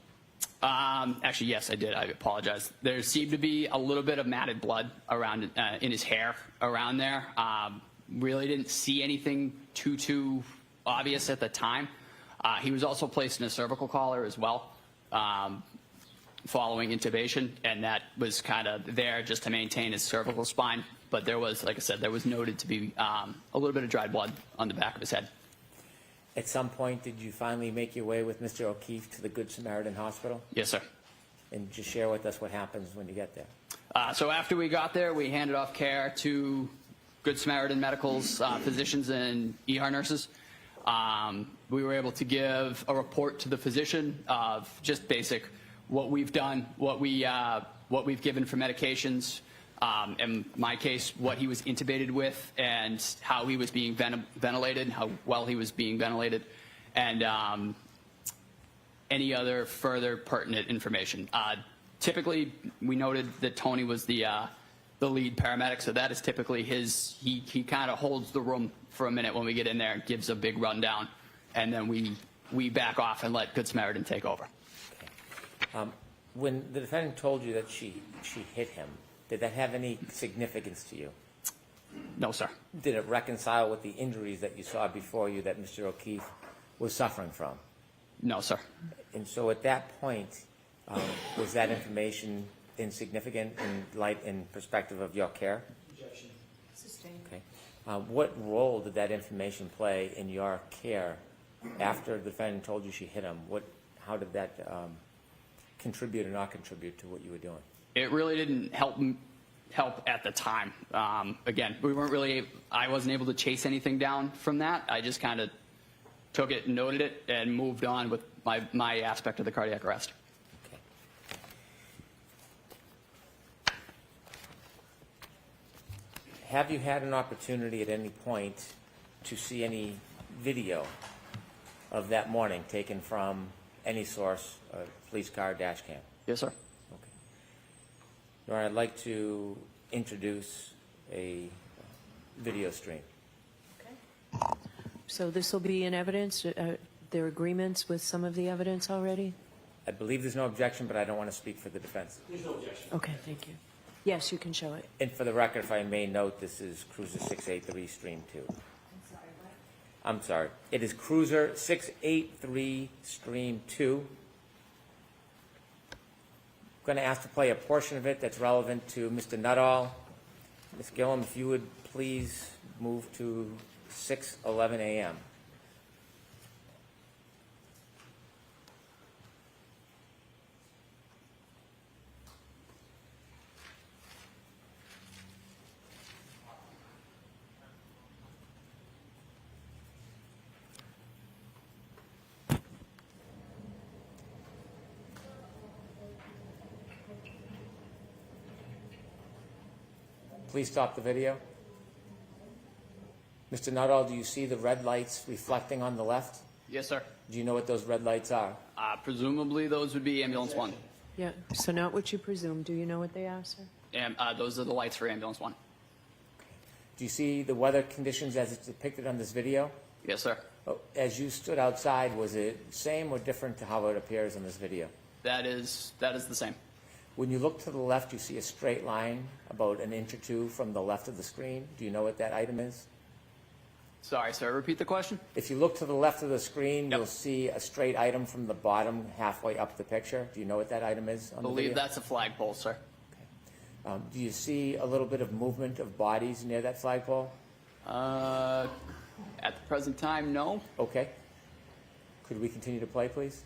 Actually, yes, I did. I apologize. There seemed to be a little bit of matted blood around in his hair around there. Really didn't see anything too obvious at the time. He was also placed in a cervical collar as well, following intubation, and that was kind of there just to maintain his cervical spine. But there was, like I said, there was noted to be a little bit of dried blood on the back of his head. At some point, did you finally make your way with Mr. O'Keefe to the Good Samaritan Hospital? Yes, sir. And just share with us what happens when you get there. So after we got there, we handed off care to Good Samaritan Medical's physicians and ER nurses. We were able to give a report to the physician of just basic what we've done, what we've given for medications, in my case, what he was intubated with, and how he was being ventilated, how well he was being ventilated, and any other further pertinent information. Typically, we noted that Tony was the lead paramedic, so that is typically his. He kind of holds the room for a minute when we get in there and gives a big rundown, and then we back off and let Good Samaritan take over. Okay. When the defendant told you that she hit him, did that have any significance to you? No, sir. Did it reconcile with the injuries that you saw before you that Mr. O'Keefe was suffering from? No, sir. And so at that point, was that information insignificant in perspective of your care? Objection. Sustained. Okay. What role did that information play in your care after the defendant told you she hit him? How did that contribute or not contribute to what you were doing? It really didn't help at the time. Again, I wasn't able to chase anything down from that. I just kind of took it, noted it, and moved on with my aspect of the cardiac arrest. Okay. Have you had an opportunity at any point to see any video of that morning taken from any source, police car, dash cam? Yes, sir. Okay. Your Honor, I'd like to introduce a video stream. Okay. So this will be in evidence. There are agreements with some of the evidence already? I believe there's no objection, but I don't want to speak for the defense. There's no objection. Okay, thank you. Yes, you can show it. And for the record, if I may note, this is Cruiser 683 Stream 2. I'm sorry. It is Cruiser 683 Stream 2. I'm going to ask to play a portion of it that's relevant to Mr. Nuttall Ms. Gillum, if you would please move to 6:11 a.m. Please stop the video. Mr. Nuttall, do you see the red lights reflecting on the left? Yes, sir. Do you know what those red lights are? Presumably those would be ambulance 1. Yeah, so not what you presume. Do you know what they are, sir? And those are the lights for ambulance 1. Do you see the weather conditions as it's depicted on this video? Yes, sir. Oh, as you stood outside, was it same or different to how it appears in this video? That is the same. When you look to the left, you see a straight line about an inch or two from the left of the screen. Do you know what that item is? Sorry, sir. Repeat the question. If you look to the left of the screen, Yep. you'll see a straight item from the bottom halfway up the picture. Do you know what that item is on I the believe video? that's a flagpole, sir. Do you see a little bit of movement of bodies near that flagpole? At the present time, no. Okay. Could we continue to play, please?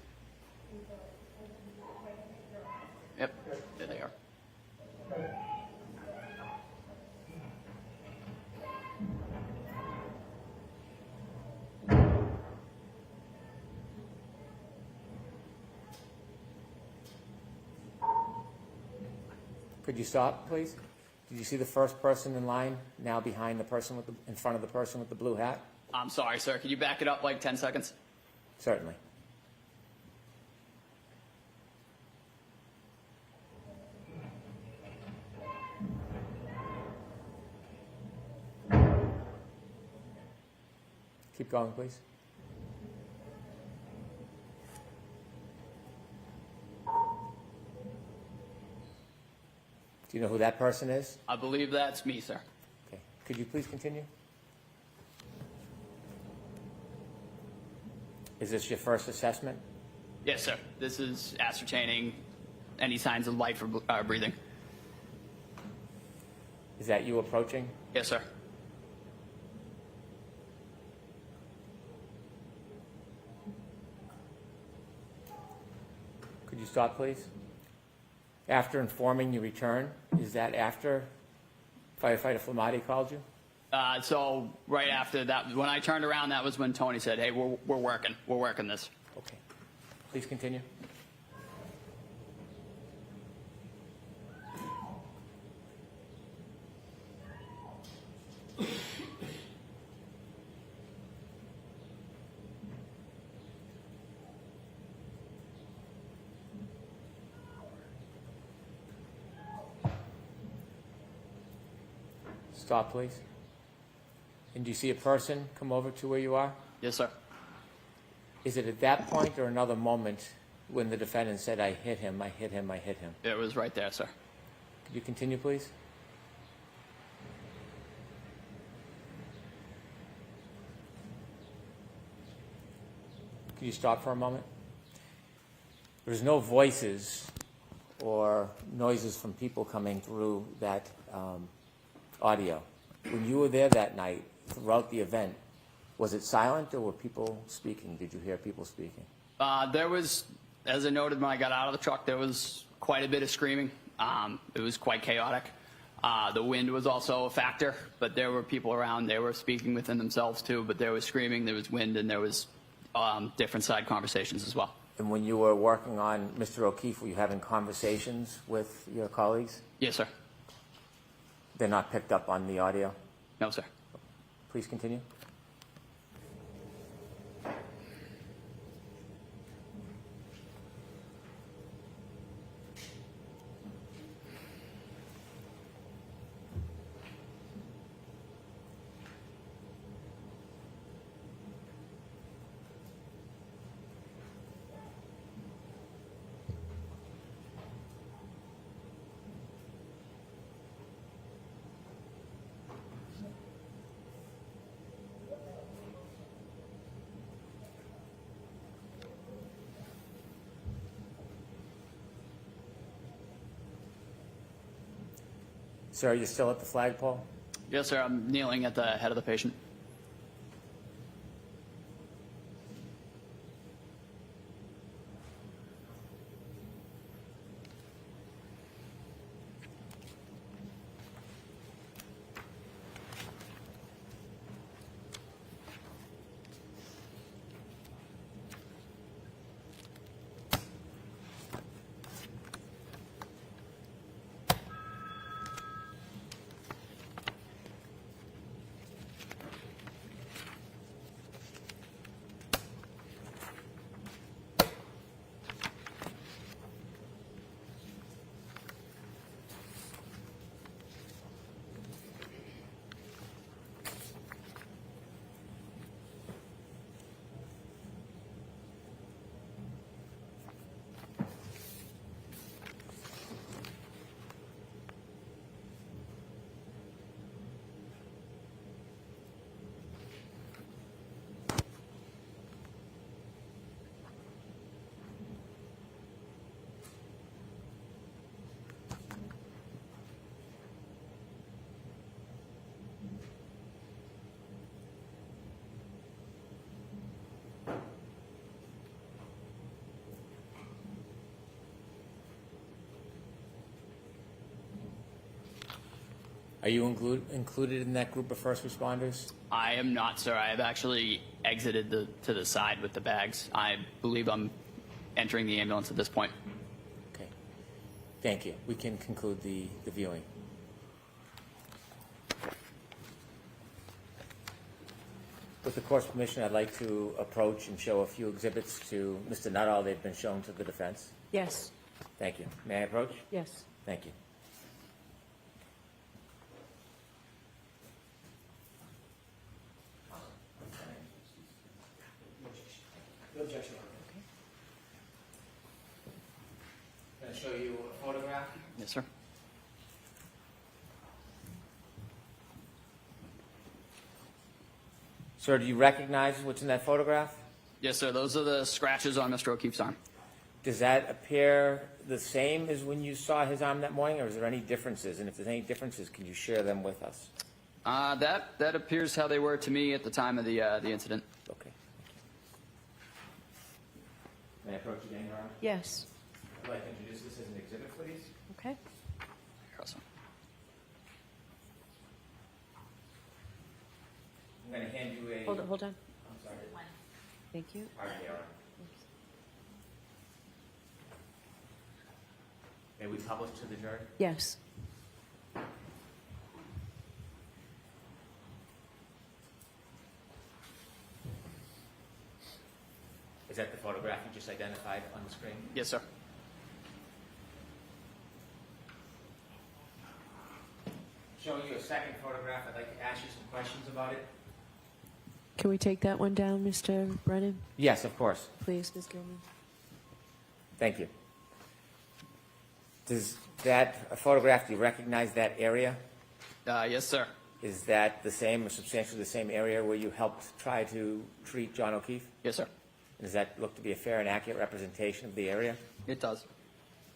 Yep, there they are. Could you stop, please? Did you see the first person in line now behind the person with in front of the person with the blue hat? I'm sorry, sir. Could you back it up like 10 seconds? Certainly. Keep going, please. Do you know who that person is? I believe that's me, sir. Okay. Could you please continue? Is this your first assessment? Yes, sir. This is ascertaining any signs of life or breathing. Is that you approaching? Yes, sir. Could you stop, please? After informing you return, is that after firefighter Flamati called you? So right after that, when I turned around, that was when Tony said, "Hey, we're working this." Okay. Please continue. Stop, please. And do you see a person come over to where you are? Yes, sir. Is it at that point or another moment when the defendant said, "I hit him, I hit him, I hit him"? It was right there, sir. Could you continue, please? Could you stop for a moment? There's no voices or noises from people coming through that audio. When you were there that night, throughout the event, was it silent or were people speaking? Did you hear people speaking? There was, as I noted when I got out of the truck, there was quite a bit of screaming. It was quite chaotic. The wind was also a factor, but there were people around. They were speaking within themselves too, but there was screaming, there was wind, and there was different side conversations as well. And when you were working on Mr. O'Keefe, were you having conversations with your colleagues? Yes, sir. They're not picked up on the audio? No, sir. Please continue. Sir, are you still at the flagpole? Yes, sir. I'm kneeling at the head of the patient. Are you included in that group of first responders? I am not, sir. I have actually exited to the side with the bags. I believe I'm entering the ambulance at this point. Okay. Thank you. We can conclude the viewing. With the court's permission, I'd like to approach and show a few exhibits to Mr. Nuttall. They've been shown to the defense. Yes. Thank you. May I approach? Yes. Thank you. No objection. I'm going to show you a photograph. Yes, sir. Sir, do you recognize what's in that photograph? Yes, sir. Those are the scratches on Mr. O'Keefe's arm. Does that appear the same as when you saw his arm that morning, or is there any differences? And if there's any differences, can you share them with us? That appears how they were to me at the time of the incident. Okay. May I approach again, Your Honor? Yes. I'd like to introduce this as an exhibit, please. Okay. Awesome. I'm going to hand you a... Hold on. I'm sorry. Thank you. Pardon me, Your Honor. May we publish to the jury? Yes. Is that the photograph you just identified on the screen? Yes, sir. Showing you a second photograph, I'd like to ask you some questions about it. Can we take that one down, Mr. Brennan? Yes, of course. Please, Ms. Gilman. Thank you. Does that photograph, do you recognize that area? Yes, sir. Is that the same or substantially the same area where you helped try to treat John O'Keefe? Yes, sir. Does that look to be a fair and accurate representation of the area? It does.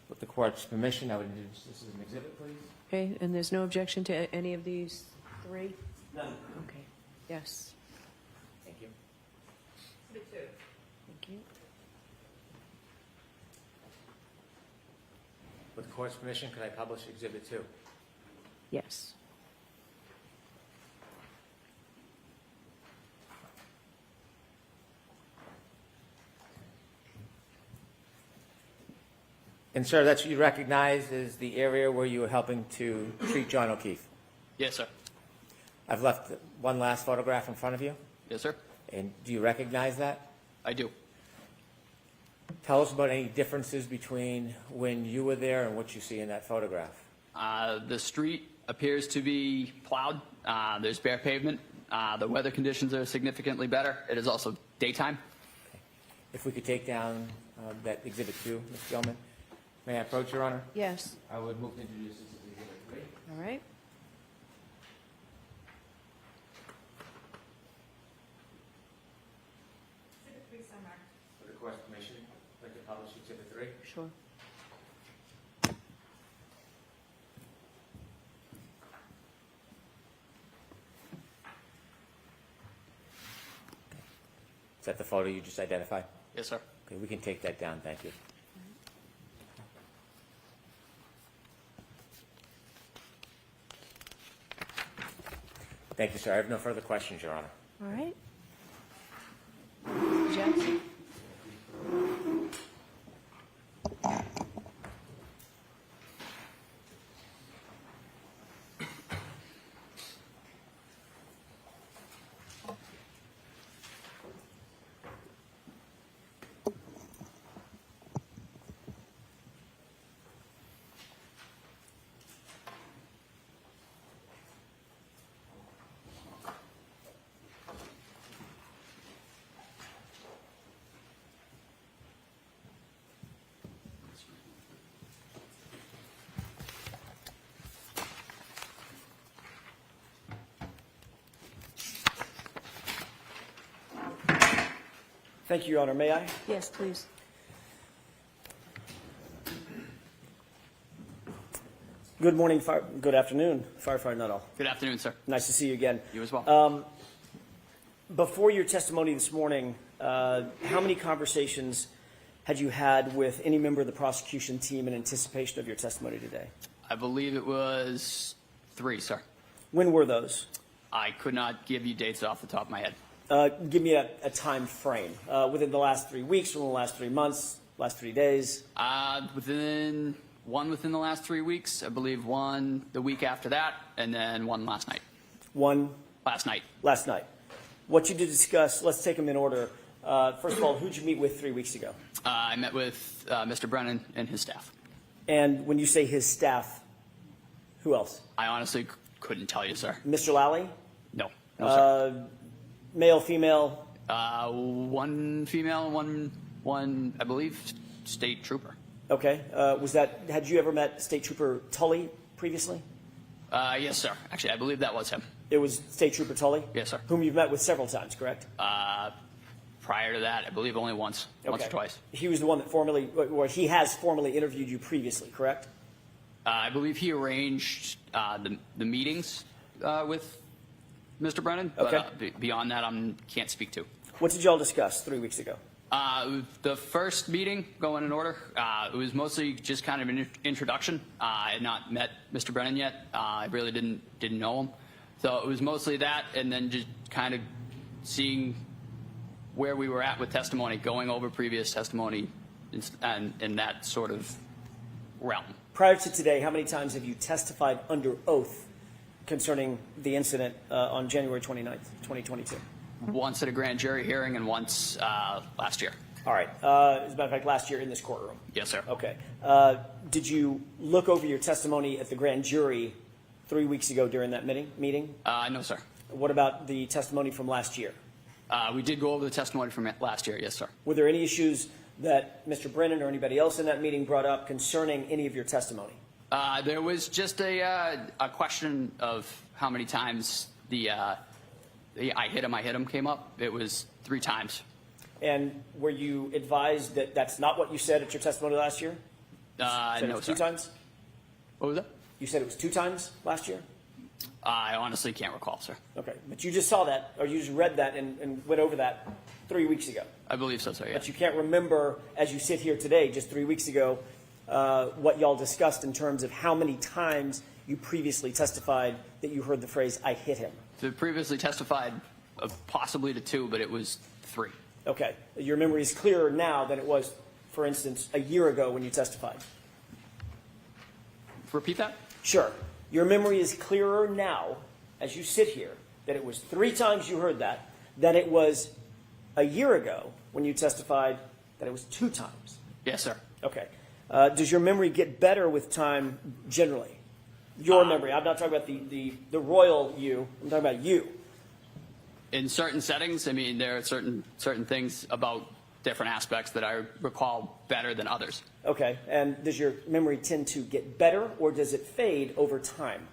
With the court's permission, I would introduce this as an exhibit, please. Okay, and there's no objection to any of these three? None. Okay. Yes. Thank you. Thank you. With the court's permission, could I publish exhibit 2? Yes. And sir, that's what you recognize as the area where you were helping to treat John O'Keefe. Yes, sir. I've left one last photograph in front of you. Yes, sir. And do you recognize that? I do. Tell us about any differences between when you were there and what you see in that photograph. The street appears to be plowed. There's bare pavement. The weather conditions are significantly better. It is also daytime. If we could take down that exhibit 2, Ms. Gilman. May I approach, Your Honor? Yes. I would move to introduce this as exhibit 3. All right. With the court's permission, I'd like to publish exhibit 3. Sure. Is that the photo you just identified? Yes, sir. Okay, we can take that down, thank you. Thank you, sir. I have no further questions, Your Honor. All right. Jackson? Thank you, Your Honor. May I? Yes, please. Good morning, good afternoon, Firefighter Nuttall. Good afternoon, sir. Nice to see you again. You as well. Before your testimony this morning, how many conversations had you had with any member of the prosecution team in anticipation of your testimony today? I believe it was 3, sir. When were those? I could not give you dates off the top of my head. Give me a time frame. Within the last 3 weeks, within the last 3 months, last 3 days? Within the last 3 weeks, I believe one the week after that, and then one last night. One? Last night. Last night. What you did discuss, let's take them in order. First of all, who'd you meet with 3 weeks ago? I met with Mr. Brennan and his staff. And when you say his staff, who else? I honestly couldn't tell you, sir. Mr. Lally? No, sir. Male, female? One female, one, I believe, state trooper. Okay. Had you ever met State Trooper Tully previously? Yes, sir. Actually, I believe that was him. It was State Trooper Tully? Yes, sir. Whom you've met with several times, correct? Prior to that, I believe only once or twice. He was the one that he has formally interviewed you previously, correct? I believe he arranged the meetings with Mr. Brennan, but Okay. Beyond that, I can't speak to. What did y'all discuss 3 weeks ago? The first meeting, going in order, it was mostly just kind of an introduction. I had not met Mr. Brennan yet. I really didn't know him. So it was mostly that, and then just kind of seeing where we were at with testimony, going over previous testimony, and in that sort of realm. Prior to today, how many times have you testified under oath concerning the incident on January 29th, 2022? Once at a grand jury hearing and once last year. All right. As a matter of fact, last year in this courtroom. Yes, sir. Okay. Did you look over your testimony at the grand jury 3 weeks ago during that meeting? No, sir. What about the testimony from last year? We did go over the testimony from last year. Yes, sir. Were there any issues that Mr. Brennan or anybody else in that meeting brought up concerning any of your testimony? There was just a question of how many times the I hit him came up. It was 3 times. And were you advised that that's not what you said at your testimony last year? Said it No, was sir. 2 times? What was that? You said it was 2 times last year? I honestly can't recall, sir. Okay. But you just saw that, or you just read that and went over that 3 weeks ago. I believe so, sir, yeah. But you can't remember, as you sit here today, just 3 weeks ago, what y'all discussed in terms of how many times you previously testified that you heard the phrase, I hit him. So previously testified possibly to 2, but it was 3. Okay. Your memory is clearer now than it was, for instance, a year ago when you testified. Repeat that? Sure. Your memory is clearer now, as you sit here, that it was 3 times you heard that, than it was a year ago when you testified that it was 2 times. Yes, sir. Okay. Does your memory get better with time generally? Your memory. I'm not talking about the royal you. I'm talking about you. In certain settings, I mean, there are certain things about different aspects that I recall better than others. Okay. And does your memory tend to get better, or does it fade over time?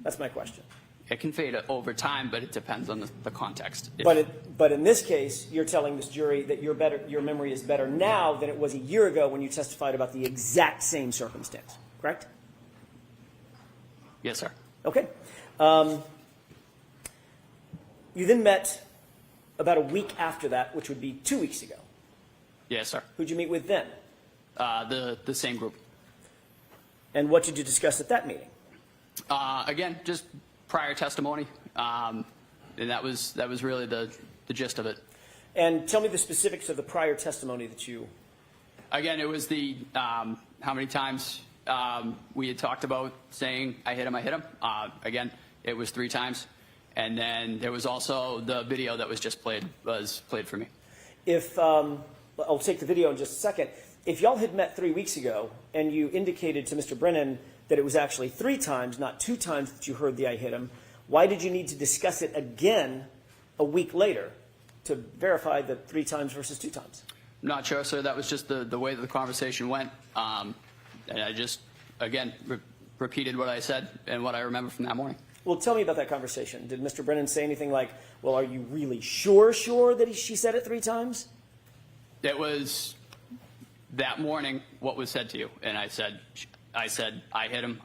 That's my question. It can fade over time, but it depends on the context. But in this case, you're telling this jury that your memory is better now than it was a year ago when you testified about the exact same circumstance, correct? Yes, sir. Okay. You then met about a week after that, which would be 2 weeks ago. Yes, sir. Who'd you meet with then? The same group. And what did you discuss at that meeting? Again, just prior testimony, and that was really the gist of it. And tell me the specifics of the prior testimony that you... Again, it was the how many times we had talked about saying I hit him. Again, it was 3 times, and then there was also the video that was just played for me. If I'll take the video in just a second. If y'all had met 3 weeks ago and you indicated to Mr. Brennan that it was actually 3 times, not 2 times that you heard the I hit him, why did you need to discuss it again a week later to verify the 3 times versus 2 times? I'm not sure, sir. That was just the way that the conversation went. And I just, again, repeated what I said and what I remember from that morning. Well, tell me about that conversation. Did Mr. Brennan say anything like, well, are you really sure that she said it 3 times? It was that morning what was said to you. And I said, I hit him.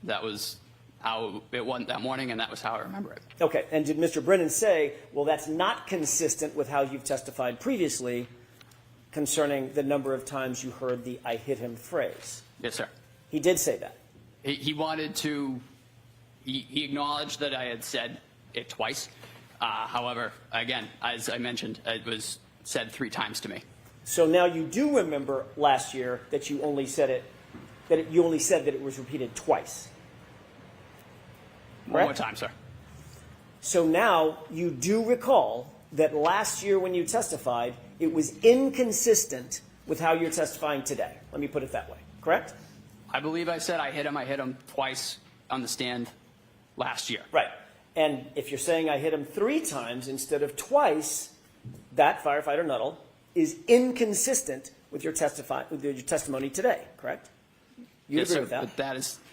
That was how it went that morning, and that was how I remember it. Okay. And did Mr. Brennan say, well, that's not consistent with how you've testified previously concerning the number of times you heard the I hit him phrase? Yes, sir. He did say that. He wanted to, he acknowledged that I had said it twice. However, again, as I mentioned, it was said 3 times to me. So now you do remember last year that you only said you only said that it was repeated twice. One more Correct? time, sir. So now you do recall that last year when you testified, it was inconsistent with how you're testifying today. Let me put it that way. Correct? I believe I said I hit him twice on the stand last year. Right. And if you're saying I hit him 3 times instead of twice, that, firefighter Nuttall, is inconsistent with your testimony today, correct? You Yes, agree sir. with that? But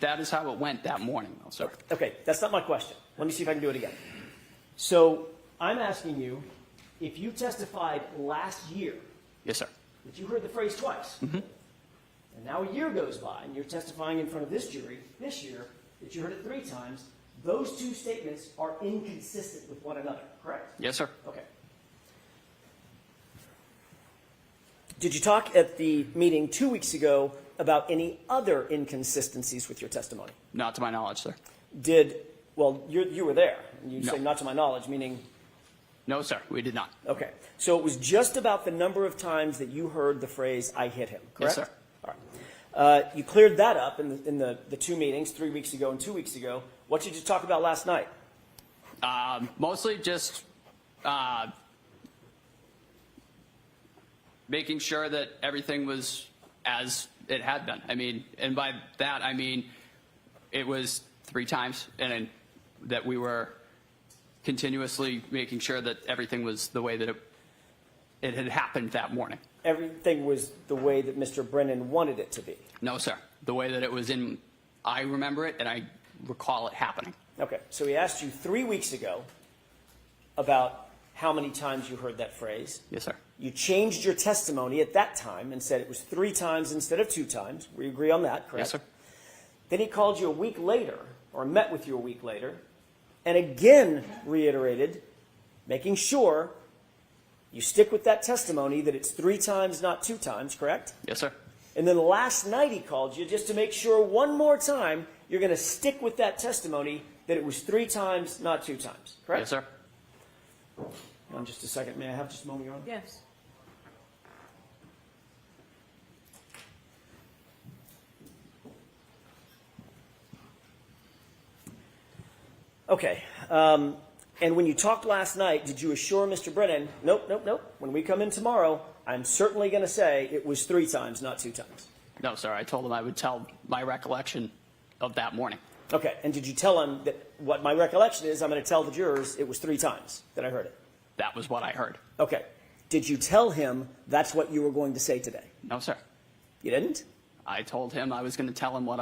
that is how it went that morning, though, sir. Okay, that's not my question. Let me see if I can do it again. So I'm asking you, if you testified last year Yes, sir. that you heard the phrase twice, and now a year goes by and you're testifying in front of this jury this year that you heard it 3 times, those 2 statements are inconsistent with one another, correct? Yes, sir. Okay. Did you talk at the meeting 2 weeks ago about any other inconsistencies with your testimony? Not to my knowledge, sir. Well, you were there, and you No. say not to my knowledge, meaning, No, sir. We did not. okay. So it was just about the number of times that you heard the phrase, I hit him, correct? Yes, sir. All right. You cleared that up in the 2 meetings, 3 weeks ago and 2 weeks ago. What did you talk about last night? Mostly just making sure that everything was as it had been. I mean, and by that, I mean, it was 3 times, and that we were continuously making sure that everything was the way that it had happened that morning. Everything was the way that Mr. Brennan wanted it to be. No, sir. The way that it was in, I remember it, and I recall it happening. Okay, so he asked you 3 weeks ago about how many times you heard that phrase. Yes, sir. You changed your testimony at that time and said it was 3 times instead of 2 times. We agree on that, correct? Yes, sir. Then he called you a week later, or met with you a week later, and again reiterated, making sure you stick with that testimony that it's 3 times, not 2 times, correct? Yes, sir. And then last night he called you just to make sure one more time you're going to stick with that testimony that it was 3 times, not 2 times, correct? Yes, sir. Hold on just a second. May I have just a moment, Your Honor? Yes. Okay. And when you talked last night, did you assure Mr. Brennan, nope. When we come in tomorrow, I'm certainly going to say it was 3 times, not 2 times? No, sir. I told him I would tell my recollection of that morning. Okay. And did you tell him that what my recollection is, I'm going to tell the jurors it was 3 times that I heard it? That was what I heard. Okay. Did you tell him that's what you were going to say today? No, sir. You didn't? I told him I was going to tell him what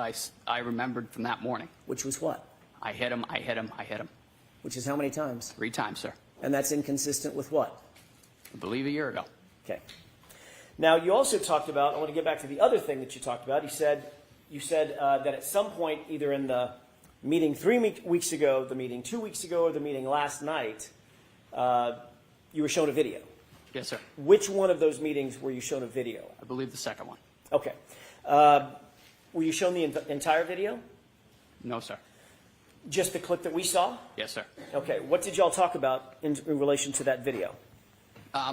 I remembered from that morning. Which was what? I hit him. Which is how many times? 3 times, sir. And that's inconsistent with what? I believe a year ago. Okay. Now, you also talked about, I want to get back to the other thing that you talked about. You said that at some point, either in the meeting 3 weeks ago, the meeting 2 weeks ago, or the meeting last night, you were shown a video. Yes, sir. Which one of those meetings were you shown a video? I believe the second one. Okay. Were you shown the entire video? No, sir. Just the clip that we saw? Yes, sir. Okay. What did y'all talk about in relation to that video?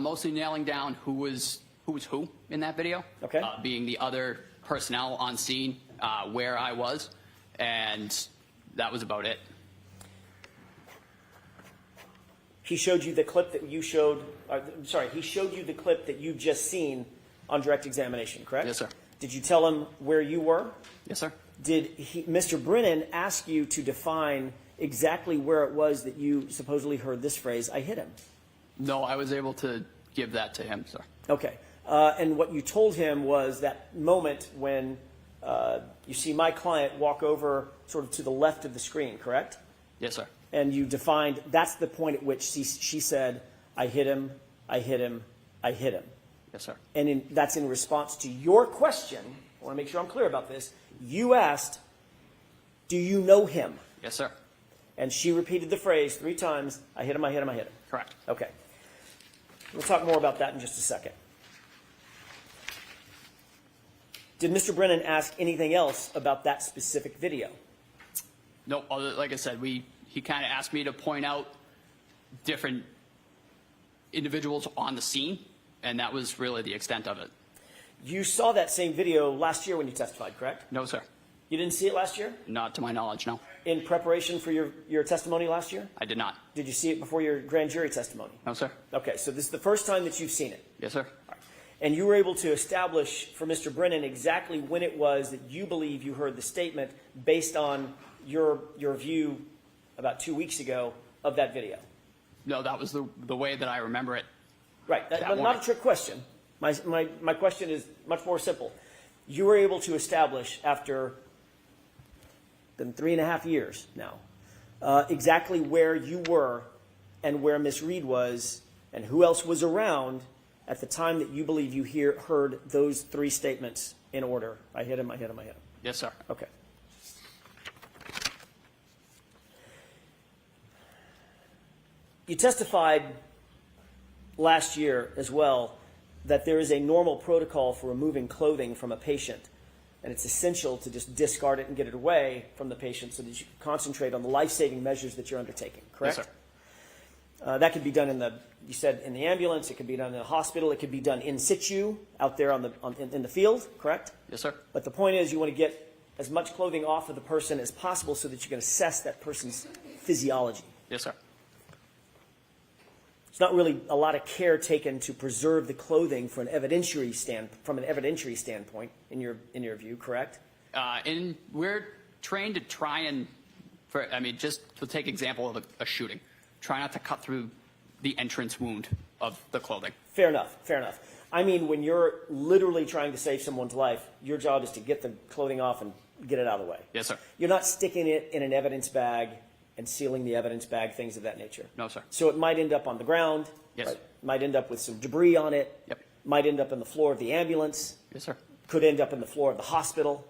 Mostly nailing down who was who in that video. Okay. Being the other personnel on scene, where I was, and that was about it. He showed you the clip that you showed. He showed you the clip that you've just seen on direct examination, correct? Yes, sir. Did you tell him where you were? Yes, sir. Did Mr. Brennan ask you to define exactly where it was that you supposedly heard this phrase, "I hit him"? No, I was able to give that to him, sir. Okay. And what you told him was that moment when you see my client walk over sort of to the left of the screen, correct? Yes, sir. And you defined that's the point at which she said, "I hit him, I hit him, I hit him." Yes, sir. And that's in response to your question. I want to make sure I'm clear about this. You asked, "Do you know him?" Yes, sir. And she repeated the phrase 3 times, "I hit him, I hit him, I hit him." Correct. Okay. We'll talk more about that in just a second. Did Mr. Brennan ask anything else about that specific video? No, like I said, he kind of asked me to point out different individuals on the scene, and that was really the extent of it. You saw that same video last year when you testified, correct? No, sir. You didn't see it last year? Not to my knowledge, no. In preparation for your testimony last year? I did not. Did you see it before your grand jury testimony? No, sir. Okay, so this is the first time that you've seen it. Yes, sir. And you were able to establish for Mr. Brennan exactly when it was that you believe you heard the statement based on your view about 2 weeks ago of that video. No, that was the way that I remember it. Right, That but not morning. a trick question. My question is much more simple. You were able to establish after been 3.5 years now, exactly where you were and where Miss Reed was and who else was around at the time that you believe you heard those 3 statements in order. I hit him, I hit him, I hit him. Yes, sir. Okay. You testified last year as well that there is a normal protocol for removing clothing from a patient, and it's essential to just discard it and get it away from the patient so that you can concentrate on the life-saving measures that you're undertaking, correct? Yes, sir. That could be done you said in the ambulance, it could be done in the hospital, it could be done in situ, out there in the field, correct? Yes, sir. But the point is you want to get as much clothing off of the person as possible so that you can assess that person's physiology. Yes, sir. There's not really a lot of care taken to preserve the clothing from an evidentiary standpoint, in your view, correct? And we're trained to try and, just to take example of a shooting, try not to cut through the entrance wound of the clothing. Fair enough, fair enough. I mean, when you're literally trying to save someone's life, your job is to get the clothing off and get it out of the way. Yes, sir. You're not sticking it in an evidence bag and sealing the evidence bag, things of that nature. No, sir. So it might end up on the ground. Yes. Right? Might end up with some debris on it. Yep. Might end up on the floor of the ambulance. Yes, sir. Could end up in the floor of the hospital,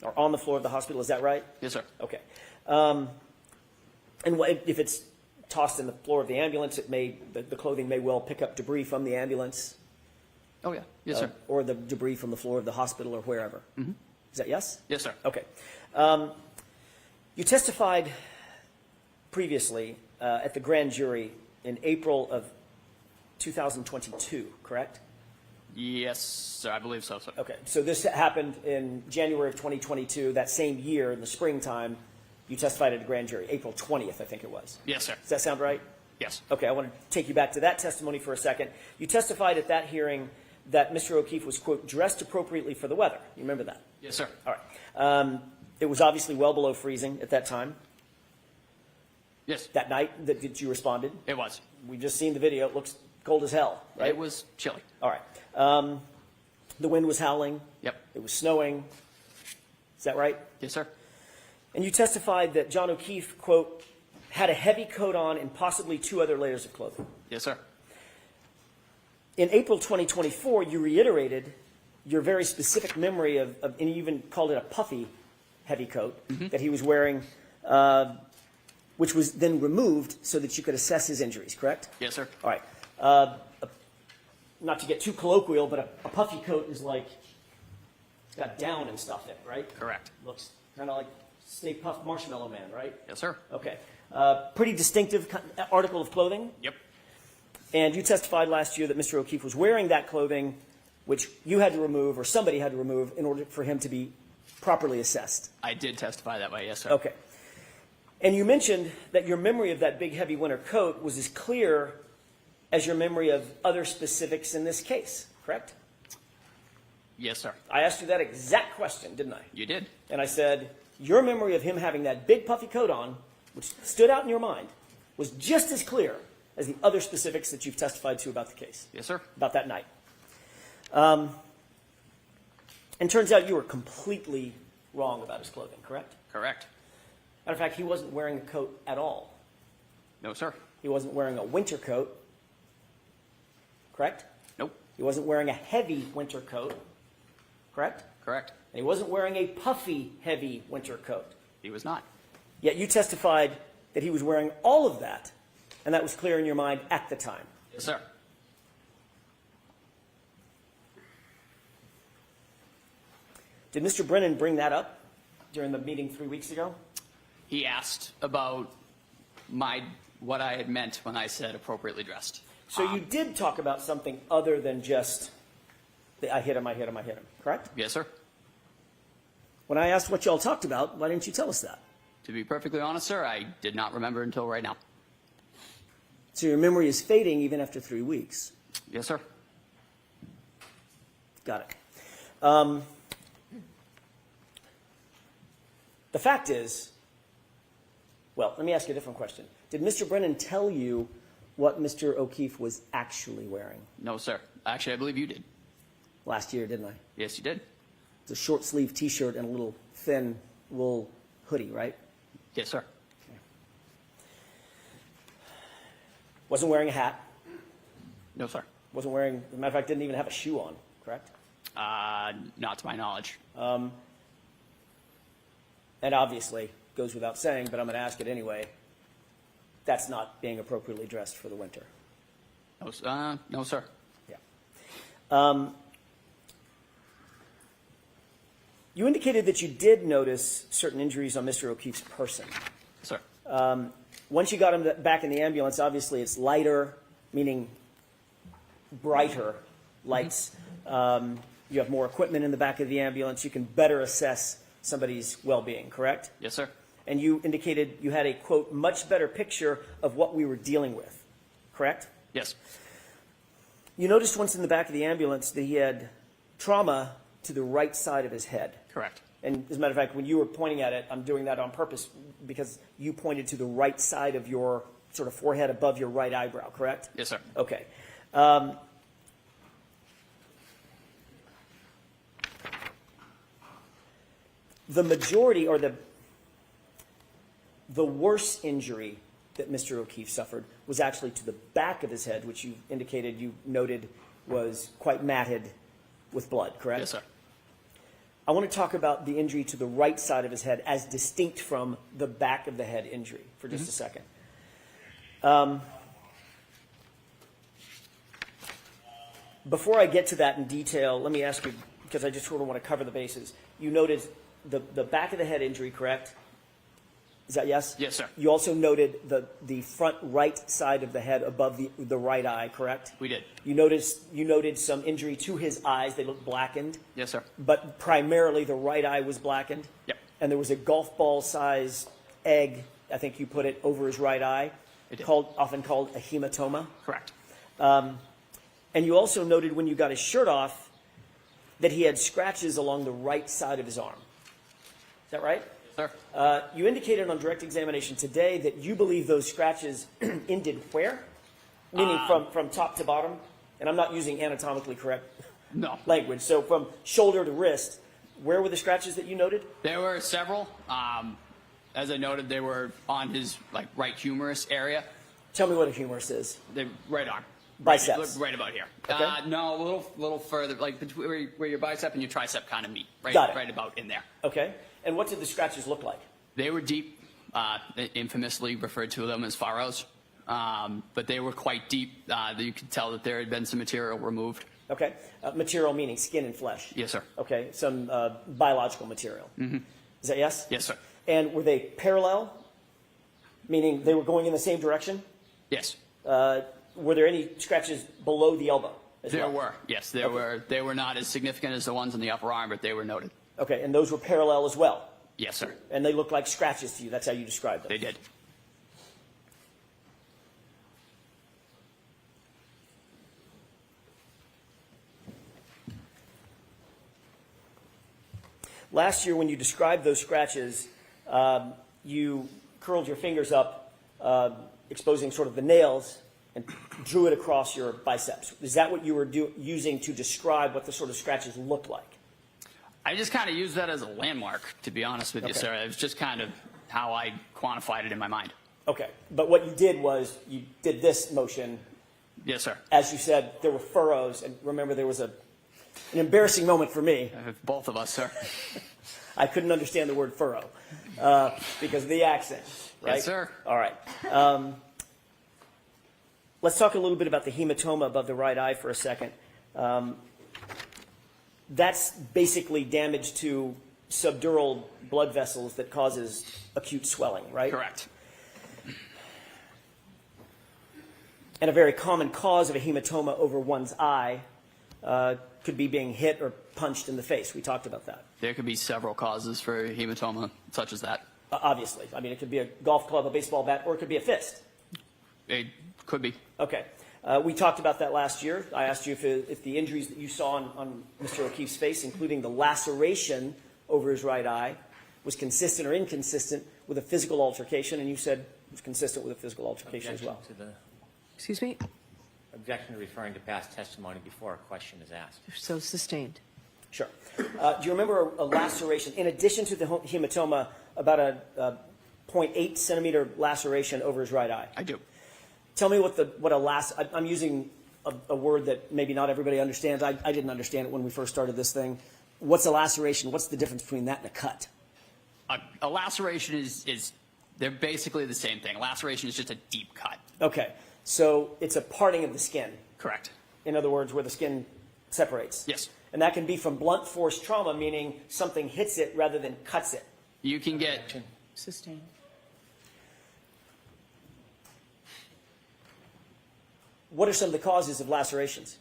or on the floor of the hospital. Is that right? Yes, sir. Okay. And if it's tossed in the floor of the ambulance, the clothing may well pick up debris from the ambulance. Oh, yeah. Yes, sir. Or the debris from the floor of the hospital or wherever. Is that yes? Yes, sir. Okay. You testified previously at the grand jury in April of 2022, correct? Yes, sir. I believe so, sir. Okay. So this happened in January of 2022, that same year in the springtime. You testified at a grand jury, April 20th, I think it was. Yes, sir. Does that sound right? Yes. Okay, I want to take you back to that testimony for a second. You testified at that hearing that Mr. O'Keefe was, quote, dressed appropriately for the weather. You remember that? Yes, sir. All right. It was obviously well below freezing at that time. Yes. That night that you responded. It was. We've just seen the video. It looks cold as hell, right? It was chilly. All right. The wind was howling. Yep. It was snowing. Is that right? Yes, sir. And you testified that John O'Keefe, quote, had a heavy coat on and possibly 2 other layers of clothing. Yes, sir. In April 2024, you reiterated your very specific memory of and you even called it a puffy heavy coat that he was wearing, which was then removed so that you could assess his injuries, correct? Yes, sir. All right. Not to get too colloquial, but a puffy coat is like, it's got down and stuff in it, right? Correct. Looks kind of like Stay Puft Marshmallow Man, right? Yes, sir. Okay. Pretty distinctive article of clothing. Yep. And you testified last year that Mr. O'Keefe was wearing that clothing, which you had to remove, or somebody had to remove, in order for him to be properly assessed. I did testify that way, yes, sir. Okay. And you mentioned that your memory of that big, heavy winter coat was as clear as your memory of other specifics in this case, correct? Yes, sir. I asked you that exact question, didn't I? You did. And I said, your memory of him having that big, puffy coat on, which stood out in your mind, was just as clear as the other specifics that you've testified to about the case. Yes, sir. About that night. And turns out you were completely wrong about his clothing, correct? Correct. Matter of fact, he wasn't wearing a coat at all. No, sir. He wasn't wearing a winter coat, correct? Nope. He wasn't wearing a heavy winter coat, correct? Correct. And he wasn't wearing a puffy, heavy winter coat. He was not. Yet you testified that he was wearing all of that, and that was clear in your mind at the time. Yes, sir. Did Mr. Brennan bring that up during the meeting 3 weeks ago? He asked about what I had meant when I said appropriately dressed. So you did talk about something other than just, I hit him, correct? Yes, sir. When I asked what y'all talked about, why didn't you tell us that? To be perfectly honest, sir, I did not remember until right now. So your memory is fading even after 3 weeks. Yes, sir. Got it. The fact is, well, let me ask you a different question. Did Mr. Brennan tell you what Mr. O'Keefe was actually wearing? No, sir. Actually, I believe you did. Last year, didn't I? Yes, you did. It's a short sleeve T-shirt and a little thin wool hoodie, right? Yes, sir. Wasn't wearing a hat. No, sir. Wasn't wearing, as a matter of fact, didn't even have a shoe on, correct? Not to my knowledge. And obviously, goes without saying, but I'm going to ask it anyway, that's not being appropriately dressed for the winter. No, sir. Yeah. You indicated that you did notice certain injuries on Mr. O'Keefe's person. Sir. Once you got him back in the ambulance, obviously it's lighter, meaning brighter lights. You have more equipment in the back of the ambulance. You can better assess somebody's well-being, correct? Yes, sir. And you indicated you had a, quote, much better picture of what we were dealing with, correct? Yes. You noticed once in the back of the ambulance that he had trauma to the right side of his head. Correct. And as a matter of fact, when you were pointing at it, I'm doing that on purpose because you pointed to the right side of your sort of forehead above your right eyebrow, correct? Yes, sir. Okay. The majority or the worst injury that Mr. O'Keefe suffered was actually to the back of his head, which you indicated, you noted, was quite matted with blood, correct? Yes, sir. I want to talk about the injury to the right side of his head as distinct from the back of the head injury for just a second. Before I get to that in detail, let me ask you, because I just sort of want to cover the bases. You noted the back of the head injury, correct? Is that yes? Yes, sir. You also noted the front right side of the head above the right eye, correct? We did. You noted some injury to his eyes. They looked blackened. Yes, sir. But primarily the right eye was blackened? Yep. And there was a golf ball size egg, I think you put it, over his right eye, It did. often called a hematoma. Correct. And you also noted when you got his shirt off that he had scratches along the right side of his arm. Is that right? Sir. You indicated on direct examination today that you believe those scratches ended where? Meaning from top to bottom? And I'm not using anatomically correct No. language. So from shoulder to wrist, where were the scratches that you noted? There were several. As I noted, they were on his right humerus area. Tell me what a humerus is. The right arm. Biceps. Right about here. Okay. No, a little further, like between where your bicep and your tricep kind of meet. Right, Got it. Right about in there. Okay. And what did the scratches look like? They were deep, infamously referred to them as furrows. but they were quite deep. You could tell that there had been some material removed. Okay. Material meaning skin and flesh. Yes, sir. Okay. Some biological material. Mm-hmm. Is that yes? Yes, sir. And were they parallel? Meaning they were going in the same direction? Yes. Were there any scratches below the elbow as There well? were. Yes, there Okay. were. They were not as significant as the ones on the upper arm, but they were noted. Okay. And those were parallel as well? Yes, sir. And they looked like scratches to you. That's how you described them? They did. Last year, when you described those scratches, you curled your fingers up, exposing sort of the nails, and drew it across your biceps. Is that what you were using to describe what the sort of scratches looked like? I just kind of used that as a landmark, to be honest with you, Okay. sir. It was just kind of how I quantified it in my mind. Okay. But what you did was you did this motion. Yes, sir. As you said, there were furrows. And remember, there was an embarrassing moment for me. Both of us, sir. I couldn't understand the word furrow because of the accent, right? Yes, sir. All right. Let's talk a little bit about the hematoma above the right eye for a second. That's basically damage to subdural blood vessels that causes acute swelling, right? Correct. And a very common cause of a hematoma over one's eye could be being hit or punched in the face. We talked about that. There could be several causes for hematoma, such as that. Obviously. I mean, it could be a golf club, a baseball bat, or it could be a fist. It could be. Okay. We talked about that last year. I asked you if the injuries that you saw on Mr. O'Keefe's face, including the laceration over his right eye, was consistent or inconsistent with a physical altercation, and you said it was consistent with a physical altercation as well. Excuse me? Objection to referring to past testimony before a question is asked. So sustained. Sure. Do you remember a laceration, in addition to the hematoma, about a 0.8 centimeter laceration over his right eye? I do. Tell me I'm using a word that maybe not everybody understands. I didn't understand it when we first started this thing. What's a laceration? What's the difference between that and a cut? A laceration is they're basically the same thing. A laceration is just a deep cut. Okay. So it's a parting of the skin. Correct. In other words, where the skin separates. Yes. And that can be from blunt force trauma, meaning something hits it rather than cuts it. You can get Sustained. What are some of the causes of lacerations?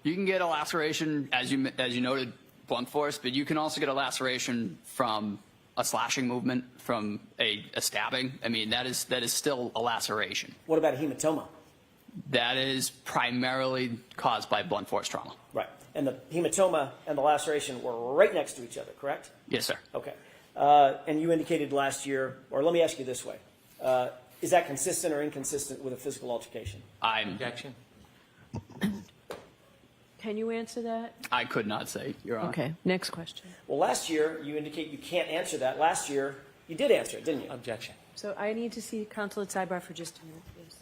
You can get a laceration, as you noted, blunt force, but you can also get a laceration from a slashing movement, from a stabbing. I mean, that is still a laceration. What about a hematoma? That is primarily caused by blunt force trauma. Right. And the hematoma and the laceration were right next to each other, correct? Yes, sir. Okay. And you indicated last year, or let me ask you this way. Is that consistent or inconsistent with a physical altercation? Objection. Can you answer that? I could not say, Your Honor. Okay. Next question. Well, last year, you indicate you can't answer that. Last year, you did answer it, didn't you? Objection. So I need to see counsel at sidebar for just a minute, please.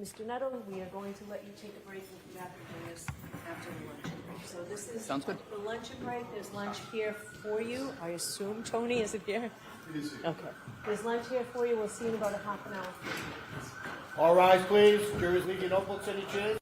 Mr. Nettle, we are going to let you take a break and come back and join us after the luncheon break. So this is Sounds good. the luncheon break. There's lunch here for you. I assume, Tony, is it here? It is here. Okay. There's lunch here for you. We'll see you in about a half an hour. All rise, please. Jurors, leave your notebooks in your chairs.